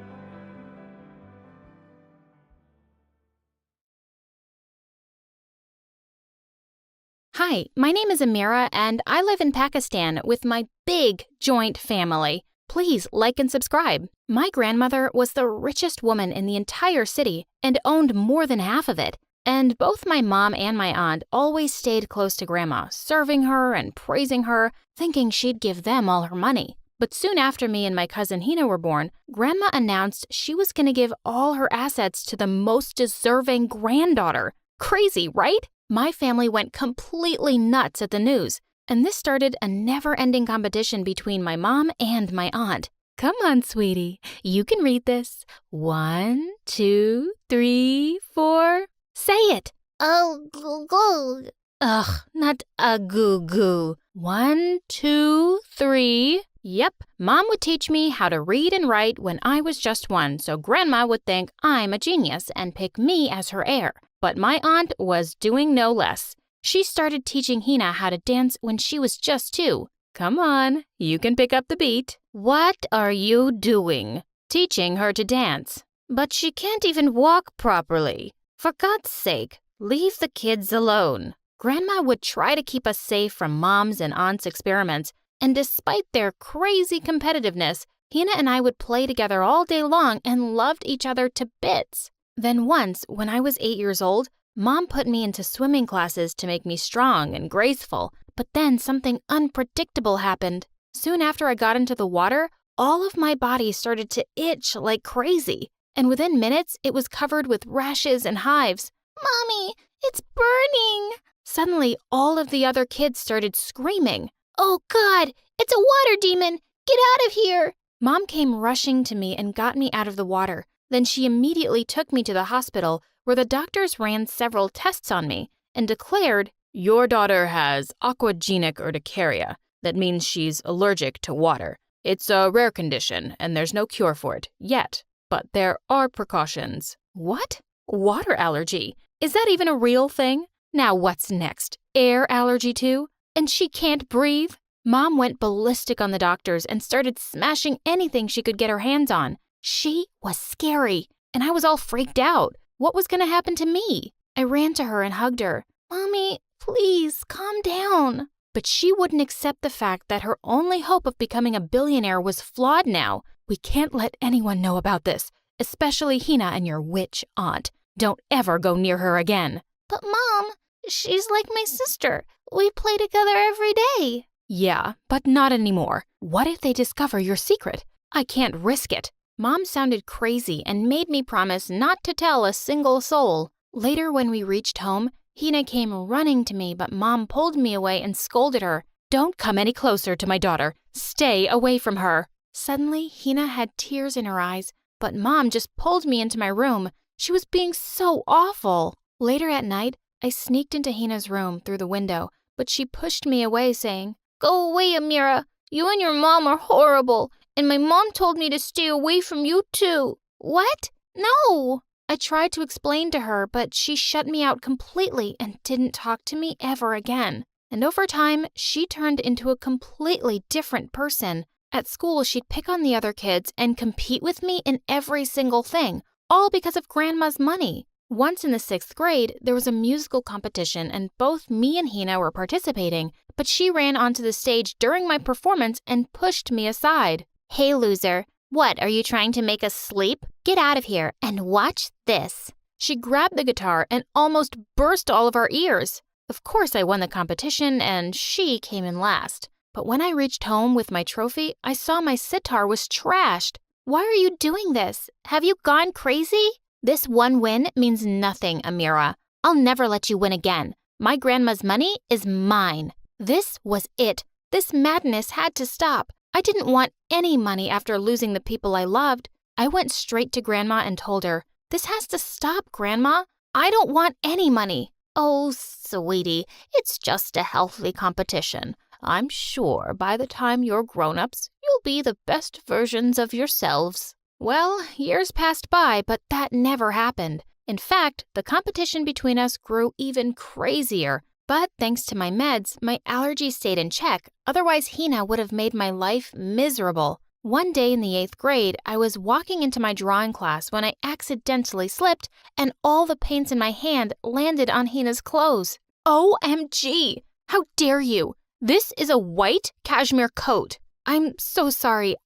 Hi, my name is Amira, and I live in Pakistan with my big joint family. Please like and subscribe. My grandmother was the richest woman in the entire city and owned more than half of it. And both my mom and my aunt always stayed close to Grandma, serving her and praising her, thinking she'd give them all her money. But soon after me and my cousin Hina were born, Grandma announced she was going to give all her assets to the most deserving granddaughter. Crazy, right? My family went completely nuts at the news, and this started a never-ending competition between my mom and my aunt. Come on, sweetie, you can read this. 1, 2, 3, 4. Say it. Oh, goo. Ugh, not a goo. 1, 2, 3. Yep, Mom would teach me how to read and write when I was just 1, so Grandma would think I'm a genius and pick me as her heir. But my aunt was doing no less. She started teaching Hina how to dance when she was just 2. Come on, you can pick up the beat. What are you doing? Teaching her to dance. But she can't even walk properly. For God's sake, leave the kids alone. Grandma would try to keep us safe from Mom's and Aunt's experiments, and despite their crazy competitiveness, Hina and I would play together all day long and loved each other to bits. Then once, when I was 8 years old, Mom put me into swimming classes to make me strong and graceful, but then something unpredictable happened. Soon after I got into the water, all of my body started to itch like crazy, and within minutes, it was covered with rashes and hives. Mommy, it's burning! Suddenly, all of the other kids started screaming. Oh God, it's a water demon! Get out of here! Mom came rushing to me and got me out of the water. Then she immediately took me to the hospital, where the doctors ran several tests on me and declared, "Your daughter has aquagenic urticaria. That means she's allergic to water. It's a rare condition, and there's no cure for it yet, but there are precautions." What? Water allergy? Is that even a real thing? Now what's next? Air allergy too? And she can't breathe? Mom went ballistic on the doctors and started smashing anything she could get her hands on. She was scary, and I was all freaked out. What was going to happen to me? I ran to her and hugged her. Mommy, please, calm down. But she wouldn't accept the fact that her only hope of becoming a billionaire was flawed now. We can't let anyone know about this, especially Hina and your witch aunt. Don't ever go near her again. But Mom, she's like my sister. We play together every day. Yeah, but not anymore. What if they discover your secret? I can't risk it. Mom sounded crazy and made me promise not to tell a single soul. Later, when we reached home, Hina came running to me, but Mom pulled me away and scolded her. Don't come any closer to my daughter. Stay away from her. Suddenly, Hina had tears in her eyes, but Mom just pulled me into my room. She was being so awful. Later at night, I sneaked into Hina's room through the window, but she pushed me away, saying, "Go away, Amira. You and your mom are horrible. And my mom told me to stay away from you too." What? No! I tried to explain to her, but she shut me out completely and didn't talk to me ever again. And over time, she turned into a completely different person. At school, she'd pick on the other kids and compete with me in every single thing, all because of Grandma's money. Once in the 6th grade, there was a musical competition and both me and Hina were participating, but she ran onto the stage during my performance and pushed me aside. Hey, loser. What, are you trying to make us sleep? Get out of here and watch this. She grabbed the guitar and almost burst all of our ears. Of course, I won the competition and she came in last. But when I reached home with my trophy, I saw my sitar was trashed. Why are you doing this? Have you gone crazy? This one win means nothing, Amira. I'll never let you win again. My grandma's money is mine. This was it. This madness had to stop. I didn't want any money after losing the people I loved. I went straight to Grandma and told her, "This has to stop, Grandma. I don't want any money." "Oh, sweetie, it's just a healthy competition. I'm sure by the time you're grown-ups, you'll be the best versions of yourselves." Well, years passed by, but that never happened. In fact, the competition between us grew even crazier. But thanks to my meds, my allergies stayed in check. Otherwise, Hina would have made my life miserable. One day in the 8th grade, I was walking into my drawing class when I accidentally slipped and all the paints in my hand landed on Hina's clothes. OMG! How dare you! This is a white cashmere coat. I'm so sorry.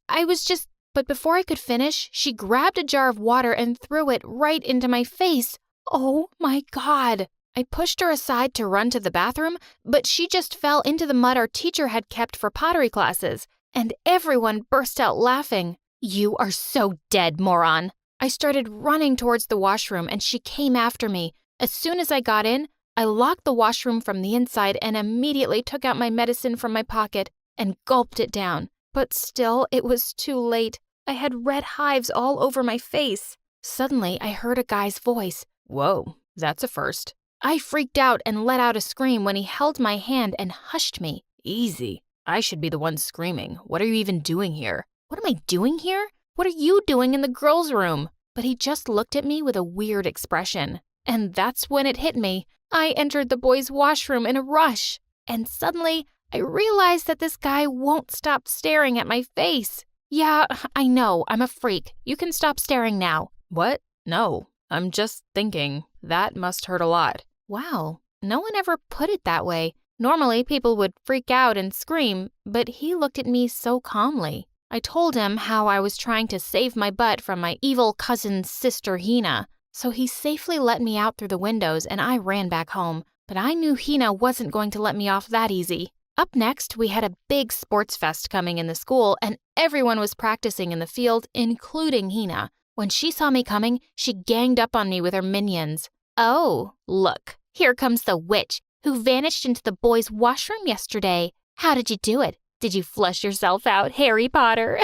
But before I could finish, she grabbed a jar of water and threw it right into my face. Oh my God! I pushed her aside to run to the bathroom, but she just fell into the mud our teacher had kept for pottery classes, and everyone burst out laughing. You are so dead, moron! I started running towards the washroom and she came after me. As soon as I got in, I locked the washroom from the inside and immediately took out my medicine from my pocket and gulped it down. But still, it was too late. I had red hives all over my face. Suddenly, I heard a guy's voice. Whoa, that's a first. I freaked out and let out a scream when he held my hand and hushed me. Easy. I should be the one screaming. What are you even doing here? What am I doing here? What are you doing in the girls' room? But he just looked at me with a weird expression. And that's when it hit me. I entered the boys' washroom in a rush. And suddenly, I realized that this guy won't stop staring at my face. Yeah, I know, I'm a freak. You can stop staring now. What? No, I'm just thinking. That must hurt a lot. Wow, no one ever put it that way. Normally, people would freak out and scream, but he looked at me so calmly. I told him how I was trying to save my butt from my evil cousin's sister, Hina. So he safely let me out through the windows and I ran back home. But I knew Hina wasn't going to let me off that easy. Up next, we had a big sports fest coming in the school and everyone was practicing in the field, including Hina. When she saw me coming, she ganged up on me with her minions. Oh, look, here comes the witch who vanished into the boys' washroom yesterday. How did you do it? Did you flush yourself out, Harry Potter?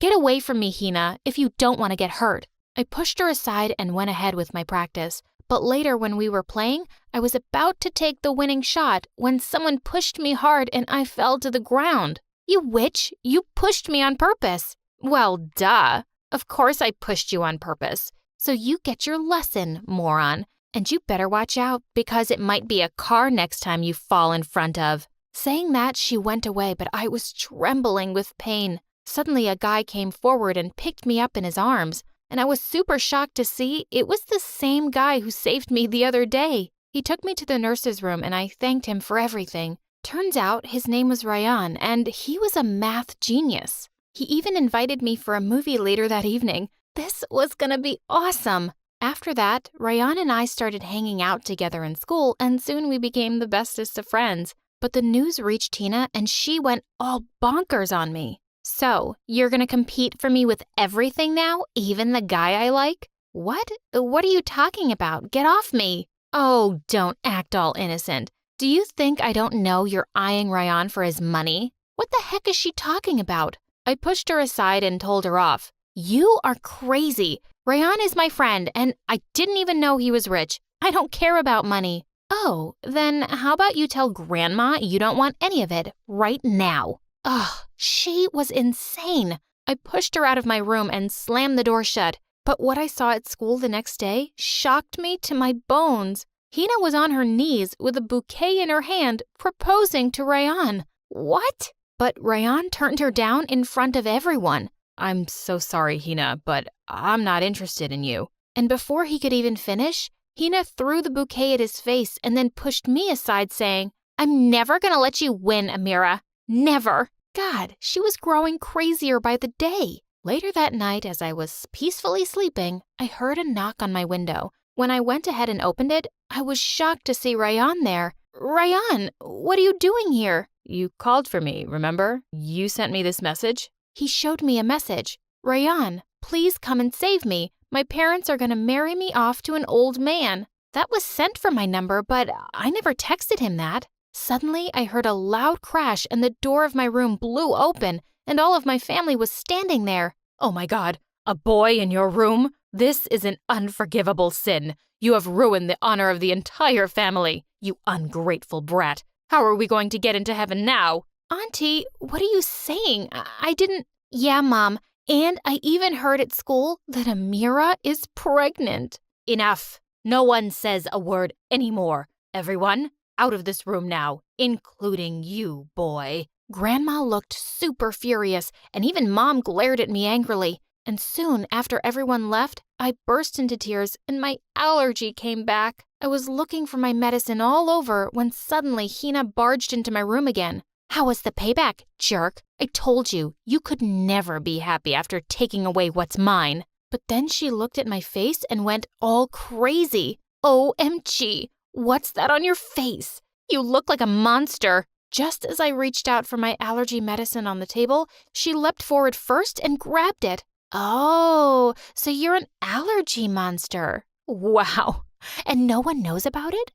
Get away from me, Hina, if you don't want to get hurt. I pushed her aside and went ahead with my practice. But later when we were playing, I was about to take the winning shot when someone pushed me hard and I fell to the ground. You witch, you pushed me on purpose. Well, duh. Of course I pushed you on purpose. So you get your lesson, moron. And you better watch out because it might be a car next time you fall in front of. Saying that, she went away, but I was trembling with pain. Suddenly a guy came forward and picked me up in his arms. And I was super shocked to see it was the same guy who saved me the other day. He took me to the nurse's room and I thanked him for everything. Turns out his name was Ryan and he was a math genius. He even invited me for a movie later that evening. This was gonna be awesome. After that, Ryan and I started hanging out together in school and soon we became the bestest of friends. But the news reached Tina and she went all bonkers on me. So, you're gonna compete for me with everything now, even the guy I like? What? What are you talking about? Get off me! Oh, don't act all innocent. Do you think I don't know you're eyeing Ryan for his money? What the heck is she talking about? I pushed her aside and told her off. You are crazy. Ryan is my friend, and I didn't even know he was rich. I don't care about money. Oh, then how about you tell Grandma you don't want any of it right now? Ugh, she was insane. I pushed her out of my room and slammed the door shut. But what I saw at school the next day shocked me to my bones. Hina was on her knees with a bouquet in her hand, proposing to Ryan. What? But Ryan turned her down in front of everyone. I'm so sorry, Hina, but I'm not interested in you. And before he could even finish, Hina threw the bouquet at his face and then pushed me aside, saying, I'm never gonna let you win, Amira. Never. God, she was growing crazier by the day. Later that night, as I was peacefully sleeping, I heard a knock on my window. When I went ahead and opened it, I was shocked to see Ryan there. Ryan, what are you doing here? You called for me, remember? You sent me this message? He showed me a message. Ryan, please come and save me. My parents are going to marry me off to an old man. That was sent from my number, but I never texted him that. Suddenly, I heard a loud crash and the door of my room blew open, and all of my family was standing there. Oh my God, a boy in your room? This is an unforgivable sin. You have ruined the honor of the entire family. You ungrateful brat. How are we going to get into heaven now? Auntie, what are you saying? I didn't... Yeah, Mom. And I even heard at school that Amira is pregnant. Enough. No one says a word anymore. Everyone, out of this room now, including you, boy. Grandma looked super furious, and even Mom glared at me angrily. And soon after everyone left, I burst into tears and my allergy came back. I was looking for my medicine all over when suddenly Hina barged into my room again. How was the payback, jerk? I told you, you could never be happy after taking away what's mine. But then she looked at my face and went all crazy. OMG, what's that on your face? You look like a monster. Just as I reached out for my allergy medicine on the table, she leapt forward first and grabbed it. Oh, so you're an allergy monster. Wow. And no one knows about it?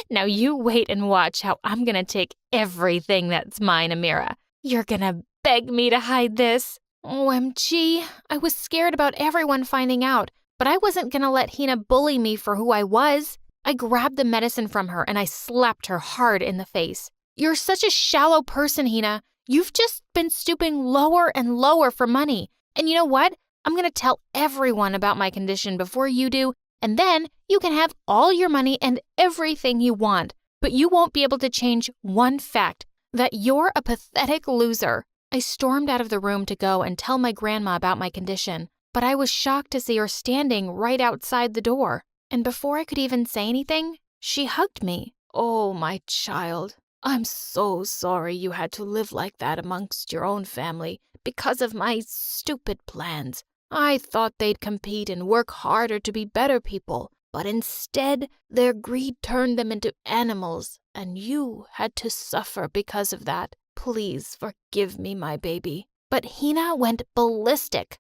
Now you wait and watch how I'm gonna take everything that's mine, Amira. You're gonna beg me to hide this. OMG, I was scared about everyone finding out, but I wasn't gonna let Hina bully me for who I was. I grabbed the medicine from her and I slapped her hard in the face. You're such a shallow person, Hina. You've just been stooping lower and lower for money. And you know what? I'm going to tell everyone about my condition before you do, and then you can have all your money and everything you want. But you won't be able to change one fact, that you're a pathetic loser. I stormed out of the room to go and tell my grandma about my condition, but I was shocked to see her standing right outside the door. And before I could even say anything, she hugged me. Oh, my child, I'm so sorry you had to live like that amongst your own family because of my stupid plans. I thought they'd compete and work harder to be better people, but instead their greed turned them into animals, and you had to suffer because of that. Please forgive me, my baby. But Hina went ballistic.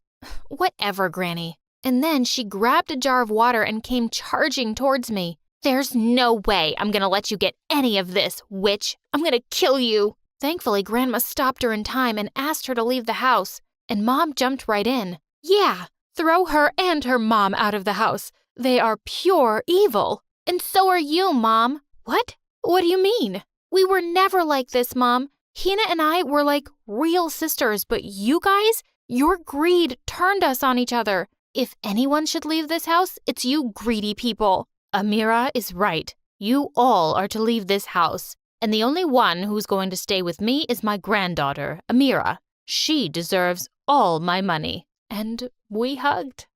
Whatever, Granny. And then she grabbed a jar of water and came charging towards me. There's no way I'm gonna let you get any of this, witch. I'm gonna kill you. Thankfully, Grandma stopped her in time and asked her to leave the house, and Mom jumped right in. Yeah, throw her and her mom out of the house. They are pure evil. And so are you, Mom. What? What do you mean? We were never like this, Mom. Hina and I were like real sisters, but you guys, your greed turned us on each other. If anyone should leave this house, it's you greedy people. Amira is right. You all are to leave this house. And the only one who's going to stay with me is my granddaughter, Amira. She deserves all my money. And we hugged.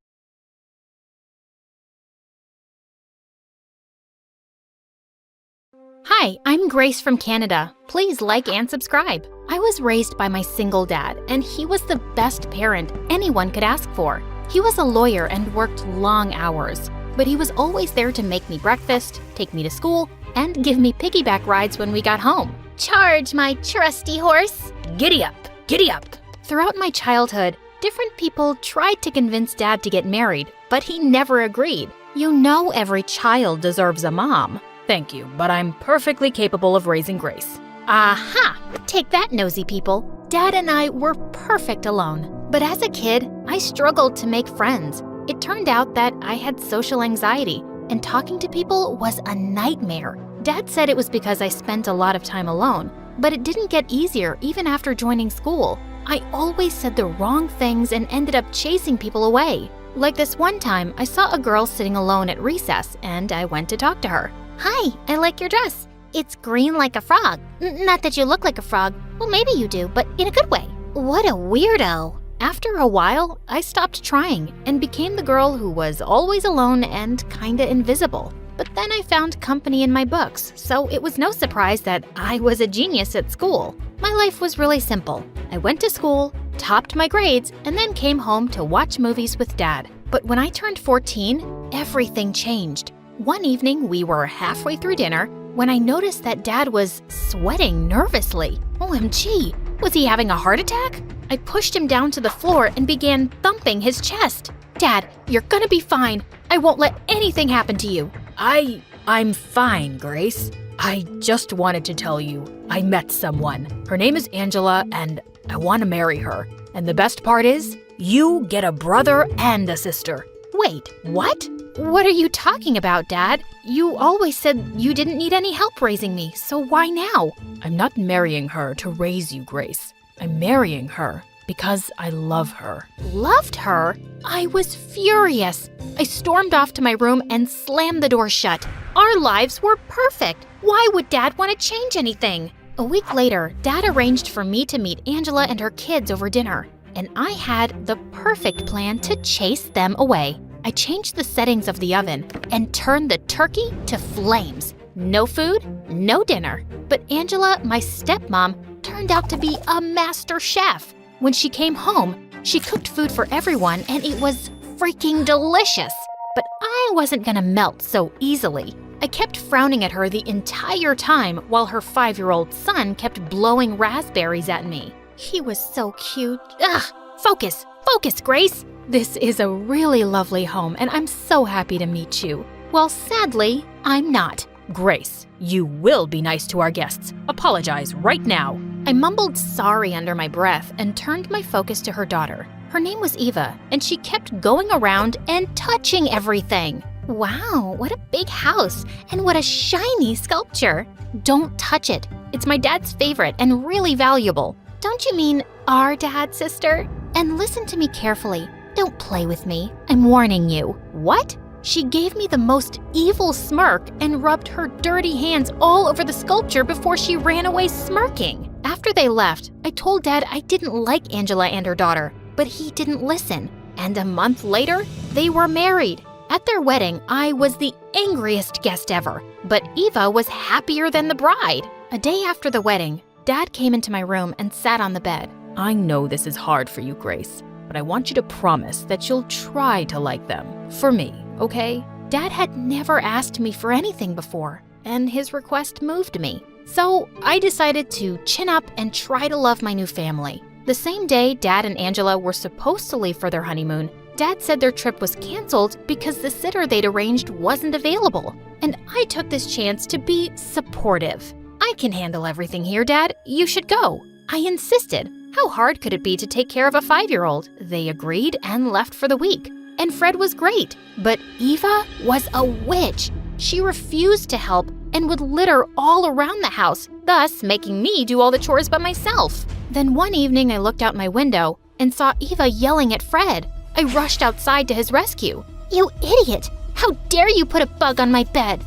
Hi, I'm Grace from Canada. Please like and subscribe. I was raised by my single dad, and he was the best parent anyone could ask for. He was a lawyer and worked long hours, but he was always there to make me breakfast, take me to school, and give me piggyback rides when we got home. Charge, my trusty horse. Giddy up, giddy up. Throughout my childhood, different people tried to convince Dad to get married, but he never agreed. You know every child deserves a mom. Thank you, but I'm perfectly capable of raising Grace. Aha! Take that, nosy people. Dad and I were perfect alone. But as a kid, I struggled to make friends. It turned out that I had social anxiety, and talking to people was a nightmare. Dad said it was because I spent a lot of time alone, but it didn't get easier even after joining school. I always said the wrong things and ended up chasing people away. Like this one time, I saw a girl sitting alone at recess, and I went to talk to her. Hi, I like your dress. It's green like a frog. Not that you look like a frog. Well, maybe you do, but in a good way. What a weirdo. After a while, I stopped trying and became the girl who was always alone and kinda invisible. But then I found company in my books, so it was no surprise that I was a genius at school. My life was really simple. I went to school, topped my grades, and then came home to watch movies with Dad. But when I turned 14, everything changed. One evening, we were halfway through dinner when I noticed that Dad was sweating nervously. OMG, was he having a heart attack? I pushed him down to the floor and began thumping his chest. Dad, you're gonna be fine. I won't let anything happen to you. I'm fine, Grace. I just wanted to tell you, I met someone. Her name is Angela, and I want to marry her. And the best part is, you get a brother and a sister. Wait, what? What are you talking about, Dad? You always said you didn't need any help raising me, so why now? I'm not marrying her to raise you, Grace. I'm marrying her because I love her. Loved her? I was furious. I stormed off to my room and slammed the door shut. Our lives were perfect. Why would Dad want to change anything? A week later, Dad arranged for me to meet Angela and her kids over dinner, and I had the perfect plan to chase them away. I changed the settings of the oven and turned the turkey to flames. No food, no dinner. But Angela, my stepmom, turned out to be a master chef. When she came home, she cooked food for everyone and it was freaking delicious. But I wasn't gonna melt so easily. I kept frowning at her the entire time while her 5-year-old son kept blowing raspberries at me. He was so cute. Ugh! Focus, Grace! This is a really lovely home and I'm so happy to meet you. Well, sadly, I'm not. Grace, you will be nice to our guests. Apologize right now. I mumbled sorry under my breath and turned my focus to her daughter. Her name was Eva, and she kept going around and touching everything. Wow, what a big house, and what a shiny sculpture. Don't touch it. It's my dad's favorite and really valuable. Don't you mean our dad, sister? And listen to me carefully. Don't play with me. I'm warning you. What? She gave me the most evil smirk and rubbed her dirty hands all over the sculpture before she ran away smirking. After they left, I told Dad I didn't like Angela and her daughter, but he didn't listen. And a month later, they were married. At their wedding, I was the angriest guest ever, but Eva was happier than the bride. A day after the wedding, Dad came into my room and sat on the bed. I know this is hard for you, Grace, but I want you to promise that you'll try to like them. For me, okay? Dad had never asked me for anything before, and his request moved me. So I decided to chin up and try to love my new family. The same day Dad and Angela were supposed to leave for their honeymoon, Dad said their trip was canceled because the sitter they'd arranged wasn't available. And I took this chance to be supportive. I can handle everything here, Dad. You should go. I insisted. How hard could it be to take care of a 5-year-old? They agreed and left for the week. And Fred was great. But Eva was a witch. She refused to help and would litter all around the house, thus making me do all the chores by myself. Then one evening I looked out my window and saw Eva yelling at Fred. I rushed outside to his rescue. You idiot! How dare you put a bug on my bed?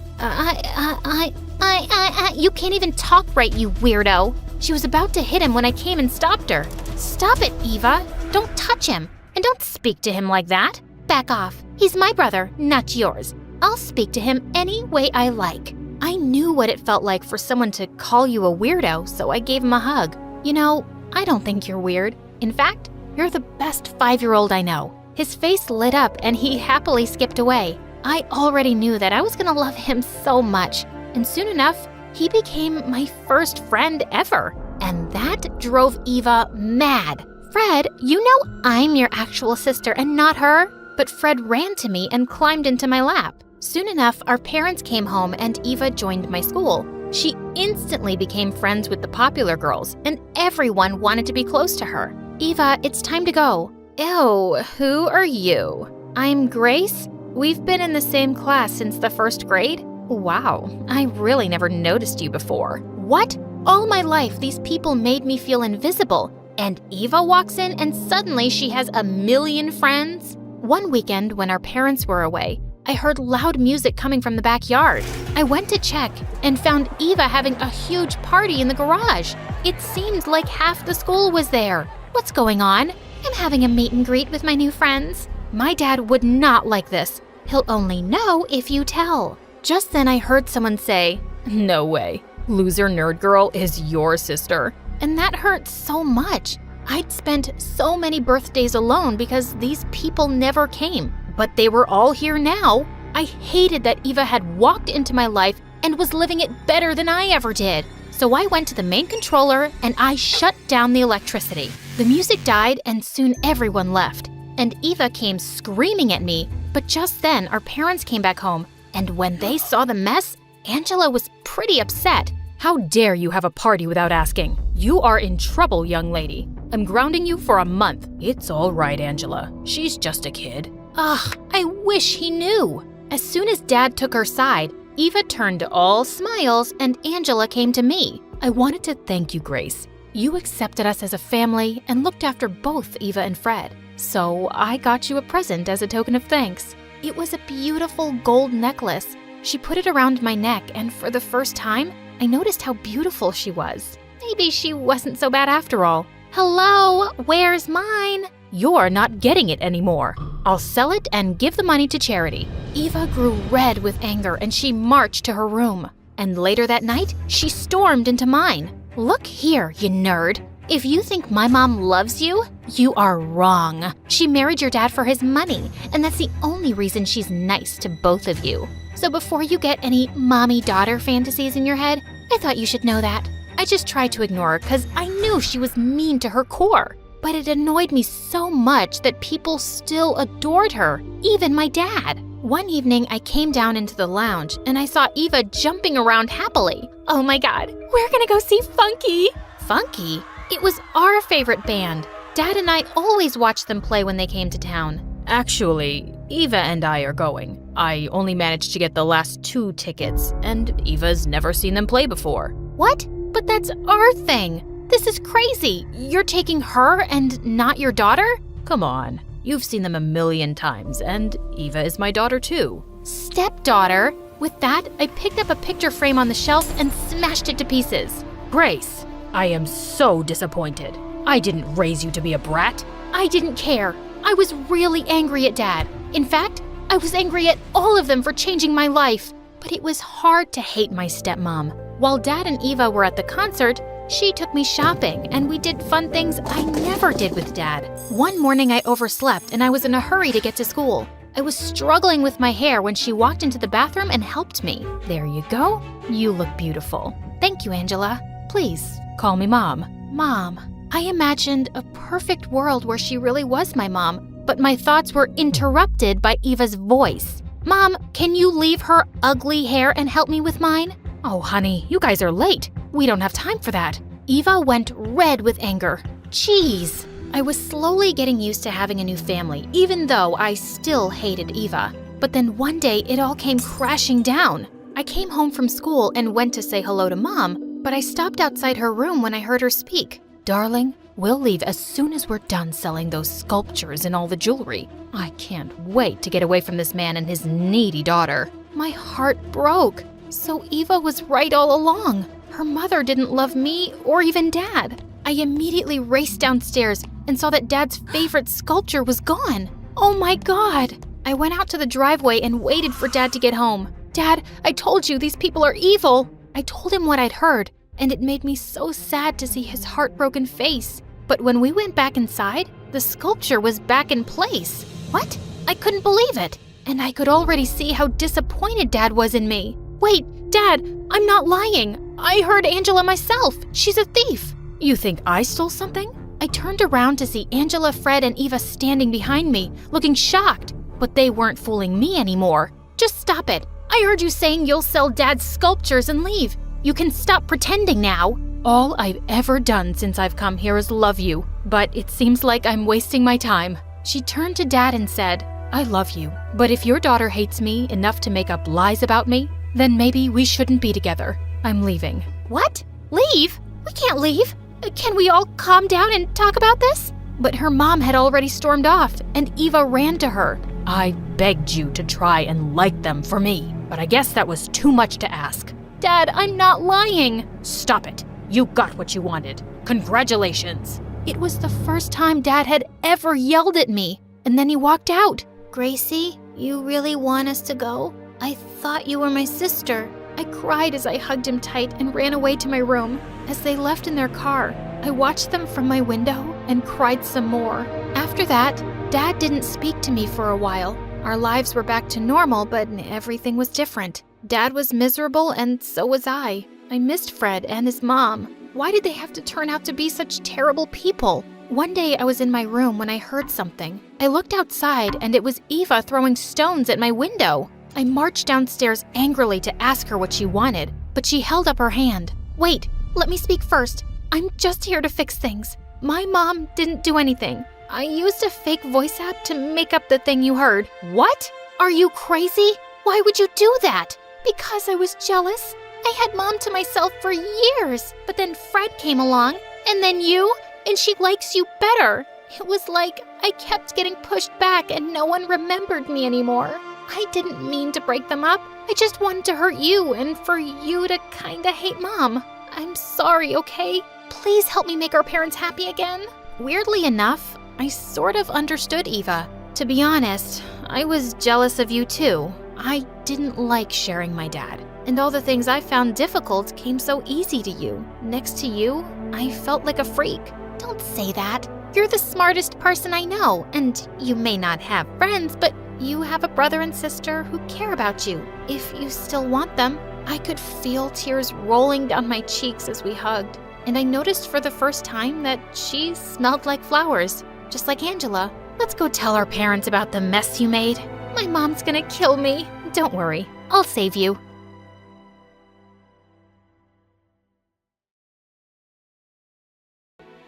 You can't even talk right, you weirdo. She was about to hit him when I came and stopped her. Stop it, Eva. Don't touch him. And don't speak to him like that. Back off. He's my brother, not yours. I'll speak to him any way I like. I knew what it felt like for someone to call you a weirdo, so I gave him a hug. You know, I don't think you're weird. In fact, you're the best 5-year-old I know. His face lit up and he happily skipped away. I already knew that I was gonna love him so much. And soon enough, he became my first friend ever. And that drove Eva mad. Fred, you know I'm your actual sister and not her. But Fred ran to me and climbed into my lap. Soon enough, our parents came home and Eva joined my school. She instantly became friends with the popular girls, and everyone wanted to be close to her. Eva, it's time to go. Ew, who are you? I'm Grace. We've been in the same class since the 1st grade. Wow, I really never noticed you before. What? All my life, these people made me feel invisible. And Eva walks in and suddenly she has a million friends? One weekend when our parents were away, I heard loud music coming from the backyard. I went to check and found Eva having a huge party in the garage. It seemed like half the school was there. What's going on? I'm having a meet and greet with my new friends. My dad would not like this. He'll only know if you tell. Just then I heard someone say, No way. Loser nerd girl is your sister. And that hurt so much. I'd spent so many birthdays alone because these people never came. But they were all here now. I hated that Eva had walked into my life and was living it better than I ever did. So I went to the main controller and I shut down the electricity. The music died and soon everyone left. And Eva came screaming at me. But just then our parents came back home. And when they saw the mess, Angela was pretty upset. How dare you have a party without asking? You are in trouble, young lady. I'm grounding you for a month. It's all right, Angela. She's just a kid. Ugh, I wish he knew. As soon as Dad took her side, Eva turned all smiles and Angela came to me. I wanted to thank you, Grace. You accepted us as a family and looked after both Eva and Fred. So I got you a present as a token of thanks. It was a beautiful gold necklace. She put it around my neck, and for the first time, I noticed how beautiful she was. Maybe she wasn't so bad after all. Hello, where's mine? You're not getting it anymore. I'll sell it and give the money to charity. Eva grew red with anger and she marched to her room. And later that night, she stormed into mine. Look here, you nerd. If you think my mom loves you, you are wrong. She married your dad for his money, and that's the only reason she's nice to both of you. So before you get any mommy-daughter fantasies in your head, I thought you should know that. I just tried to ignore her because I knew she was mean to her core. But it annoyed me so much that people still adored her, even my dad. One evening, I came down into the lounge and I saw Eva jumping around happily. Oh my God, we're gonna go see Funky. Funky? It was our favorite band. Dad and I always watched them play when they came to town. Actually, Eva and I are going. I only managed to get the last 2 tickets, and Eva's never seen them play before. What? But that's our thing. This is crazy. You're taking her and not your daughter? Come on. You've seen them a million times, and Eva is my daughter too. Stepdaughter? With that, I picked up a picture frame on the shelf and smashed it to pieces. Grace, I am so disappointed. I didn't raise you to be a brat. I didn't care. I was really angry at Dad. In fact, I was angry at all of them for changing my life. But it was hard to hate my stepmom. While Dad and Eva were at the concert, she took me shopping, and we did fun things I never did with Dad. One morning I overslept and I was in a hurry to get to school. I was struggling with my hair when she walked into the bathroom and helped me. There you go. You look beautiful. Thank you, Angela. Please, call me Mom. Mom. I imagined a perfect world where she really was my mom, but my thoughts were interrupted by Eva's voice. Mom, can you leave her ugly hair and help me with mine? Oh, honey, you guys are late. We don't have time for that. Eva went red with anger. Jeez. I was slowly getting used to having a new family, even though I still hated Eva. But then one day, it all came crashing down. I came home from school and went to say hello to Mom, but I stopped outside her room when I heard her speak. Darling, we'll leave as soon as we're done selling those sculptures and all the jewelry. I can't wait to get away from this man and his needy daughter. My heart broke. So Eva was right all along. Her mother didn't love me or even Dad. I immediately raced downstairs and saw that Dad's favorite sculpture was gone. Oh my God! I went out to the driveway and waited for Dad to get home. Dad, I told you these people are evil. I told him what I'd heard, and it made me so sad to see his heartbroken face. But when we went back inside, the sculpture was back in place. What? I couldn't believe it. And I could already see how disappointed Dad was in me. Wait, Dad, I'm not lying. I heard Angela myself. She's a thief. You think I stole something? I turned around to see Angela, Fred, and Eva standing behind me, looking shocked. But they weren't fooling me anymore. Just stop it. I heard you saying you'll sell Dad's sculptures and leave. You can stop pretending now. All I've ever done since I've come here is love you, but it seems like I'm wasting my time. She turned to Dad and said, I love you, but if your daughter hates me enough to make up lies about me, then maybe we shouldn't be together. I'm leaving. What? Leave? We can't leave. Can we all calm down and talk about this? But her mom had already stormed off, and Eva ran to her. I begged you to try and like them for me, but I guess that was too much to ask. Dad, I'm not lying. Stop it. You got what you wanted. Congratulations. It was the first time Dad had ever yelled at me, and then he walked out. Gracie, you really want us to go? I thought you were my sister. I cried as I hugged him tight and ran away to my room. As they left in their car, I watched them from my window and cried some more. After that, Dad didn't speak to me for a while. Our lives were back to normal, but everything was different. Dad was miserable, and so was I. I missed Fred and his mom. Why did they have to turn out to be such terrible people? One day I was in my room when I heard something. I looked outside, and it was Eva throwing stones at my window. I marched downstairs angrily to ask her what she wanted, but she held up her hand. Wait, let me speak first. I'm just here to fix things. My mom didn't do anything. I used a fake voice app to make up the thing you heard. What? Are you crazy? Why would you do that? Because I was jealous. I had Mom to myself for years, but then Fred came along, and then you, and she likes you better. It was like I kept getting pushed back and no one remembered me anymore. I didn't mean to break them up. I just wanted to hurt you and for you to kinda hate Mom. I'm sorry, okay? Please help me make our parents happy again. Weirdly enough, I sort of understood Eva. To be honest, I was jealous of you too. I didn't like sharing my dad, and all the things I found difficult came so easy to you. Next to you, I felt like a freak. Don't say that. You're the smartest person I know, and you may not have friends, but you have a brother and sister who care about you, if you still want them. I could feel tears rolling down my cheeks as we hugged, and I noticed for the first time that she smelled like flowers, just like Angela. Let's go tell our parents about the mess you made. My mom's gonna kill me. Don't worry, I'll save you.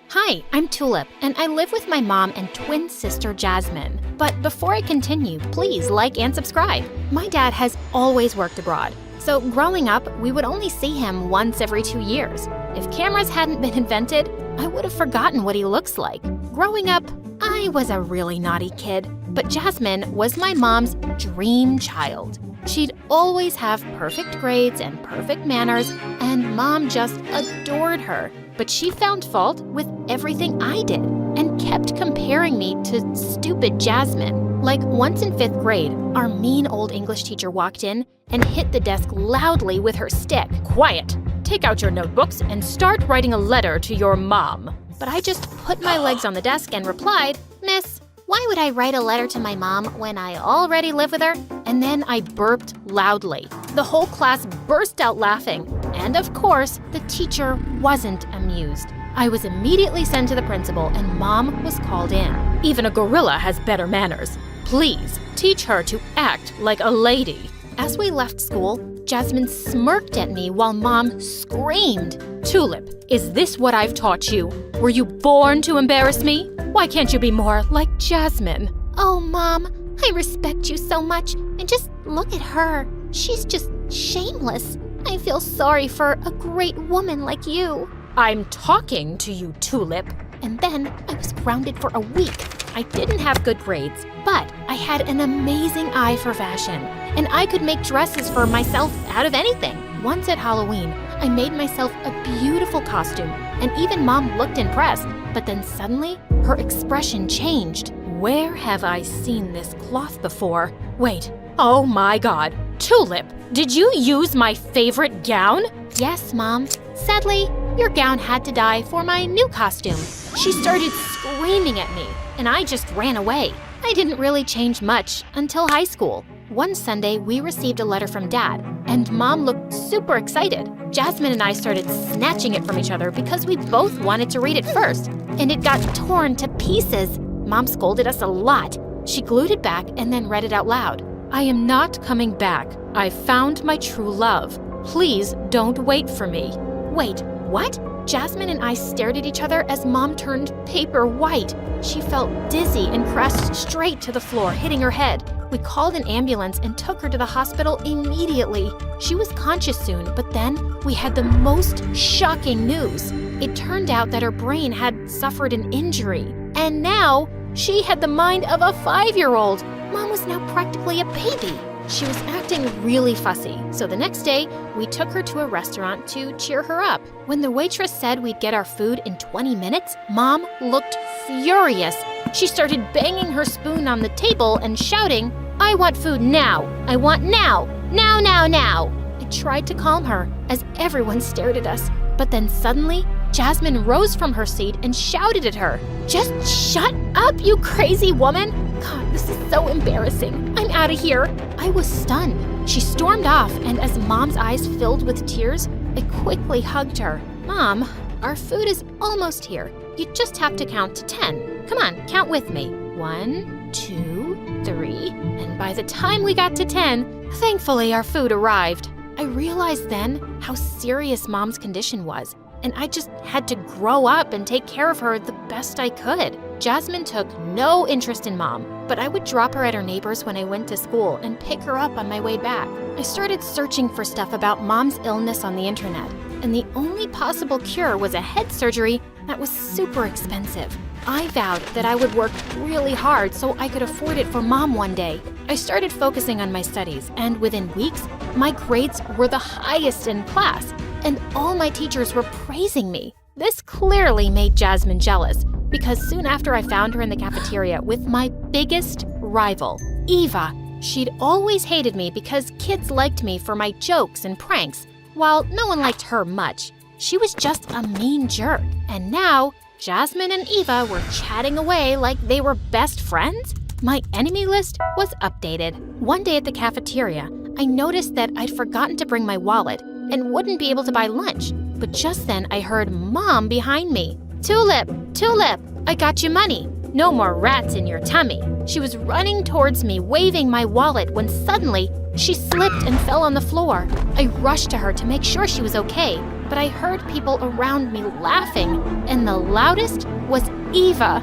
Hi, I'm Tulip, and I live with my mom and twin sister Jasmine. But before I continue, please like and subscribe. My dad has always worked abroad, so growing up, we would only see him once every 2 years. If cameras hadn't been invented, I would have forgotten what he looks like. Growing up, I was a really naughty kid, but Jasmine was my mom's dream child. She'd always have perfect grades and perfect manners, and Mom just adored her. But she found fault with everything I did and kept comparing me to stupid Jasmine. Like once in 5th grade, our mean old English teacher walked in and hit the desk loudly with her stick. Quiet! Take out your notebooks and start writing a letter to your mom. But I just put my legs on the desk and replied, Miss, why would I write a letter to my mom when I already live with her? And then I burped loudly. The whole class burst out laughing. And of course, the teacher wasn't amused. I was immediately sent to the principal and Mom was called in. Even a gorilla has better manners. Please teach her to act like a lady. As we left school, Jasmine smirked at me while Mom screamed. Tulip, is this what I've taught you? Were you born to embarrass me? Why can't you be more like Jasmine? Oh, Mom, I respect you so much. And just look at her. She's just shameless. I feel sorry for a great woman like you. I'm talking to you, Tulip. And then I was grounded for a week. I didn't have good grades, but I had an amazing eye for fashion, and I could make dresses for myself out of anything. Once at Halloween, I made myself a beautiful costume, and even Mom looked impressed, but then suddenly, her expression changed. Where have I seen this cloth before? Wait, oh my God. Tulip, did you use my favorite gown? Yes, Mom. Sadly, your gown had to die for my new costume. She started screaming at me, and I just ran away. I didn't really change much until high school. One Sunday, we received a letter from Dad, and Mom looked super excited. Jasmine and I started snatching it from each other because we both wanted to read it first, and it got torn to pieces. Mom scolded us a lot. She glued it back and then read it out loud. I am not coming back. I found my true love. Please don't wait for me. Wait, what? Jasmine and I stared at each other as Mom turned paper white. She felt dizzy and crashed straight to the floor, hitting her head. We called an ambulance and took her to the hospital immediately. She was conscious soon, but then we had the most shocking news. It turned out that her brain had suffered an injury, and now she had the mind of a 5-year-old. Mom was now practically a baby. She was acting really fussy, so the next day, we took her to a restaurant to cheer her up. When the waitress said we'd get our food in 20 minutes, Mom looked furious. She started banging her spoon on the table and shouting, I want food now! I want now! Now, now, now! I tried to calm her as everyone stared at us, but then suddenly, Jasmine rose from her seat and shouted at her, Just shut up, you crazy woman! God, this is so embarrassing. I'm out of here. I was stunned. She stormed off, and as Mom's eyes filled with tears, I quickly hugged her. Mom, our food is almost here. You just have to count to 10. Come on, count with me. 1, 2, 3, and by the time we got to 10, thankfully our food arrived. I realized then how serious Mom's condition was, and I just had to grow up and take care of her the best I could. Jasmine took no interest in Mom, but I would drop her at her neighbor's when I went to school and pick her up on my way back. I started searching for stuff about Mom's illness on the internet, and the only possible cure was a head surgery that was super expensive. I vowed that I would work really hard so I could afford it for Mom one day. I started focusing on my studies, and within weeks, my grades were the highest in class, and all my teachers were praising me. This clearly made Jasmine jealous, because soon after I found her in the cafeteria with my biggest rival, Eva. She'd always hated me because kids liked me for my jokes and pranks, while no one liked her much. She was just a mean jerk, and now Jasmine and Eva were chatting away like they were best friends. My enemy list was updated. One day at the cafeteria, I noticed that I'd forgotten to bring my wallet and wouldn't be able to buy lunch. But just then I heard Mom behind me. "Tulip, Tulip, I got you money. No more rats in your tummy." She was running towards me, waving my wallet, when suddenly she slipped and fell on the floor. I rushed to her to make sure she was okay, but I heard people around me laughing, and the loudest was Eva.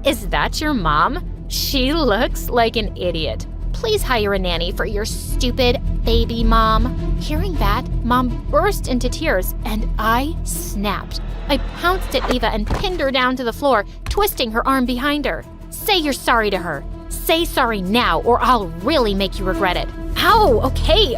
"Is that your mom? She looks like an idiot. Please hire a nanny for your stupid baby mom." Hearing that, Mom burst into tears, and I snapped. I pounced at Eva and pinned her down to the floor, twisting her arm behind her. "Say you're sorry to her. Say sorry now, or I'll really make you regret it." "Ow, okay.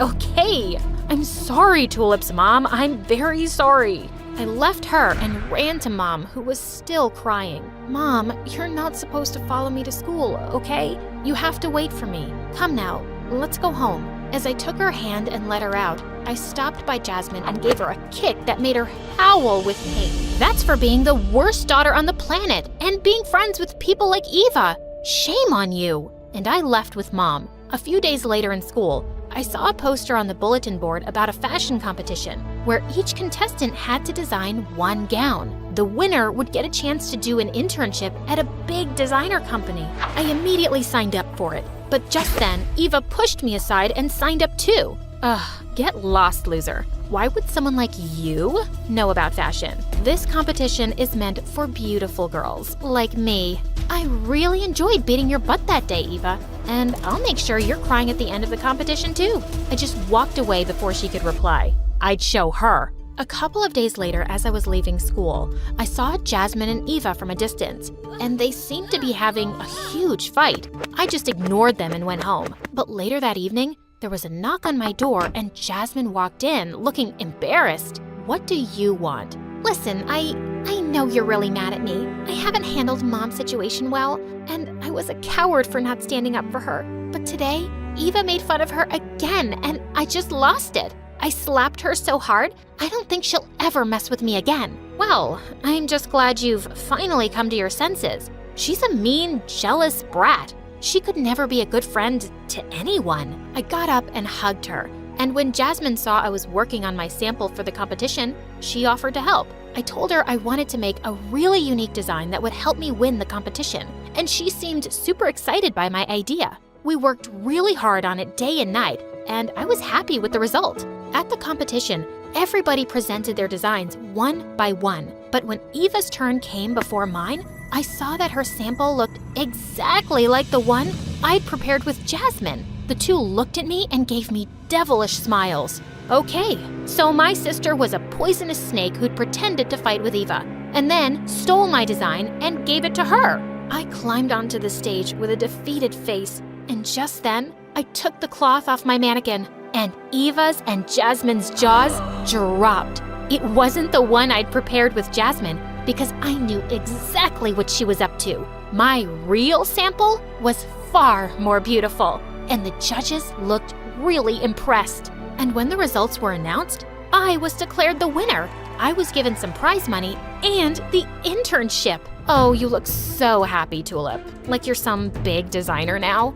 I'm sorry, Tulip's mom. I'm very sorry." I left her and ran to Mom, who was still crying. "Mom, you're not supposed to follow me to school, okay? You have to wait for me. Come now, let's go home." As I took her hand and let her out, I stopped by Jasmine and gave her a kick that made her howl with pain. That's for being the worst daughter on the planet and being friends with people like Eva. Shame on you. And I left with Mom. A few days later in school, I saw a poster on the bulletin board about a fashion competition where each contestant had to design one gown. The winner would get a chance to do an internship at a big designer company. I immediately signed up for it, but just then, Eva pushed me aside and signed up too. Ugh, get lost, loser. Why would someone like you know about fashion? This competition is meant for beautiful girls like me. I really enjoyed beating your butt that day, Eva, and I'll make sure you're crying at the end of the competition too. I just walked away before she could reply. I'd show her. A couple of days later, as I was leaving school, I saw Jasmine and Eva from a distance, and they seemed to be having a huge fight. I just ignored them and went home. But later that evening, there was a knock on my door and Jasmine walked in, looking embarrassed. "What do you want?" Listen, I know you're really mad at me. I haven't handled Mom's situation well, and I was a coward for not standing up for her. But today, Eva made fun of her again, and I just lost it. I slapped her so hard, I don't think she'll ever mess with me again. Well, I'm just glad you've finally come to your senses. She's a mean, jealous brat. She could never be a good friend to anyone. I got up and hugged her, and when Jasmine saw I was working on my sample for the competition, she offered to help. I told her I wanted to make a really unique design that would help me win the competition, and she seemed super excited by my idea. We worked really hard on it day and night, and I was happy with the result. At the competition, everybody presented their designs one by one, but when Eva's turn came before mine, I saw that her sample looked exactly like the one I'd prepared with Jasmine. The two looked at me and gave me devilish smiles. Okay, so my sister was a poisonous snake who'd pretended to fight with Eva, and then stole my design and gave it to her. I climbed onto the stage with a defeated face, and just then, I took the cloth off my mannequin, and Eva's and Jasmine's jaws dropped. It wasn't the one I'd prepared with Jasmine, because I knew exactly what she was up to. My real sample was far more beautiful, and the judges looked really impressed. And when the results were announced, I was declared the winner. I was given some prize money and the internship. Oh, you look so happy, Tulip. Like you're some big designer now.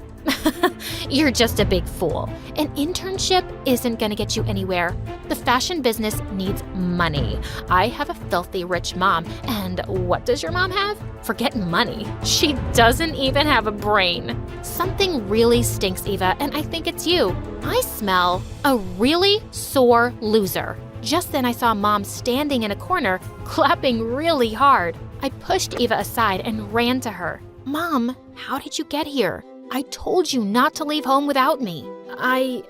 You're just a big fool. An internship isn't gonna get you anywhere. The fashion business needs money. I have a filthy rich mom, and what does your mom have? Forget money. She doesn't even have a brain. Something really stinks, Eva, and I think it's you. I smell a really sore loser. Just then I saw Mom standing in a corner, clapping really hard. I pushed Eva aside and ran to her. Mom, how did you get here? I told you not to leave home without me. I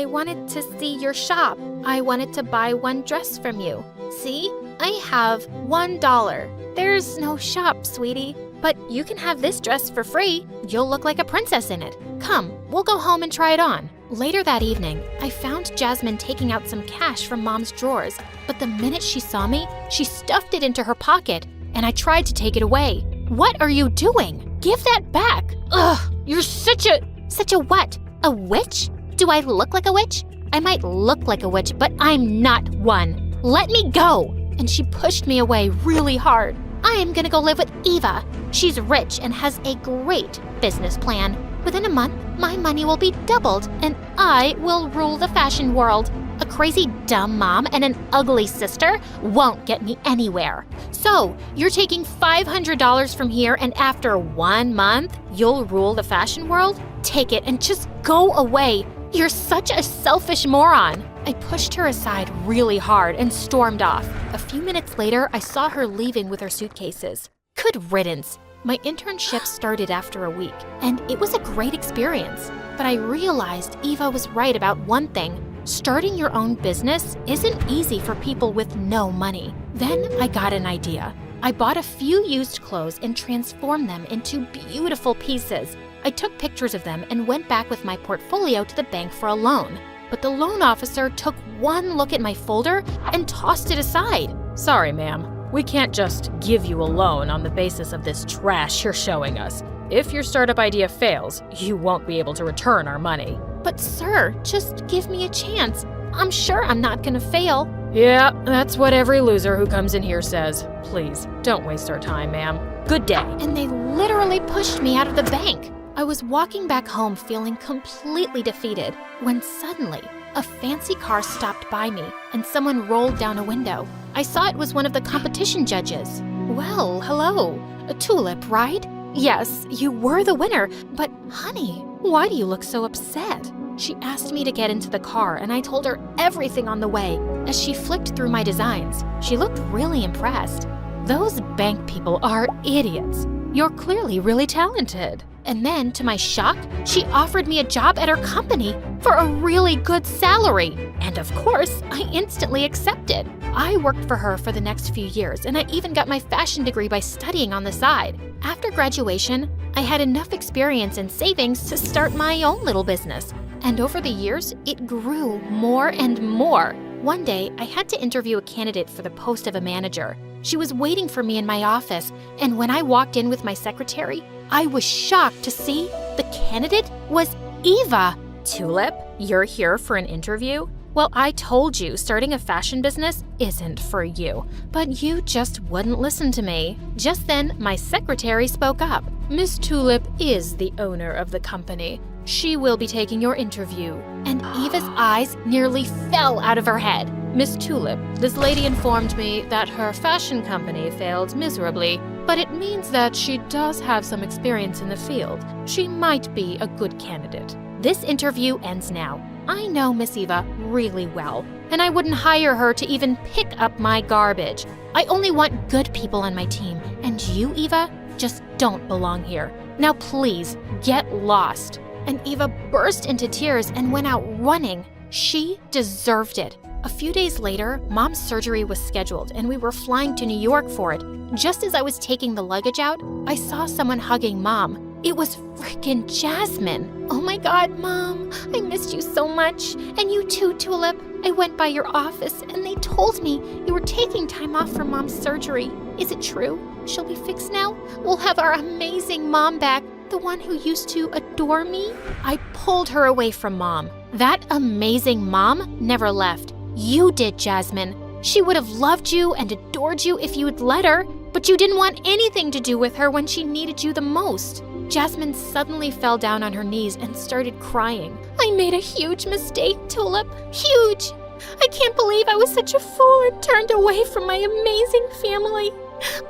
wanted to see your shop. I wanted to buy one dress from you. See? I have $1. There's no shop, sweetie, but you can have this dress for free. You'll look like a princess in it. Come, we'll go home and try it on. Later that evening, I found Jasmine taking out some cash from Mom's drawers, but the minute she saw me, she stuffed it into her pocket, and I tried to take it away. What are you doing? Give that back. Ugh, you're such a what? A witch? Do I look like a witch? I might look like a witch, but I'm not one. Let me go. And she pushed me away really hard. I am gonna go live with Eva. She's rich and has a great business plan. Within a month, my money will be doubled and I will rule the fashion world. A crazy dumb mom and an ugly sister won't get me anywhere. So, you're taking $500 from here and after 1 month, you'll rule the fashion world? Take it and just go away. You're such a selfish moron. I pushed her aside really hard and stormed off. A few minutes later, I saw her leaving with her suitcases. Good riddance. My internship started after a week, and it was a great experience. But I realized Eva was right about one thing. Starting your own business isn't easy for people with no money. Then I got an idea. I bought a few used clothes and transformed them into beautiful pieces. I took pictures of them and went back with my portfolio to the bank for a loan. But the loan officer took one look at my folder and tossed it aside. Sorry, ma'am. We can't just give you a loan on the basis of this trash you're showing us. If your startup idea fails, you won't be able to return our money. But sir, just give me a chance. I'm sure I'm not gonna fail. Yeah, that's what every loser who comes in here says. Please, don't waste our time, ma'am. Good day. And they literally pushed me out of the bank. I was walking back home feeling completely defeated when suddenly a fancy car stopped by me and someone rolled down a window. I saw it was one of the competition judges. Well, hello. A tulip, right? Yes, you were the winner, but honey, why do you look so upset? She asked me to get into the car and I told her everything on the way. As she flicked through my designs, she looked really impressed. Those bank people are idiots. You're clearly really talented. And then, to my shock, she offered me a job at her company for a really good salary. And of course, I instantly accepted. I worked for her for the next few years, and I even got my fashion degree by studying on the side. After graduation, I had enough experience and savings to start my own little business. And over the years, it grew more and more. One day, I had to interview a candidate for the post of a manager. She was waiting for me in my office, and when I walked in with my secretary, I was shocked to see the candidate was Eva. Tulip, you're here for an interview? Well, I told you starting a fashion business isn't for you, but you just wouldn't listen to me. Just then, my secretary spoke up. Miss Tulip is the owner of the company. She will be taking your interview. And Eva's eyes nearly fell out of her head. Miss Tulip, this lady informed me that her fashion company failed miserably, but it means that she does have some experience in the field. She might be a good candidate. This interview ends now. I know Miss Eva really well, and I wouldn't hire her to even pick up my garbage. I only want good people on my team, and you, Eva, just don't belong here. Now please, get lost. And Eva burst into tears and went out running. She deserved it. A few days later, Mom's surgery was scheduled and we were flying to New York for it. Just as I was taking the luggage out, I saw someone hugging Mom. It was freaking Jasmine. Oh my God, Mom, I missed you so much. And you too, Tulip. I went by your office and they told me you were taking time off for Mom's surgery. Is it true? She'll be fixed now? We'll have our amazing Mom back, the one who used to adore me? I pulled her away from Mom. That amazing Mom never left. You did, Jasmine. She would have loved you and adored you if you had let her, but you didn't want anything to do with her when she needed you the most. Jasmine suddenly fell down on her knees and started crying. I made a huge mistake, Tulip. Huge! I can't believe I was such a fool and turned away from my amazing family.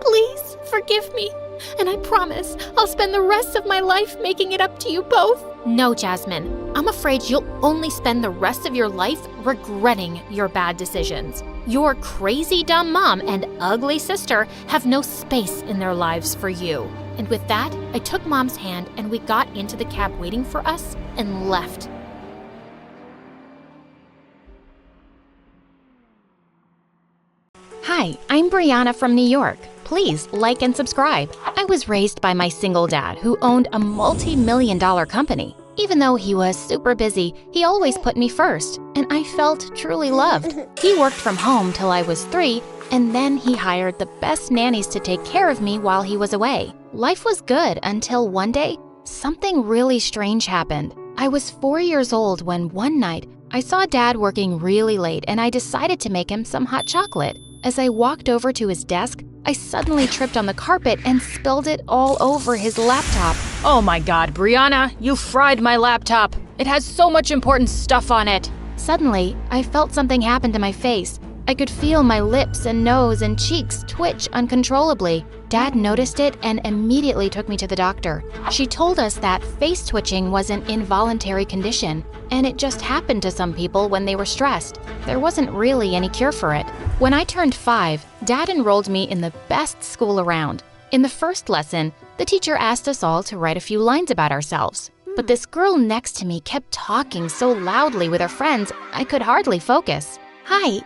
Please forgive me, and I promise I'll spend the rest of my life making it up to you both. No, Jasmine. I'm afraid you'll only spend the rest of your life regretting your bad decisions. Your crazy dumb mom and ugly sister have no space in their lives for you. And with that, I took Mom's hand and we got into the cab waiting for us and left. Hi, Hi, I'm Brianna from New York. Please like and subscribe. I was raised by my single dad who owned a multi-million-dollar company. Even though he was super busy, he always put me first, and I felt truly loved. He worked from home till I was 3, and then he hired the best nannies to take care of me while he was away. Life was good until one day, something really strange happened. I was 4 years old when one night, I saw Dad working really late and I decided to make him some hot chocolate. As I walked over to his desk, I suddenly tripped on the carpet and spilled it all over his laptop. Oh my God, Brianna, you fried my laptop. It has so much important stuff on it. Suddenly, I felt something happen to my face. I could feel my lips and nose and cheeks twitch uncontrollably. Dad noticed it and immediately took me to the doctor. She told us that face twitching was an involuntary condition, and it just happened to some people when they were stressed. There wasn't really any cure for it. When I turned 5, Dad enrolled me in the best school around. In the first lesson, the teacher asked us all to write a few lines about ourselves. But this girl next to me kept talking so loudly with her friends, I could hardly focus. Hi,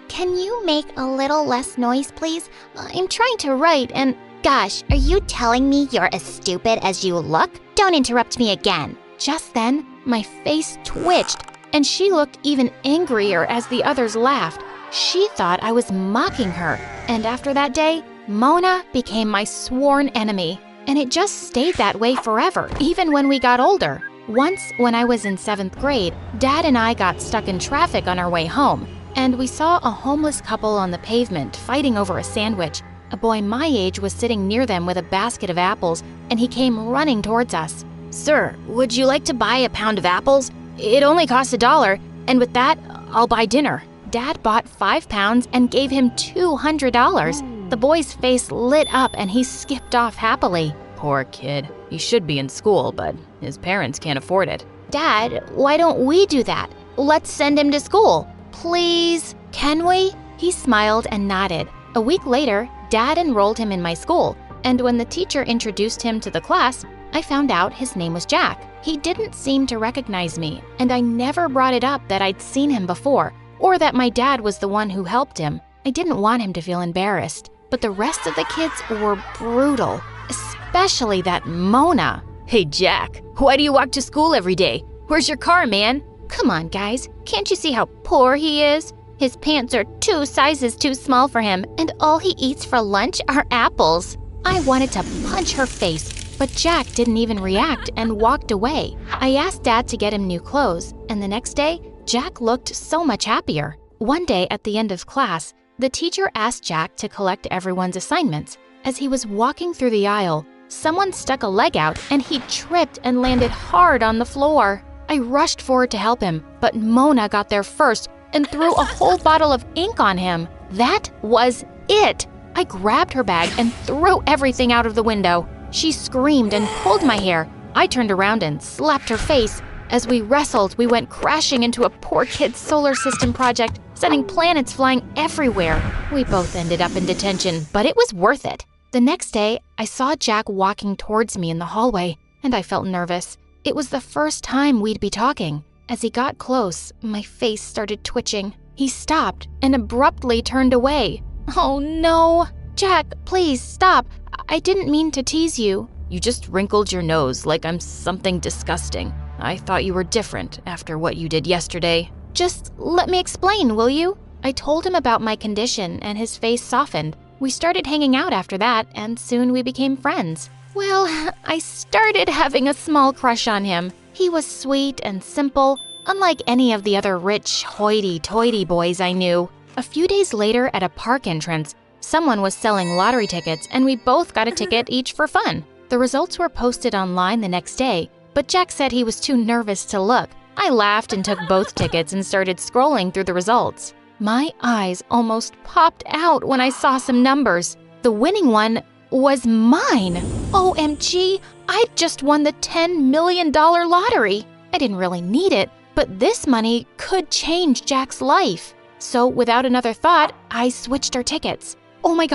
can you make a little less noise, please? I'm trying to write and… Gosh, are you telling me you're as stupid as you look? Don't interrupt me again. Just then, my face twitched, and she looked even angrier as the others laughed. She thought I was mocking her, and after that day, Mona became my sworn enemy. And it just stayed that way forever, even when we got older. Once, when I was in 7th grade, Dad and I got stuck in traffic on our way home, and we saw a homeless couple on the pavement fighting over a sandwich. A boy my age was sitting near them with a basket of apples, and he came running towards us. "Sir, would you like to buy a pound of apples? It only costs $1, and with that, I'll buy dinner." Dad bought 5 pounds and gave him $200. The boy's face lit up and he skipped off happily. Poor kid. He should be in school, but his parents can't afford it. Dad, why don't we do that? Let's send him to school. Please? Can we? He smiled and nodded. A week later, Dad enrolled him in my school, and when the teacher introduced him to the class, I found out his name was Jack. He didn't seem to recognize me, and I never brought it up that I'd seen him before, or that my dad was the one who helped him. I didn't want him to feel embarrassed, but the rest of the kids were brutal, especially that Mona. Hey, Jack, why do you walk to school every day? Where's your car, man? Come on, guys, can't you see how poor he is? His pants are 2 sizes too small for him, and all he eats for lunch are apples. I wanted to punch her face, but Jack didn't even react and walked away. I asked Dad to get him new clothes, and the next day, Jack looked so much happier. One day at the end of class, the teacher asked Jack to collect everyone's assignments. As he was walking through the aisle, someone stuck a leg out and he tripped and landed hard on the floor. I rushed forward to help him, but Mona got there first and threw a whole bottle of ink on him. That was it. I grabbed her bag and threw everything out of the window. She screamed and pulled my hair. I turned around and slapped her face. As we wrestled, we went crashing into a poor kid's solar system project, sending planets flying everywhere. We both ended up in detention, but it was worth it. The next day, I saw Jack walking towards me in the hallway, and I felt nervous. It was the first time we'd be talking. As he got close, my face started twitching. He stopped and abruptly turned away. Oh no! Jack, please stop. I didn't mean to tease you. You just wrinkled your nose like I'm something disgusting. I thought you were different after what you did yesterday. Just let me explain, will you? I told him about my condition and his face softened. We started hanging out after that, and soon we became friends. Well, I started having a small crush on him. He was sweet and simple, unlike any of the other rich, hoity-toity boys I knew. A few days later at a park entrance, someone was selling lottery tickets and we both got a ticket each for fun. The results were posted online the next day, but Jack said he was too nervous to look. I laughed and took both tickets and started scrolling through the results. My eyes almost popped out when I saw some numbers. The winning one was mine. OMG, I'd just won the $10 million lottery. I didn't really need it, but this money could change Jack's life. So without another thought, I switched our tickets. Oh my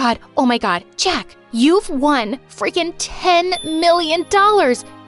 God, Jack, you've won freaking $10 million.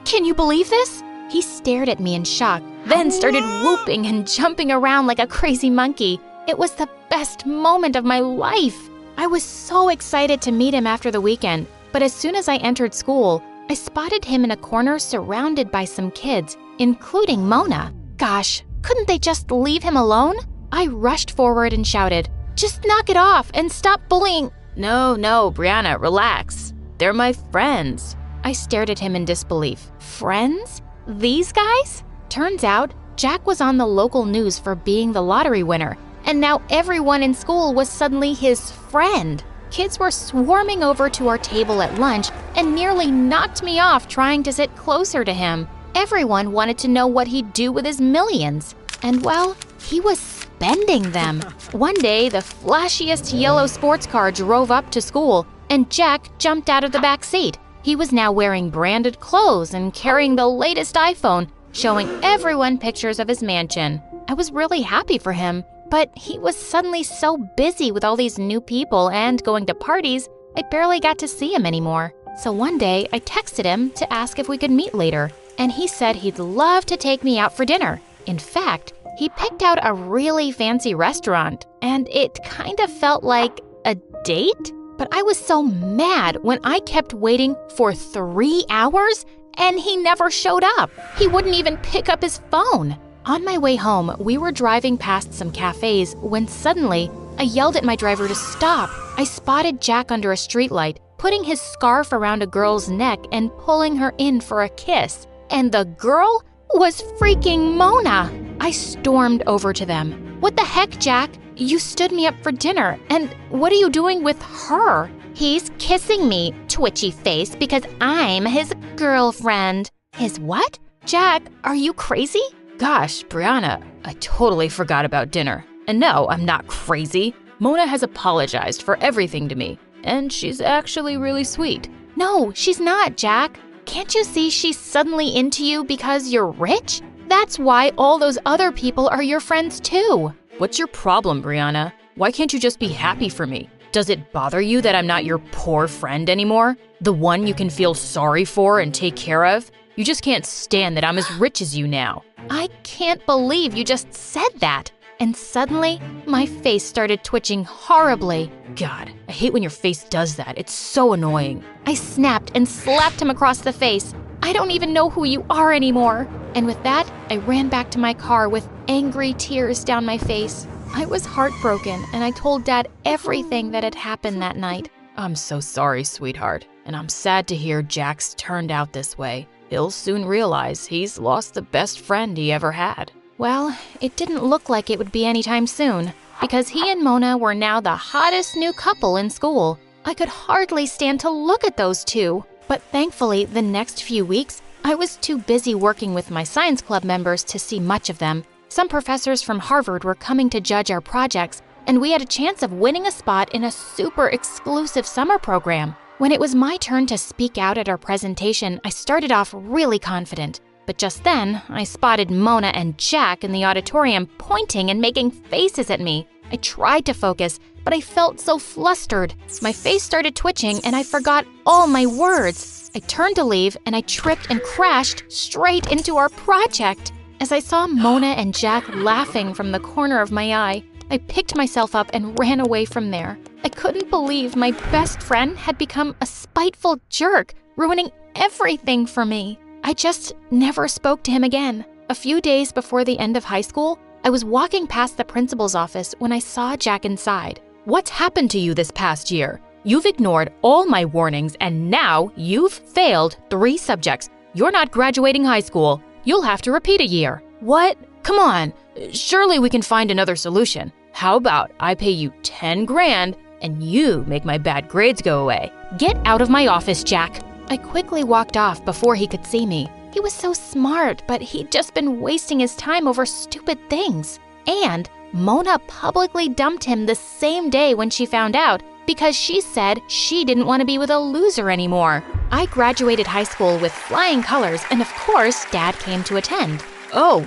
Can you believe this? He stared at me in shock, then started whooping and jumping around like a crazy monkey. It was the best moment of my life. I was so excited to meet him after the weekend, but as soon as I entered school, I spotted him in a corner surrounded by some kids, including Mona. Gosh, couldn't they just leave him alone? I rushed forward and shouted, "Just knock it off and stop bullying." No, Brianna, relax. They're my friends. I stared at him in disbelief. Friends? These guys? Turns out, Jack was on the local news for being the lottery winner, and now everyone in school was suddenly his friend. Kids were swarming over to our table at lunch and nearly knocked me off trying to sit closer to him. Everyone wanted to know what he'd do with his millions. And well, he was spending them. One day, the flashiest yellow sports car drove up to school, and Jack jumped out of the back seat. He was now wearing branded clothes and carrying the latest iPhone, showing everyone pictures of his mansion. I was really happy for him, but he was suddenly so busy with all these new people and going to parties, I barely got to see him anymore. So one day, I texted him to ask if we could meet later, and he said he'd love to take me out for dinner. In fact, he picked out a really fancy restaurant, and it kind of felt like a date? But I was so mad when I kept waiting for 3 hours and he never showed up. He wouldn't even pick up his phone. On my way home, we were driving past some cafes when suddenly I yelled at my driver to stop. I spotted Jack under a streetlight, putting his scarf around a girl's neck and pulling her in for a kiss. And the girl was freaking Mona. I stormed over to them. "What the heck, Jack? You stood me up for dinner, and what are you doing with her?" "He's kissing me, twitchy face, because I'm his girlfriend." "His what?" "Jack, are you crazy?" Gosh, Brianna, I totally forgot about dinner. And no, I'm not crazy. Mona has apologized for everything to me, and she's actually really sweet. "No, she's not, Jack. Can't you see she's suddenly into you because you're rich? That's why all those other people are your friends too." What's your problem, Brianna? Why can't you just be happy for me? Does it bother you that I'm not your poor friend anymore? The one you can feel sorry for and take care of? You just can't stand that I'm as rich as you now. I can't believe you just said that. And suddenly, my face started twitching horribly. God, I hate when your face does that. It's so annoying. I snapped and slapped him across the face. "I don't even know who you are anymore." And with that, I ran back to my car with angry tears down my face. I was heartbroken, and I told Dad everything that had happened that night. I'm so sorry, sweetheart, and I'm sad to hear Jack's turned out this way. He'll soon realize he's lost the best friend he ever had. Well, it didn't look like it would be anytime soon, because he and Mona were now the hottest new couple in school. I could hardly stand to look at those two. But thankfully, the next few weeks, I was too busy working with my science club members to see much of them. Some professors from Harvard were coming to judge our projects, and we had a chance of winning a spot in a super exclusive summer program. When it was my turn to speak out at our presentation, I started off really confident. But just then, I spotted Mona and Jack in the auditorium pointing and making faces at me. I tried to focus, but I felt so flustered. My face started twitching and I forgot all my words. I turned to leave and I tripped and crashed straight into our project. As I saw Mona and Jack laughing from the corner of my eye, I picked myself up and ran away from there. I couldn't believe my best friend had become a spiteful jerk, ruining everything for me. I just never spoke to him again. A few days before the end of high school, I was walking past the principal's office when I saw Jack inside. What's happened to you this past year? You've ignored all my warnings and now you've failed 3 subjects. You're not graduating high school. You'll have to repeat a year. What? Come on. Surely we can find another solution. How about I pay you 10 grand and you make my bad grades go away? Get out of my office, Jack. I quickly walked off before he could see me. He was so smart, but he'd just been wasting his time over stupid things. And Mona publicly dumped him the same day when she found out because she said she didn't want to be with a loser anymore. I graduated high school with flying colors, and of course, Dad came to attend. Oh,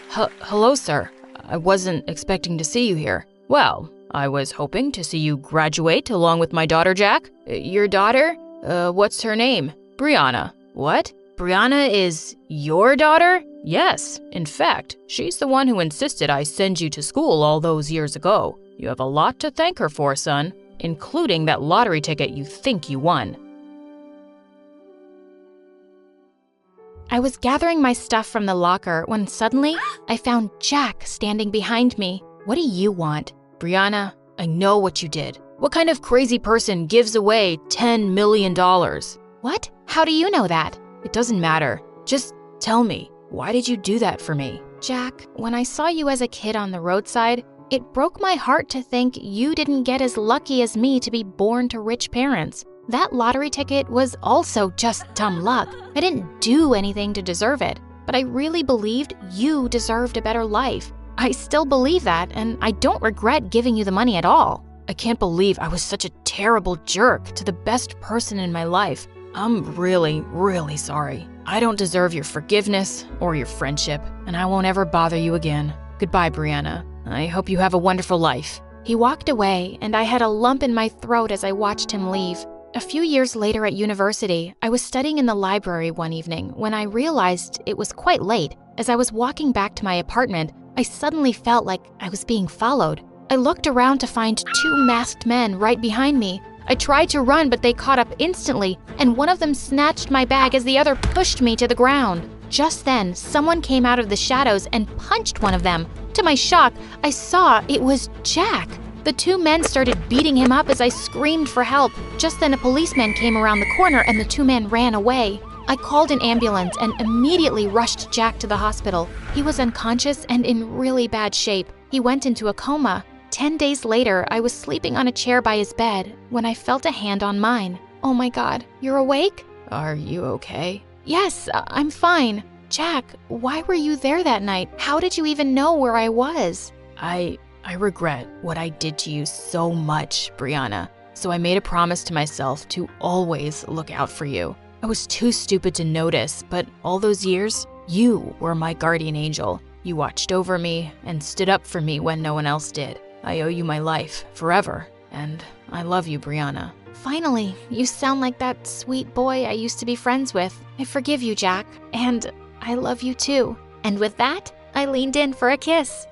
hello, sir. I wasn't expecting to see you here. Well, I was hoping to see you graduate along with my daughter, Jack. Your daughter? What's her name? Brianna. What? Brianna is your daughter? Yes. In fact, she's the one who insisted I send you to school all those years ago. You have a lot to thank her for, son. including that lottery ticket you think you won. I was gathering my stuff from the locker when suddenly I found Jack standing behind me. What do you want? Brianna, I know what you did. What kind of crazy person gives away $10 million? What? How do you know that? It doesn't matter. Just tell me, why did you do that for me? Jack, when I saw you as a kid on the roadside, it broke my heart to think you didn't get as lucky as me to be born to rich parents. That lottery ticket was also just dumb luck. I didn't do anything to deserve it, but I really believed you deserved a better life. I still believe that, and I don't regret giving you the money at all. I can't believe I was such a terrible jerk to the best person in my life. I'm really, really sorry. I don't deserve your forgiveness or your friendship, and I won't ever bother you again. Goodbye, Brianna. I hope you have a wonderful life. He walked away, and I had a lump in my throat as I watched him leave. A few years later at university, I was studying in the library one evening when I realized it was quite late. As I was walking back to my apartment, I suddenly felt like I was being followed. I looked around to find 2 masked men right behind me. I tried to run, but they caught up instantly, and one of them snatched my bag as the other pushed me to the ground. Just then, someone came out of the shadows and punched one of them. To my shock, I saw it was Jack. The 2 men started beating him up as I screamed for help. Just then, a policeman came around the corner and the 2 men ran away. I called an ambulance and immediately rushed Jack to the hospital. He was unconscious and in really bad shape. He went into a coma. 10 days later, I was sleeping on a chair by his bed when I felt a hand on mine. Oh my God, you're awake? Are you okay? Yes, I'm fine. Jack, why were you there that night? How did you even know where I was? I regret what I did to you so much, Brianna. So I made a promise to myself to always look out for you. I was too stupid to notice, but all those years, you were my guardian angel. You watched over me and stood up for me when no one else did. I owe you my life forever, and I love you, Brianna. Finally, you sound like that sweet boy I used to be friends with. I forgive you, Jack, and I love you too. And with that, I leaned in for a kiss.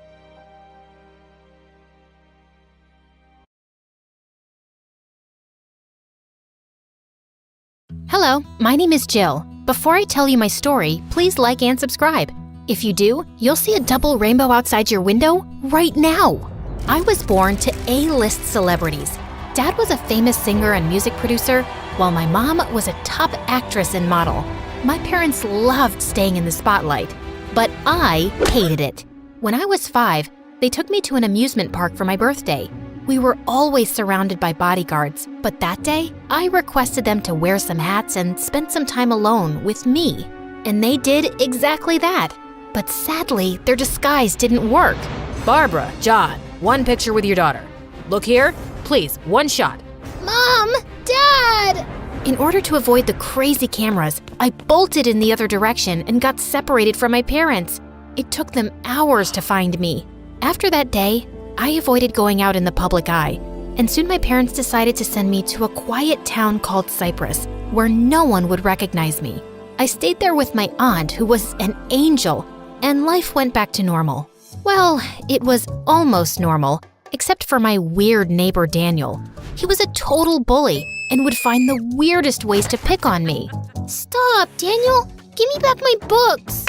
Hello, my name is Jill. Before I tell you my story, please like and subscribe. If you do, you'll see a double rainbow outside your window right now. I was born to A-list celebrities. Dad was a famous singer and music producer, while my mom was a top actress and model. My parents loved staying in the spotlight, but I hated it. When I was 5, they took me to an amusement park for my birthday. We were always surrounded by bodyguards, but that day, I requested them to wear some hats and spend some time alone with me. And they did exactly that. But sadly, their disguise didn't work. Barbara, John, one picture with your daughter. Look here, please, one shot. Mom! Dad! In order to avoid the crazy cameras, I bolted in the other direction and got separated from my parents. It took them hours to find me. After that day, I avoided going out in the public eye, and soon my parents decided to send me to a quiet town called Cyprus, where no one would recognize me. I stayed there with my aunt, who was an angel, and life went back to normal. Well, it was almost normal, except for my weird neighbor Daniel. He was a total bully and would find the weirdest ways to pick on me. Stop, Daniel! Give me back my books!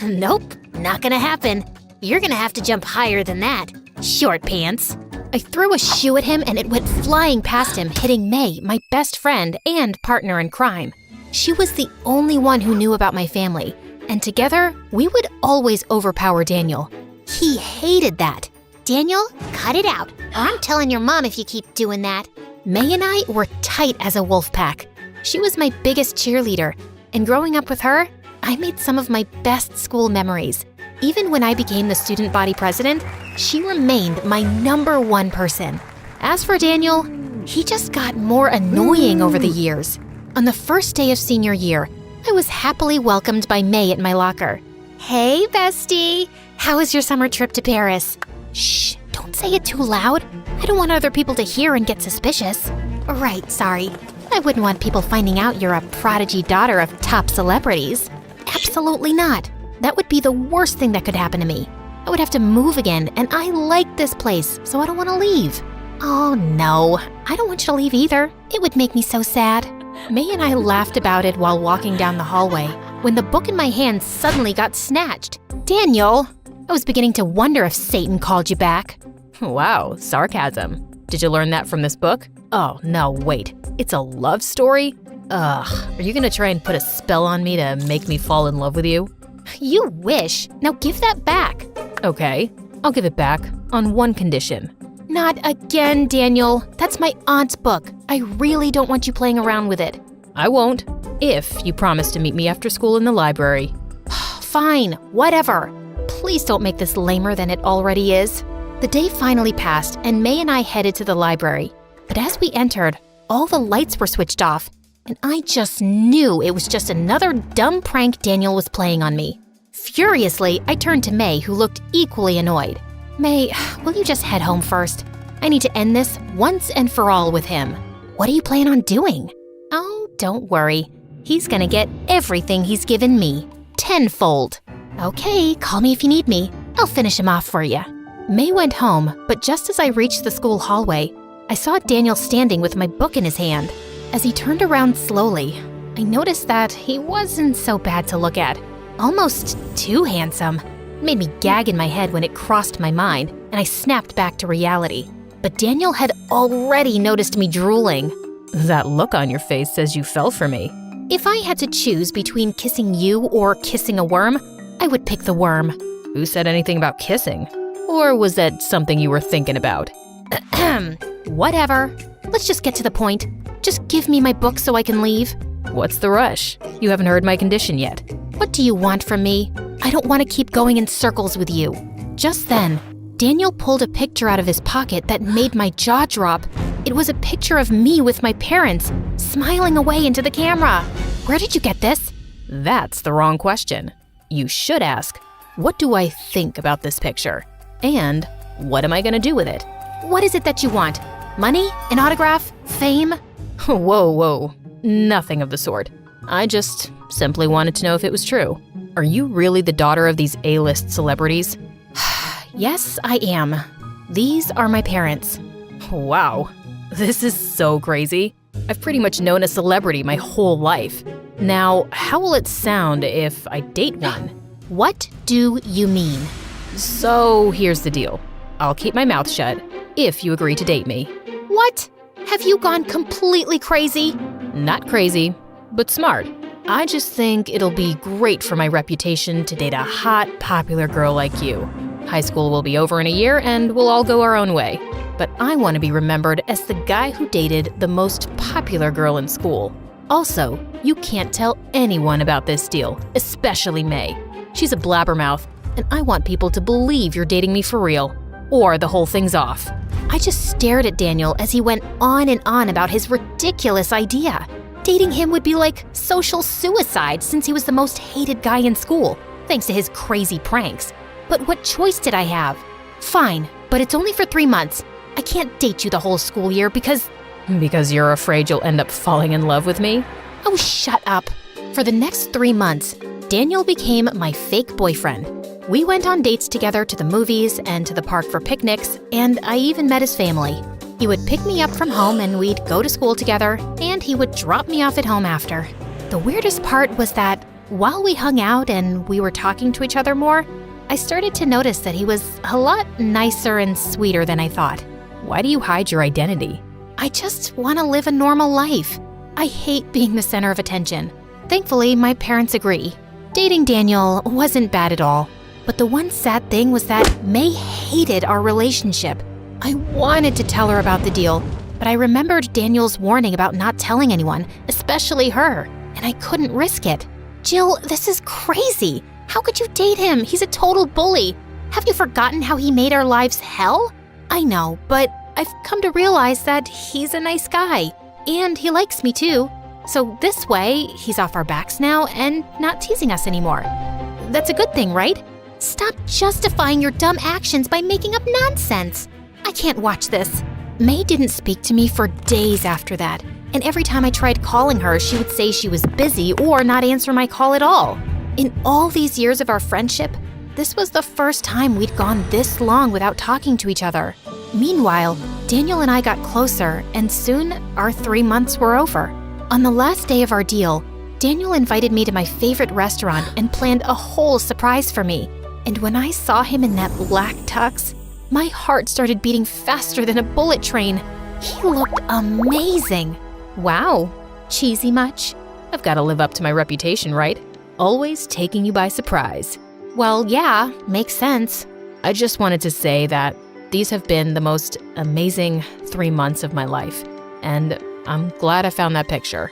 Nope, not gonna happen. You're gonna have to jump higher than that. Short pants. I threw a shoe at him and it went flying past him, hitting May, my best friend and partner in crime. She was the only one who knew about my family, and together, we would always overpower Daniel. He hated that. Daniel, cut it out, or I'm telling your mom if you keep doing that. May and I were tight as a wolf pack. She was my biggest cheerleader, and growing up with her, I made some of my best school memories. Even when I became the student body president, she remained my #1 person. As for Daniel, he just got more annoying over the years. On the first day of senior year, I was happily welcomed by May at my locker. Hey, bestie. How was your summer trip to Paris? Shh, don't say it too loud. I don't want other people to hear and get suspicious. Right, sorry. I wouldn't want people finding out you're a prodigy daughter of top celebrities. Absolutely not. That would be the worst thing that could happen to me. I would have to move again, and I like this place, so I don't want to leave. Oh no, I don't want you to leave either. It would make me so sad. May and I laughed about it while walking down the hallway when the book in my hand suddenly got snatched. Daniel, I was beginning to wonder if Satan called you back. Wow, sarcasm. Did you learn that from this book? Oh, no, wait. It's a love story? Ugh, are you gonna try and put a spell on me to make me fall in love with you? You wish. Now give that back. Okay, I'll give it back on one condition. Not again, Daniel. That's my aunt's book. I really don't want you playing around with it. I won't, if you promise to meet me after school in the library. Fine, whatever. Please don't make this lamer than it already is. The day finally passed, and May and I headed to the library. But as we entered, all the lights were switched off, and I just knew it was just another dumb prank Daniel was playing on me. Furiously, I turned to May, who looked equally annoyed. May, will you just head home first? I need to end this once and for all with him. What do you plan on doing? Oh, don't worry. He's gonna get everything he's given me, tenfold. Okay, call me if you need me. I'll finish him off for you. May went home, but just as I reached the school hallway, I saw Daniel standing with my book in his hand. As he turned around slowly, I noticed that he wasn't so bad to look at. Almost too handsome. It made me gag in my head when it crossed my mind, and I snapped back to reality. But Daniel had already noticed me drooling. That look on your face says you fell for me. If I had to choose between kissing you or kissing a worm, I would pick the worm. Who said anything about kissing? Or was that something you were thinking about? Whatever. Let's just get to the point. Just give me my book so I can leave. What's the rush? You haven't heard my condition yet. What do you want from me? I don't want to keep going in circles with you. Just then, Daniel pulled a picture out of his pocket that made my jaw drop. It was a picture of me with my parents, smiling away into the camera. Where did you get this? That's the wrong question. You should ask, what do I think about this picture? And what am I gonna do with it? What is it that you want? Money? An autograph? Fame? Whoa. Nothing of the sort. I just simply wanted to know if it was true. Are you really the daughter of these A-list celebrities? Yes, I am. These are my parents. Wow, this is so crazy. I've pretty much known a celebrity my whole life. Now, how will it sound if I date one? What do you mean? So here's the deal. I'll keep my mouth shut if you agree to date me. What? Have you gone completely crazy? Not crazy, but smart. I just think it'll be great for my reputation to date a hot, popular girl like you. High school will be over in a year and we'll all go our own way. But I want to be remembered as the guy who dated the most popular girl in school. Also, you can't tell anyone about this deal, especially May. She's a blabbermouth, and I want people to believe you're dating me for real, or the whole thing's off. I just stared at Daniel as he went on and on about his ridiculous idea. Dating him would be like social suicide since he was the most hated guy in school, thanks to his crazy pranks. But what choice did I have? Fine, but it's only for 3 months. I can't date you the whole school year because you're afraid you'll end up falling in love with me? Oh, shut up. For the next 3 months, Daniel became my fake boyfriend. We went on dates together to the movies and to the park for picnics, and I even met his family. He would pick me up from home and we'd go to school together, and he would drop me off at home after. The weirdest part was that while we hung out and we were talking to each other more, I started to notice that he was a lot nicer and sweeter than I thought. Why do you hide your identity? I just want to live a normal life. I hate being the center of attention. Thankfully, my parents agree. Dating Daniel wasn't bad at all. But the one sad thing was that May hated our relationship. I wanted to tell her about the deal, but I remembered Daniel's warning about not telling anyone, especially her, and I couldn't risk it. Jill, this is crazy. How could you date him? He's a total bully. Have you forgotten how he made our lives hell? I know, but I've come to realize that he's a nice guy, and he likes me too. So this way, he's off our backs now and not teasing us anymore. That's a good thing, right? Stop justifying your dumb actions by making up nonsense. I can't watch this. May didn't speak to me for days after that, and every time I tried calling her, she would say she was busy or not answer my call at all. In all these years of our friendship, this was the first time we'd gone this long without talking to each other. Meanwhile, Daniel and I got closer, and soon our 3 months were over. On the last day of our deal, Daniel invited me to my favorite restaurant and planned a whole surprise for me. And when I saw him in that black tux, my heart started beating faster than a bullet train. He looked amazing. Wow. Cheesy much? I've got to live up to my reputation, right? Always taking you by surprise. Well, yeah, makes sense. I just wanted to say that these have been the most amazing 3 months of my life, and I'm glad I found that picture.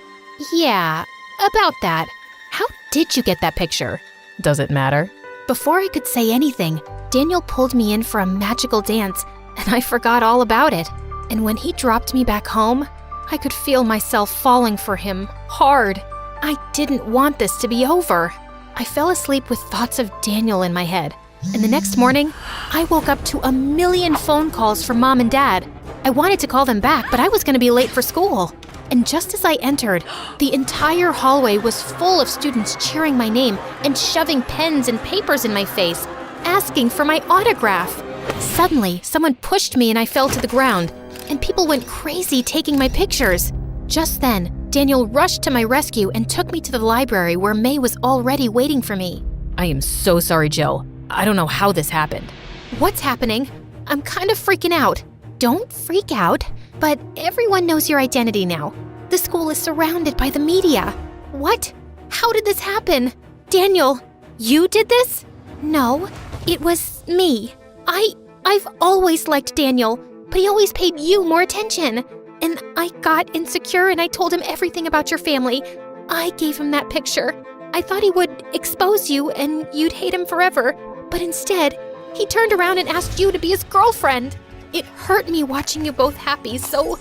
Yeah, about that. How did you get that picture? Does it matter? Before I could say anything, Daniel pulled me in for a magical dance, and I forgot all about it. And when he dropped me back home, I could feel myself falling for him hard. I didn't want this to be over. I fell asleep with thoughts of Daniel in my head. And the next morning, I woke up to a million phone calls from Mom and Dad. I wanted to call them back, but I was going to be late for school. And just as I entered, the entire hallway was full of students cheering my name and shoving pens and papers in my face, asking for my autograph. Suddenly, someone pushed me and I fell to the ground, and people went crazy taking my pictures. Just then, Daniel rushed to my rescue and took me to the library where May was already waiting for me. I am so sorry, Jill. I don't know how this happened. What's happening? I'm kind of freaking out. Don't freak out, but everyone knows your identity now. The school is surrounded by the media. What? How did this happen? Daniel, you did this? No, it was me. I've always liked Daniel, but he always paid you more attention. And I got insecure and I told him everything about your family. I gave him that picture. I thought he would expose you and you'd hate him forever. But instead, he turned around and asked you to be his girlfriend. It hurt me watching you both happy, so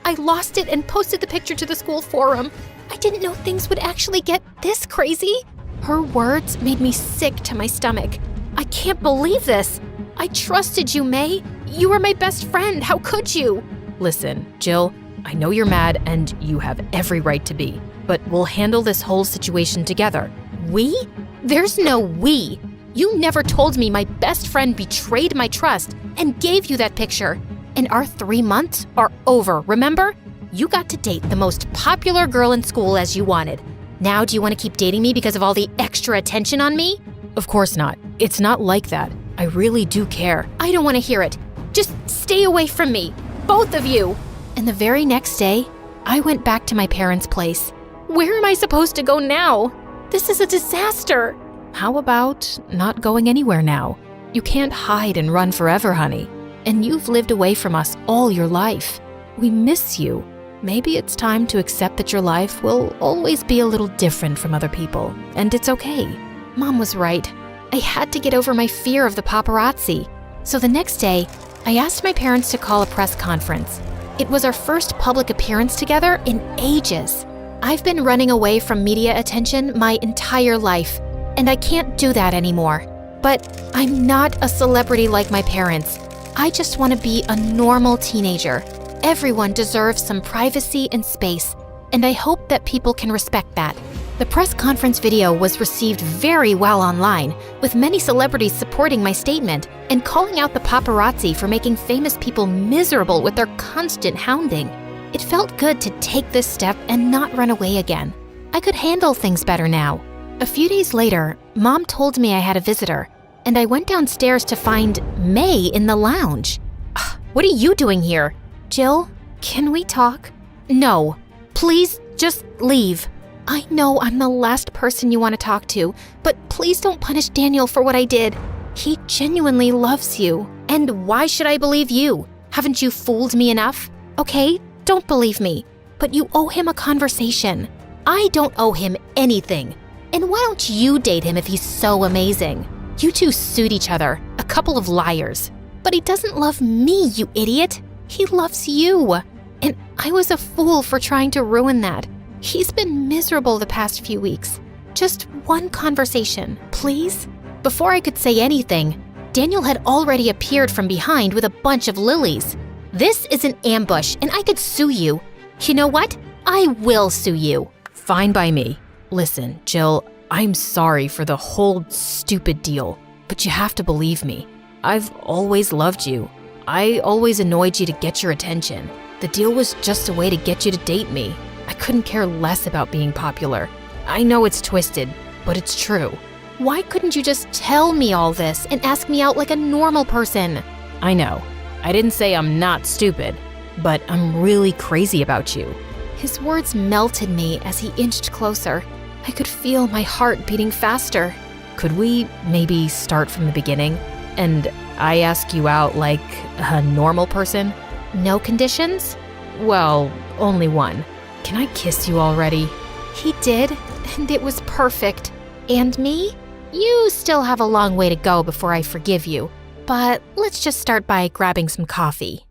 I lost it and posted the picture to the school forum. I didn't know things would actually get this crazy. Her words made me sick to my stomach. I can't believe this. I trusted you, May. You were my best friend. How could you? Listen, Jill, I know you're mad and you have every right to be, but we'll handle this whole situation together. We? There's no we. You never told me my best friend betrayed my trust and gave you that picture. And our 3 months are over, remember? You got to date the most popular girl in school as you wanted. Now do you want to keep dating me because of all the extra attention on me? Of course not. It's not like that. I really do care. I don't want to hear it. Just stay away from me, both of you. And the very next day, I went back to my parents' place. Where am I supposed to go now? This is a disaster. How about not going anywhere now? You can't hide and run forever, honey. And you've lived away from us all your life. We miss you. Maybe it's time to accept that your life will always be a little different from other people, and it's okay. Mom was right. I had to get over my fear of the paparazzi. So the next day, I asked my parents to call a press conference. It was our first public appearance together in ages. I've been running away from media attention my entire life, and I can't do that anymore. But I'm not a celebrity like my parents. I just want to be a normal teenager. Everyone deserves some privacy and space, and I hope that people can respect that. The press conference video was received very well online, with many celebrities supporting my statement and calling out the paparazzi for making famous people miserable with their constant hounding. It felt good to take this step and not run away again. I could handle things better now. A few days later, Mom told me I had a visitor, and I went downstairs to find May in the lounge. What are you doing here? Jill, can we talk? No, please just leave. I know I'm the last person you want to talk to, but please don't punish Daniel for what I did. He genuinely loves you. And why should I believe you? Haven't you fooled me enough? Okay, don't believe me, but you owe him a conversation. I don't owe him anything. And why don't you date him if he's so amazing? You two suit each other, a couple of liars. But he doesn't love me, you idiot. He loves you. And I was a fool for trying to ruin that. He's been miserable the past few weeks. Just one conversation, please? Before I could say anything, Daniel had already appeared from behind with a bunch of lilies. This is an ambush, and I could sue you. You know what? I will sue you. Fine by me. Listen, Jill, I'm sorry for the whole stupid deal, but you have to believe me. I've always loved you. I always annoyed you to get your attention. The deal was just a way to get you to date me. I couldn't care less about being popular. I know it's twisted, but it's true. Why couldn't you just tell me all this and ask me out like a normal person? I know. I didn't say I'm not stupid, but I'm really crazy about you. His words melted me as he inched closer. I could feel my heart beating faster. Could we maybe start from the beginning? And I ask you out like a normal person? No conditions? Well, only one. Can I kiss you already? He did, and it was perfect. And me? You still have a long way to go before I forgive you. But let's just start by grabbing some coffee.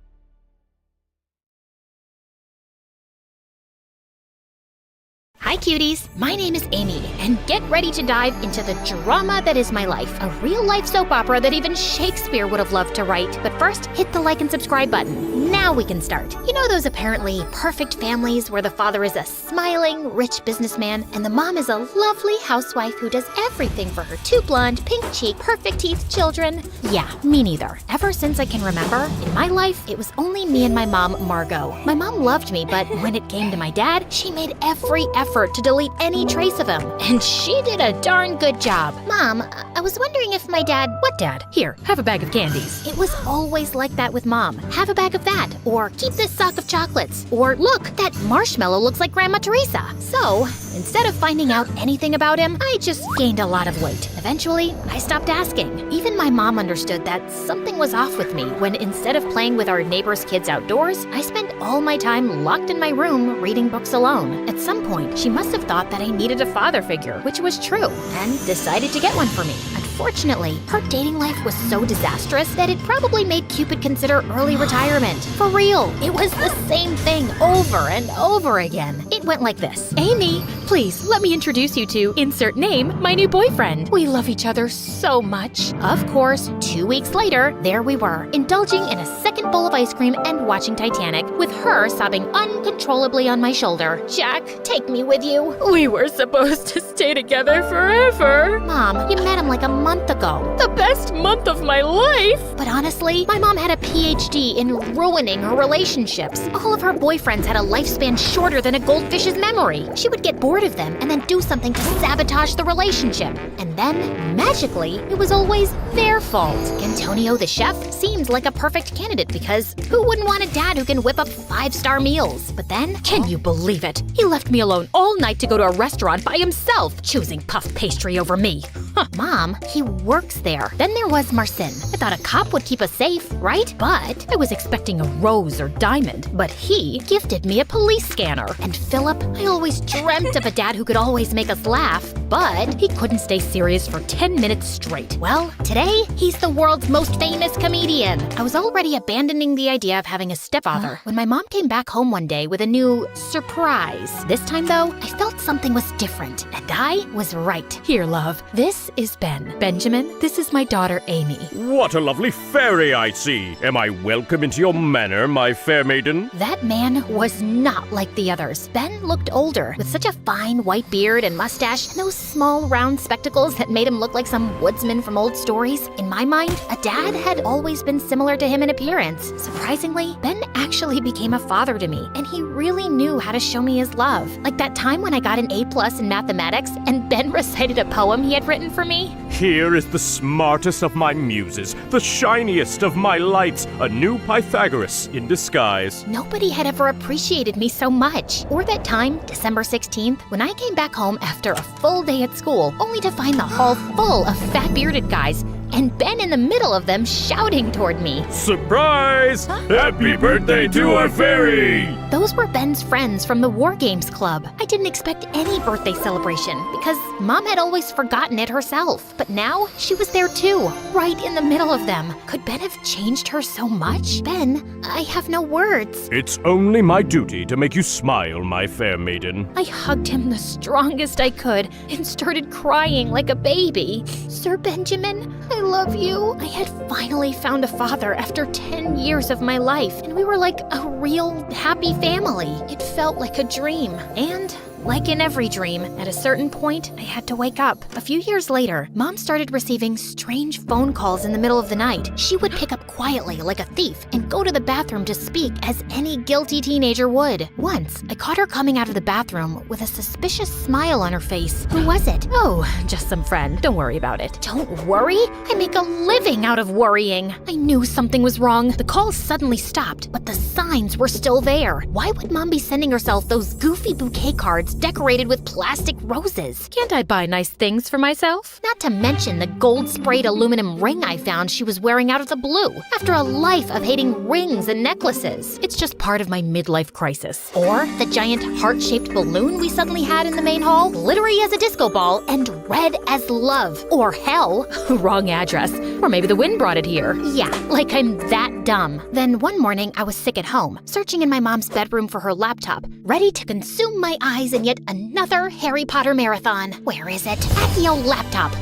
Hi cuties, my name is Amy, and get ready to dive into the drama that is my life. A real-life soap opera that even Shakespeare would have loved to write. But first, hit the like and subscribe button. Now we can start. You know those apparently perfect families where the father is a smiling, rich businessman, and the mom is a lovely housewife who does everything for her two blonde, pink-cheeked, perfect-teeth children? Yeah, me neither. Ever since I can remember, in my life, it was only me and my mom, Margot. My mom loved me, but when it came to my dad, she made every effort to delete any trace of him. And she did a darn good job. Mom, I was wondering if my dad... What dad? Here, have a bag of candies. It was always like that with Mom. Have a bag of that. Or keep this sock of chocolates. Or look, that marshmallow looks like Grandma Teresa. So, instead of finding out anything about him, I just gained a lot of weight. Eventually, I stopped asking. Even my mom understood that something was off with me when instead of playing with our neighbor's kids outdoors, I spent all my time locked in my room reading books alone. At some point, she must have thought that I needed a father figure, which was true, and decided to get one for me. Unfortunately, her dating life was so disastrous that it probably made Cupid consider early retirement. For real, it was the same thing over and over again. It went like this. Amy, please let me introduce you to insert name, my new boyfriend. We love each other so much. Of course, 2 weeks later, there we were, indulging in a second bowl of ice cream and watching Titanic, with her sobbing uncontrollably on my shoulder. Jack, take me with you. We were supposed to stay together forever. Mom, you met him like a month ago. The best month of my life. But honestly, my mom had a PhD in ruining her relationships. All of her boyfriends had a lifespan shorter than a goldfish's memory. She would get bored of them and then do something to sabotage the relationship. And then, magically, it was always their fault. Antonio the chef seemed like a perfect candidate because who wouldn't want a dad who can whip up 5-star meals? But then... Can you believe it? He left me alone all night to go to a restaurant by himself, choosing puff pastry over me. Huh. Mom, he works there. Then there was Marcin. I thought a cop would keep us safe, right? But I was expecting a rose or diamond, but he gifted me a police scanner. And Philip, I always dreamt of a dad who could always make us laugh, but he couldn't stay serious for 10 minutes straight. Well, today, he's the world's most famous comedian. I was already abandoning the idea of having a stepfather when my mom came back home one day with a new surprise. This time, though, I felt something was different, and I was right. Here, love, this is Ben. Benjamin, this is my daughter, Amy. What a lovely fairy I see. Am I welcome into your manor, my fair maiden? That man was not like the others. Ben looked older, with such a fine white beard and mustache, and those small round spectacles that made him look like some woodsman from old stories. In my mind, a dad had always been similar to him in appearance. Surprisingly, Ben actually became a father to me, and he really knew how to show me his love. Like that time when I got an A+ in mathematics, and Ben recited a poem he had written for me. Here is the smartest of my muses, the shiniest of my lights, a new Pythagoras in disguise. Nobody had ever appreciated me so much. Or that time, December 16th, when I came back home after a full day at school, only to find the hall full of fat-bearded guys, and Ben in the middle of them shouting toward me. Surprise! Happy birthday to our fairy! Those were Ben's friends from the War Games Club. I didn't expect any birthday celebration because Mom had always forgotten it herself. But now she was there too, right in the middle of them. Could Ben have changed her so much? Ben, I have no words. It's only my duty to make you smile, my fair maiden. I hugged him the strongest I could and started crying like a baby. Sir Benjamin, I love you. I had finally found a father after 10 years of my life, and we were like a real happy family. It felt like a dream. And like in every dream, at a certain point, I had to wake up. A few years later, Mom started receiving strange phone calls in the middle of the night. She would pick up quietly like a thief and go to the bathroom to speak as any guilty teenager would. Once, I caught her coming out of the bathroom with a suspicious smile on her face. Who was it? Oh, just some friend. Don't worry about it. Don't worry? I make a living out of worrying. I knew something was wrong. The calls suddenly stopped, but the signs were still there. Why would Mom be sending herself those goofy bouquet cards decorated with plastic roses? Can't I buy nice things for myself? Not to mention the gold-sprayed aluminum ring I found she was wearing out of the blue. After a life of hating rings and necklaces. It's just part of my midlife crisis. Or the giant heart-shaped balloon we suddenly had in the main hall, glittery as a disco ball and red as love. Or hell. Wrong address. Or maybe the wind brought it here. Yeah, like I'm that dumb. Then one morning, I was sick at home, searching in my mom's bedroom for her laptop, ready to consume my eyes in yet another Harry Potter marathon. Where is it? At the old laptop.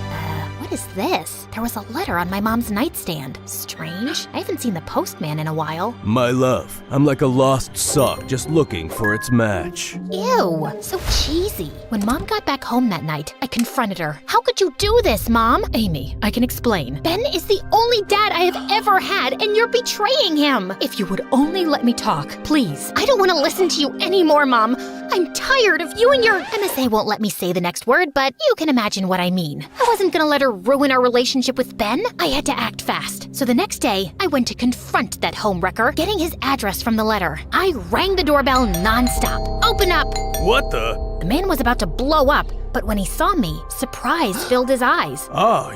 What is this? There was a letter on my mom's nightstand. Strange. I haven't seen the postman in a while. My love, I'm like a lost sock just looking for its match. Ew, so cheesy. When Mom got back home that night, I confronted her. How could you do this, Mom? Amy, I can explain. Ben is the only dad I have ever had, and you're betraying him. If you would only let me talk, please. I don't want to listen to you anymore, Mom. I'm tired of you and your... MSA won't let me say the next word, but you can imagine what I mean. I wasn't gonna let her ruin our relationship with Ben. I had to act fast. So the next day, I went to confront that homewrecker, getting his address from the letter. I rang the doorbell nonstop. Open up! What the? The man was about to blow up, but when he saw me, surprise filled his eyes. Ah,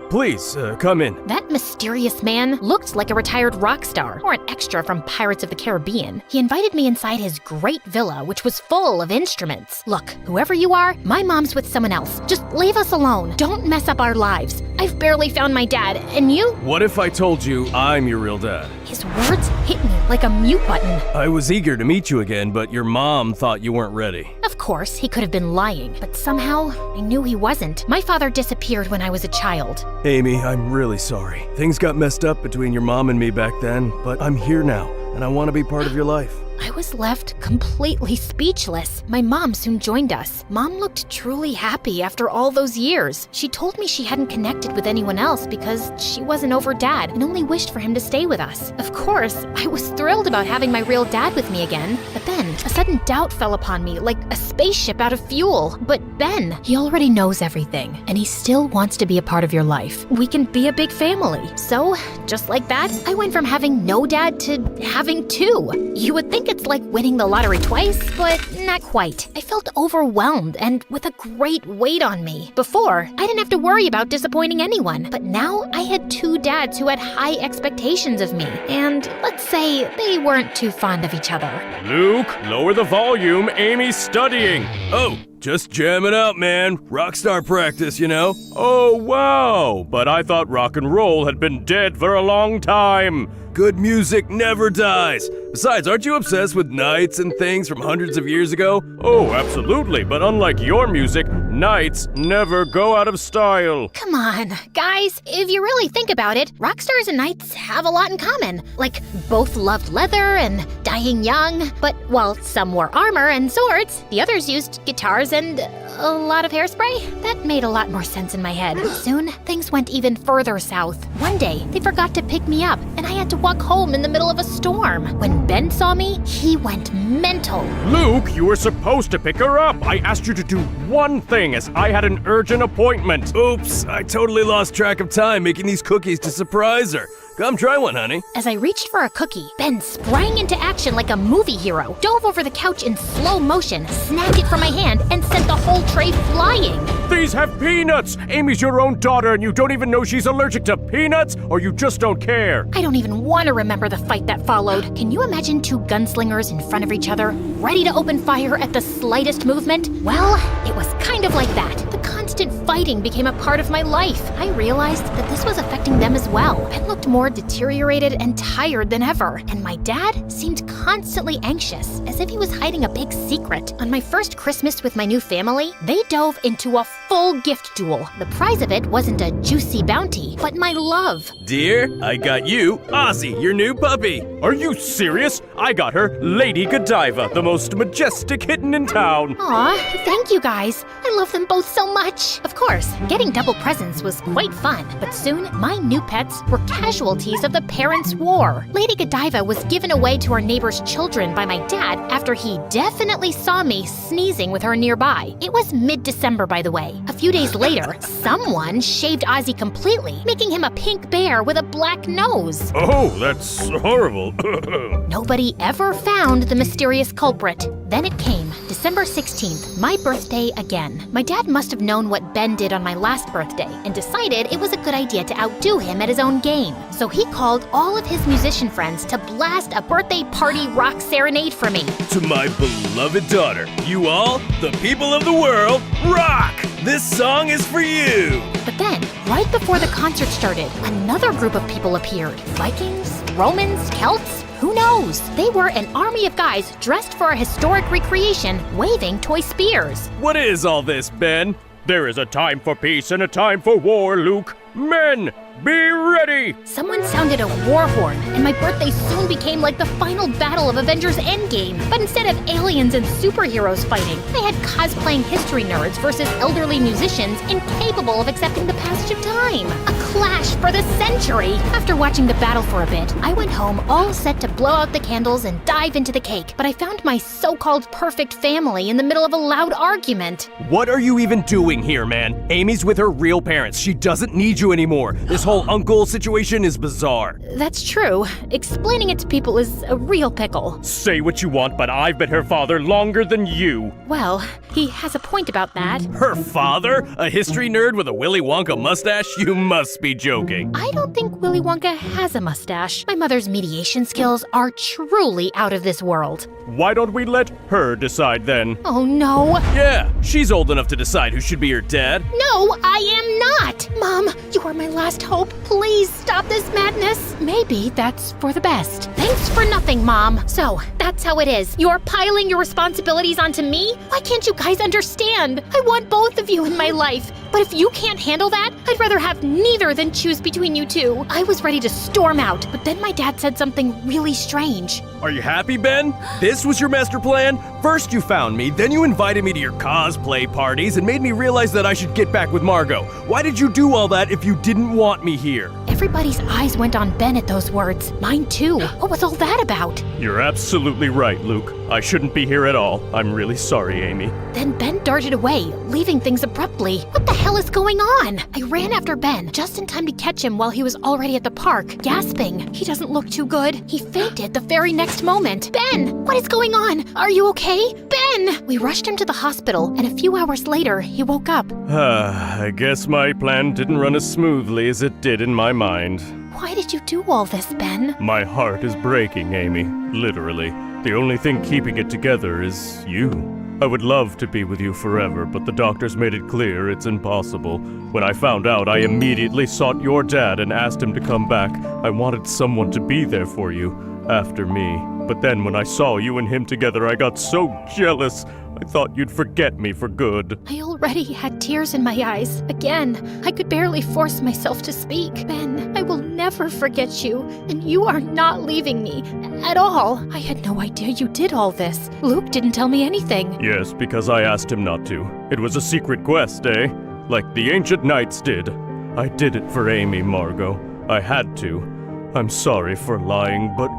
please, come in. That mysterious man looked like a retired rock star or an extra from Pirates of the Caribbean. He invited me inside his great villa, which was full of instruments. Look, whoever you are, my mom's with someone else. Just leave us alone. Don't mess up our lives. I've barely found my dad, and you? What if I told you I'm your real dad? His words hit me like a mute button. I was eager to meet you again, but your mom thought you weren't ready. Of course, he could have been lying, but somehow I knew he wasn't. My father disappeared when I was a child. Amy, I'm really sorry. Things got messed up between your mom and me back then, but I'm here now, and I want to be part of your life. I was left completely speechless. My mom soon joined us. Mom looked truly happy after all those years. She told me she hadn't connected with anyone else because she wasn't over Dad and only wished for him to stay with us. Of course, I was thrilled about having my real dad with me again. But then, a sudden doubt fell upon me like a spaceship out of fuel. But Ben, He already knows everything, and he still wants to be a part of your life. we can be a big family. So, just like that, I went from having no dad to having two. You would think it's like winning the lottery twice, but not quite. I felt overwhelmed and with a great weight on me. Before, I didn't have to worry about disappointing anyone, but now I had two dads who had high expectations of me, and let's say they weren't too fond of each other. Luke, lower the volume. Amy's studying. Oh, just jam it out, man. Rockstar practice, you know. Oh, wow. But I thought rock and roll had been dead for a long time. Good music never dies. Besides, aren't you obsessed with knights and things from hundreds of years ago? Oh, absolutely. But unlike your music, knights never go out of style. Come on, guys, if you really think about it, rock stars and knights have a lot in common. Like, both loved leather and dying young. But while some wore armor and swords, the others used guitars and a lot of hairspray. That made a lot more sense in my head. Soon, things went even further south. One day, they forgot to pick me up, and I had to walk home in the middle of a storm. When Ben saw me, he went mental. Luke, you were supposed to pick her up. I asked you to do one thing as I had an urgent appointment. Oops, I totally lost track of time making these cookies to surprise her. Come try one, honey. As I reached for a cookie, Ben sprang into action like a movie hero, dove over the couch in slow motion, snagged it from my hand, and sent the whole tray flying. These have peanuts! Amy's your own daughter and you don't even know she's allergic to peanuts, or you just don't care. I don't even want to remember the fight that followed. Can you imagine two gunslingers in front of each other, ready to open fire at the slightest movement? Well, it was kind of like that. The constant fighting became a part of my life. I realized that this was affecting them as well. Ben looked more deteriorated and tired than ever, and my dad seemed constantly anxious, as if he was hiding a big secret. On my first Christmas with my new family, they dove into a full gift duel. The prize of it wasn't a juicy bounty, but my love. Dear, I got you, Ozzy, your new puppy. Are you serious? I got her Lady Godiva, the most majestic kitten in town. Aw, thank you guys. I love them both so much. Of course, getting double presents was quite fun, but soon my new pets were casualties of the parents' war. Lady Godiva was given away to our neighbor's children by my dad after he definitely saw me sneezing with her nearby. It was mid-December, by the way. A few days later, someone shaved Ozzy completely, making him a pink bear with a black nose. Oh, that's horrible. Nobody ever found the mysterious culprit. Then it came, December 16th, my birthday again. My dad must have known what Ben did on my last birthday and decided it was a good idea to outdo him at his own game. So he called all of his musician friends to blast a birthday party rock serenade for me. To my beloved daughter, you all, the people of the world, rock! This song is for you! But then, right before the concert started, another group of people appeared. Vikings, Romans, Celts, who knows? They were an army of guys dressed for a historic recreation, waving toy spears. What is all this, Ben? There is a time for peace and a time for war, Luke. Men, be ready! Someone sounded a war horn, and my birthday soon became like the final battle of Avengers Endgame. But instead of aliens and superheroes fighting, I had cosplaying history nerds versus elderly musicians incapable of accepting the passage of time. A clash for the century! After watching the battle for a bit, I went home all set to blow out the candles and dive into the cake. But I found my so-called perfect family in the middle of a loud argument. What are you even doing here, man? Amy's with her real parents. She doesn't need you anymore. This whole uncle situation is bizarre. That's true. Explaining it to people is a real pickle. Say what you want, but I've been her father longer than you. Well, he has a point about that. Her father? A history nerd with a Willy Wonka mustache? You must be joking. I don't think Willy Wonka has a mustache. My mother's mediation skills are truly out of this world. Why don't we let her decide then? Oh no. Yeah, she's old enough to decide who should be her dad. No, I am not! Mom, you are my last hope. Please stop this madness. Maybe that's for the best. Thanks for nothing, Mom. So, that's how it is. You're piling your responsibilities onto me? Why can't you guys understand? I want both of you in my life. But if you can't handle that, I'd rather have neither than choose between you two. I was ready to storm out, but then my dad said something really strange. Are you happy, Ben? This was your master plan? First you found me, then you invited me to your cosplay parties and made me realize that I should get back with Margot. Why did you do all that if you didn't want me here? Everybody's eyes went on Ben at those words. Mine too. What was all that about? You're absolutely right, Luke. I shouldn't be here at all. I'm really sorry, Amy. Then Ben darted away, leaving things abruptly. What the hell is going on? I ran after Ben, just in time to catch him while he was already at the park, gasping. He doesn't look too good. He fainted the very next moment. Ben, what is going on? Are you okay? Ben! We rushed him to the hospital, and a few hours later, he woke up. I guess my plan didn't run as smoothly as it did in my mind. Why did you do all this, Ben? My heart is breaking, Amy. Literally. The only thing keeping it together is you. I would love to be with you forever, but the doctors made it clear it's impossible. When I found out, I immediately sought your dad and asked him to come back. I wanted someone to be there for you, after me. But then when I saw you and him together, I got so jealous. I thought you'd forget me for good. I already had tears in my eyes. Again, I could barely force myself to speak. Ben, I will never forget you, and you are not leaving me at all. I had no idea you did all this. Luke didn't tell me anything. Yes, because I asked him not to. It was a secret quest, eh? Like the ancient knights did. I did it for Amy, Margot. I had to. I'm sorry for lying, but...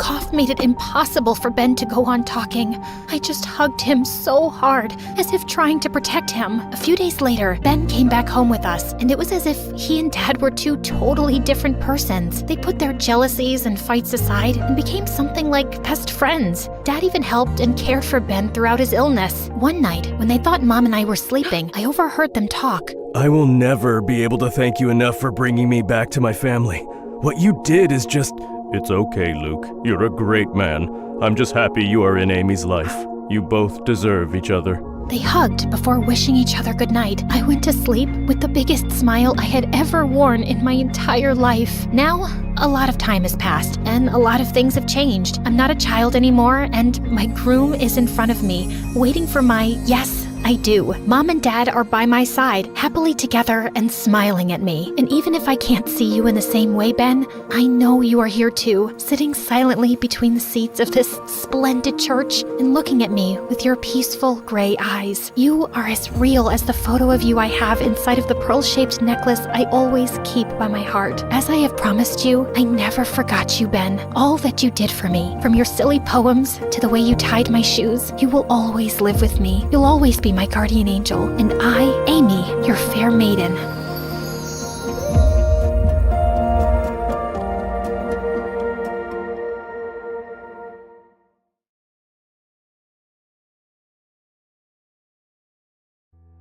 Cough made it impossible for Ben to go on talking. I just hugged him so hard, as if trying to protect him. A few days later, Ben came back home with us, and it was as if he and Dad were two totally different persons. They put their jealousies and fights aside and became something like best friends. Dad even helped and cared for Ben throughout his illness. One night, when they thought Mom and I were sleeping, I overheard them talk. I will never be able to thank you enough for bringing me back to my family. What you did is just... It's okay, Luke. You're a great man. I'm just happy you are in Amy's life. You both deserve each other. They hugged before wishing each other goodnight. I went to sleep with the biggest smile I had ever worn in my entire life. Now, a lot of time has passed, and a lot of things have changed. I'm not a child anymore, and my groom is in front of me, waiting for my, yes, I do. Mom and Dad are by my side, happily together and smiling at me. And even if I can't see you in the same way, Ben, I know you are here too, sitting silently between the seats of this splendid church and looking at me with your peaceful gray eyes. You are as real as the photo of you I have inside of the pearl-shaped necklace I always keep by my heart. As I have promised you, I never forgot you, Ben. All that you did for me, from your silly poems to the way you tied my shoes, you will always live with me. You'll always be my guardian angel, and I, Amy, your fair maiden.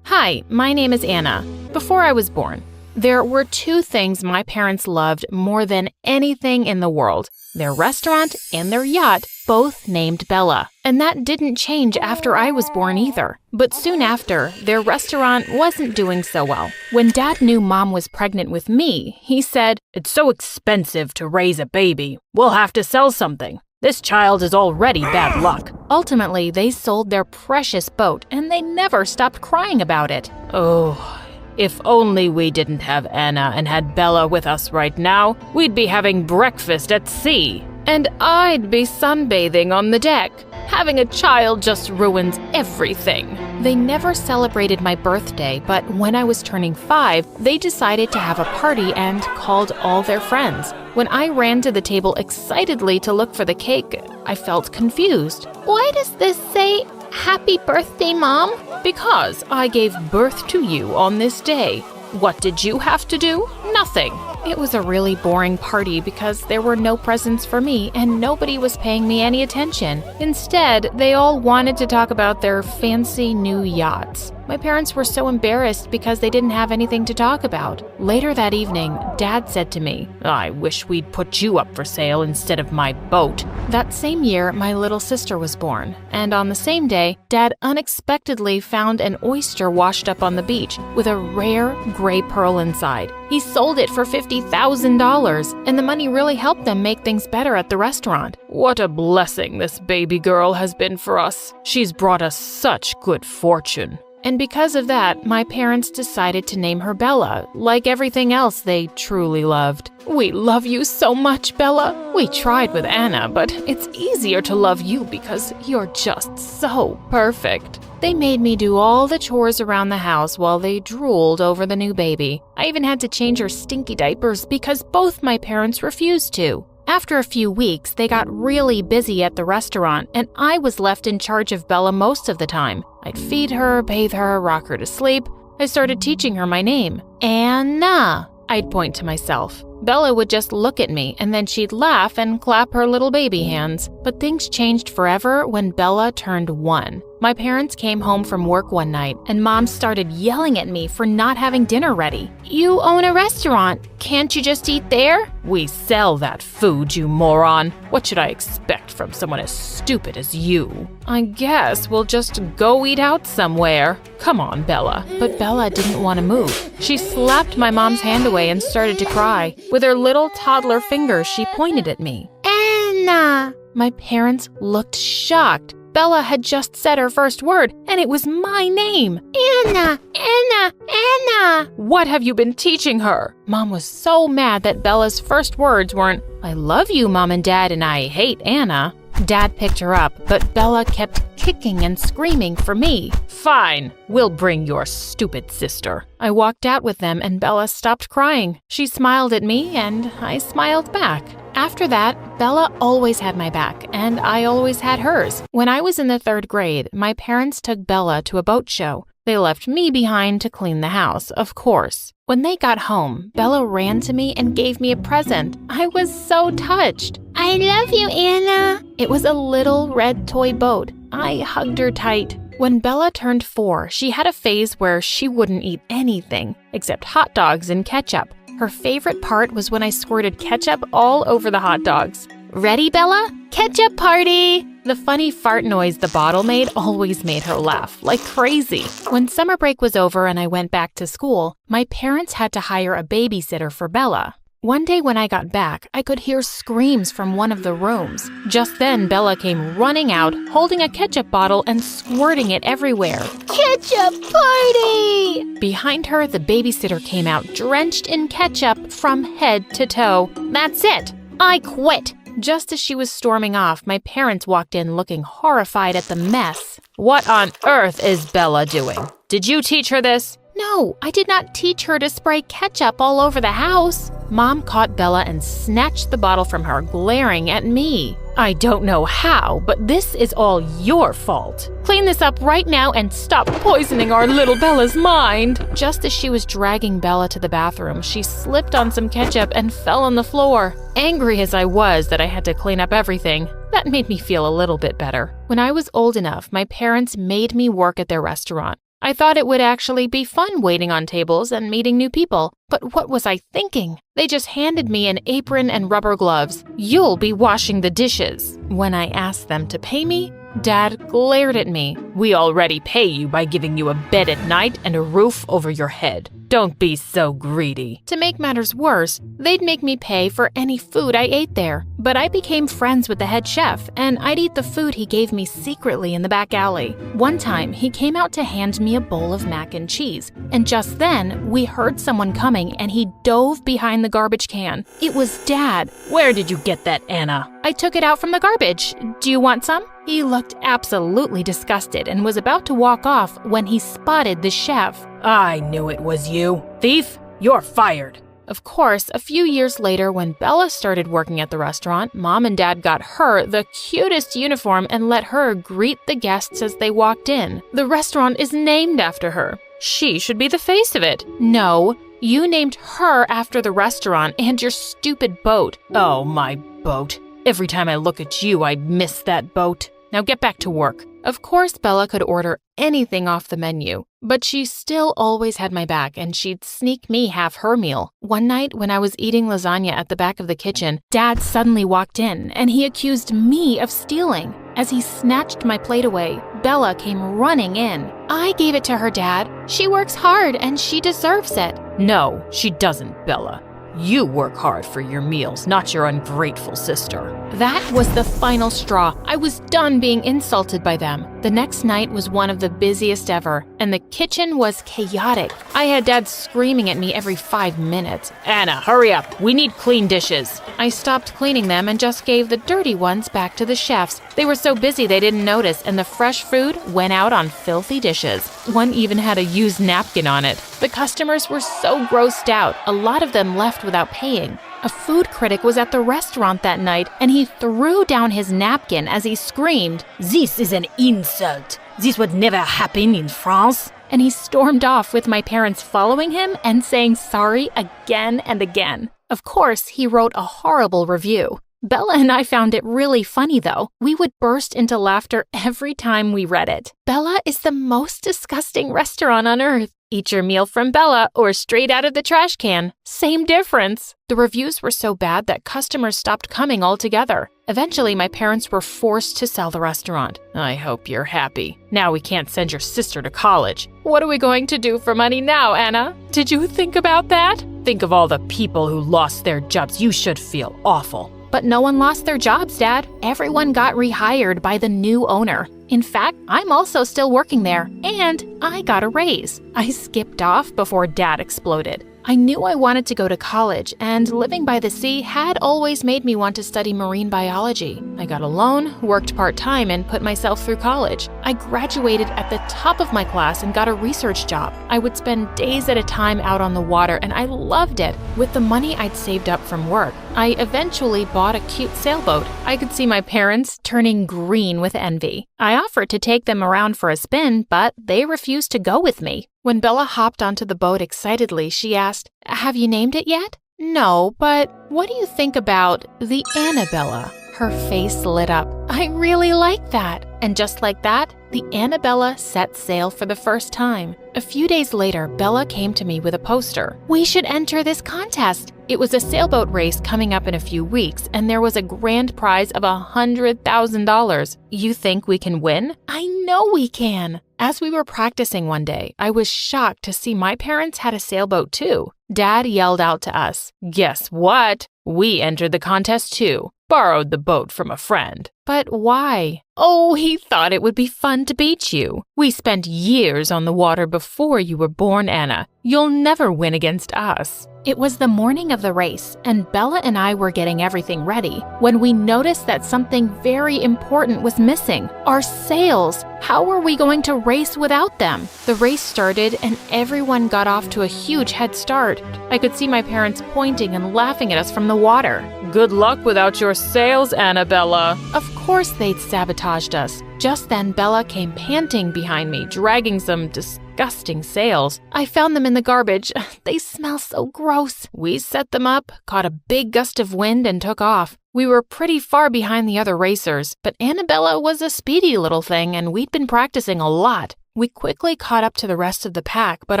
Hi, my name is Anna. Before I was born, there were two things my parents loved more than anything in the world: their restaurant and their yacht, both named Bella. And that didn't change after I was born either. But soon after, their restaurant wasn't doing so well. When Dad knew Mom was pregnant with me, he said, "It's so expensive to raise a baby. We'll have to sell something. This child is already bad luck." Ultimately, they sold their precious boat, and they never stopped crying about it. Oh, if only we didn't have Anna and had Bella with us right now, we'd be having breakfast at sea. And I'd be sunbathing on the deck. Having a child just ruins everything. They never celebrated my birthday, but when I was turning 5, they decided to have a party and called all their friends. When I ran to the table excitedly to look for the cake, I felt confused. Why does this say, "Happy birthday, Mom"? Because I gave birth to you on this day. What did you have to do? Nothing. It was a really boring party because there were no presents for me and nobody was paying me any attention. Instead, they all wanted to talk about their fancy new yachts. My parents were so embarrassed because they didn't have anything to talk about. Later that evening, Dad said to me, "I wish we'd put you up for sale instead of my boat." That same year, my little sister was born, and on the same day, Dad unexpectedly found an oyster washed up on the beach with a rare gray pearl inside. He sold it for $50,000, and the money really helped them make things better at the restaurant. What a blessing this baby girl has been for us. She's brought us such good fortune. And because of that, my parents decided to name her Bella, like everything else they truly loved. We love you so much, Bella. We tried with Anna, but it's easier to love you because you're just so perfect. They made me do all the chores around the house while they drooled over the new baby. I even had to change her stinky diapers because both my parents refused to. After a few weeks, they got really busy at the restaurant, and I was left in charge of Bella most of the time. I'd feed her, bathe her, rock her to sleep. I started teaching her my name. Anna, I'd point to myself. Bella would just look at me, and then she'd laugh and clap her little baby hands. But things changed forever when Bella turned 1. My parents came home from work one night, and Mom started yelling at me for not having dinner ready. "You own a restaurant. Can't you just eat there?" "We sell that food, you moron. What should I expect from someone as stupid as you?" "I guess we'll just go eat out somewhere. Come on, Bella." But Bella didn't want to move. She slapped my mom's hand away and started to cry. With her little toddler fingers, she pointed at me. Anna! My parents looked shocked. Bella had just said her first word, and it was my name. Anna! Anna! Anna! What have you been teaching her? Mom was so mad that Bella's first words weren't, "I love you, Mom and Dad, and I hate Anna." Dad picked her up, but Bella kept kicking and screaming for me. "Fine, we'll bring your stupid sister." I walked out with them, and Bella stopped crying. She smiled at me, and I smiled back. After that, Bella always had my back, and I always had hers. When I was in the 3rd grade, my parents took Bella to a boat show. They left me behind to clean the house, of course. When they got home, Bella ran to me and gave me a present. I was so touched. "I love you, Anna." It was a little red toy boat. I hugged her tight. When Bella turned 4, she had a phase where she wouldn't eat anything except hot dogs and ketchup. Her favorite part was when I squirted ketchup all over the hot dogs. "Ready, Bella? Ketchup party!" The funny fart noise the bottle made always made her laugh like crazy. When summer break was over and I went back to school, my parents had to hire a babysitter for Bella. One day when I got back, I could hear screams from one of the rooms. Just then, Bella came running out, holding a ketchup bottle and squirting it everywhere. Ketchup party! Behind her, the babysitter came out, drenched in ketchup from head to toe. That's it! I quit! Just as she was storming off, my parents walked in looking horrified at the mess. What on earth is Bella doing? Did you teach her this? No, I did not teach her to spray ketchup all over the house. Mom caught Bella and snatched the bottle from her, glaring at me. I don't know how, but this is all your fault. Clean this up right now and stop poisoning our little Bella's mind. Just as she was dragging Bella to the bathroom, she slipped on some ketchup and fell on the floor. Angry as I was that I had to clean up everything, that made me feel a little bit better. When I was old enough, my parents made me work at their restaurant. I thought it would actually be fun waiting on tables and meeting new people. But what was I thinking? They just handed me an apron and rubber gloves. You'll be washing the dishes. When I asked them to pay me, Dad glared at me. We already pay you by giving you a bed at night and a roof over your head. Don't be so greedy. To make matters worse, they'd make me pay for any food I ate there. But I became friends with the head chef, and I'd eat the food he gave me secretly in the back alley. One time, he came out to hand me a bowl of mac and cheese, and just then, we heard someone coming and he dove behind the garbage can. It was Dad. Where did you get that, Anna? I took it out from the garbage. Do you want some? He looked absolutely disgusted and was about to walk off when he spotted the chef. I knew it was you. Thief, you're fired. Of course, a few years later, when Bella started working at the restaurant, Mom and Dad got her the cutest uniform and let her greet the guests as they walked in. The restaurant is named after her. She should be the face of it. No, you named her after the restaurant and your stupid boat. Oh, my boat. Every time I look at you, I miss that boat. Now get back to work. Of course, Bella could order anything off the menu, but she still always had my back and she'd sneak me half her meal. One night when I was eating lasagna at the back of the kitchen, Dad suddenly walked in and he accused me of stealing. As he snatched my plate away, Bella came running in. I gave it to her, Dad. She works hard and she deserves it. No, she doesn't, Bella. You work hard for your meals, not your ungrateful sister. That was the final straw. I was done being insulted by them. The next night was one of the busiest ever, and the kitchen was chaotic. I had Dad screaming at me every 5 minutes. Anna, hurry up. We need clean dishes. I stopped cleaning them and just gave the dirty ones back to the chefs. They were so busy they didn't notice, and the fresh food went out on filthy dishes. One even had a used napkin on it. The customers were so grossed out, a lot of them left without paying. A food critic was at the restaurant that night, and he threw down his napkin as he screamed, "This is an insult. This would never happen in France." And he stormed off with my parents following him and saying sorry again and again. Of course, he wrote a horrible review. Bella and I found it really funny, though. We would burst into laughter every time we read it. Bella is the most disgusting restaurant on earth. Eat your meal from Bella or straight out of the trash can. Same difference. The reviews were so bad that customers stopped coming altogether. Eventually, my parents were forced to sell the restaurant. I hope you're happy. Now we can't send your sister to college. What are we going to do for money now, Anna? Did you think about that? Think of all the people who lost their jobs. You should feel awful. But no one lost their jobs, Dad. Everyone got rehired by the new owner. In fact, I'm also still working there, and I got a raise. I skipped off before Dad exploded. I knew I wanted to go to college, and living by the sea had always made me want to study marine biology. I got a loan, worked part-time, and put myself through college. I graduated at the top of my class and got a research job. I would spend days at a time out on the water, and I loved it. With the money I'd saved up from work, I eventually bought a cute sailboat. I could see my parents turning green with envy. I offered to take them around for a spin, but they refused to go with me. When Bella hopped onto the boat excitedly, she asked, "Have you named it yet?" "No, but what do you think about the Annabella?" Her face lit up. I really like that. And just like that, the Annabella set sail for the first time. A few days later, Bella came to me with a poster. "We should enter this contest." It was a sailboat race coming up in a few weeks, and there was a grand prize of $100,000. You think we can win? I know we can. As we were practicing one day, I was shocked to see my parents had a sailboat too. Dad yelled out to us. Guess what? We entered the contest too. Borrowed the boat from a friend. But why? Oh, he thought it would be fun to beat you. We spent years on the water before you were born, Anna. You'll never win against us. It was the morning of the race, and Bella and I were getting everything ready when we noticed that something very important was missing. Our sails. How were we going to race without them? The race started, and everyone got off to a huge head start. I could see my parents pointing and laughing at us from the water. Good luck without your sails, Annabella. Of course they'd sabotaged us. Just then, Bella came panting behind me, dragging some disgusting sails. I found them in the garbage. They smell so gross. We set them up, caught a big gust of wind, and took off. We were pretty far behind the other racers, but Annabella was a speedy little thing, and we'd been practicing a lot. We quickly caught up to the rest of the pack, but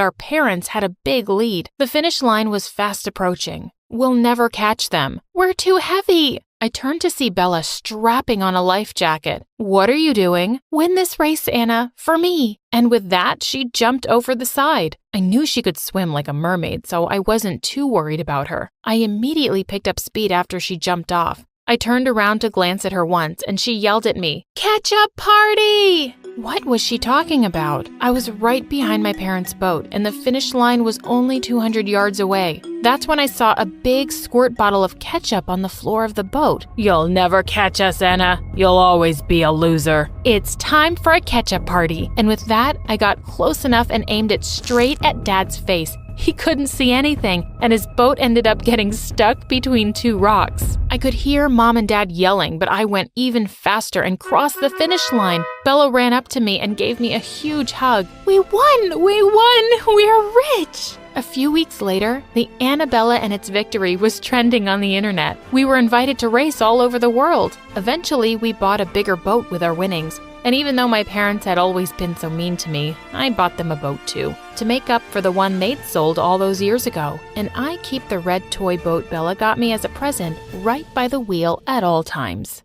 our parents had a big lead. The finish line was fast approaching. We'll never catch them. We're too heavy. I turned to see Bella strapping on a life jacket. What are you doing? Win this race, Anna, for me. And with that, she jumped over the side. I knew she could swim like a mermaid, so I wasn't too worried about her. I immediately picked up speed after she jumped off. I turned around to glance at her once, and she yelled at me, "Catch-up party!" What was she talking about? I was right behind my parents' boat, and the finish line was only 200 yards away. That's when I saw a big squirt bottle of ketchup on the floor of the boat. You'll never catch us, Anna. You'll always be a loser. It's time for a ketchup party. And with that, I got close enough and aimed it straight at Dad's face. He couldn't see anything, and his boat ended up getting stuck between two rocks. I could hear Mom and Dad yelling, but I went even faster and crossed the finish line. Bella ran up to me and gave me a huge hug. We won! We won! We're rich! A few weeks later, the Annabella and its victory was trending on the internet. We were invited to race all over the world. Eventually, we bought a bigger boat with our winnings. And even though my parents had always been so mean to me, I bought them a boat too, to make up for the one they'd sold all those years ago. And I keep the red toy boat Bella got me as a present right by the wheel at all times.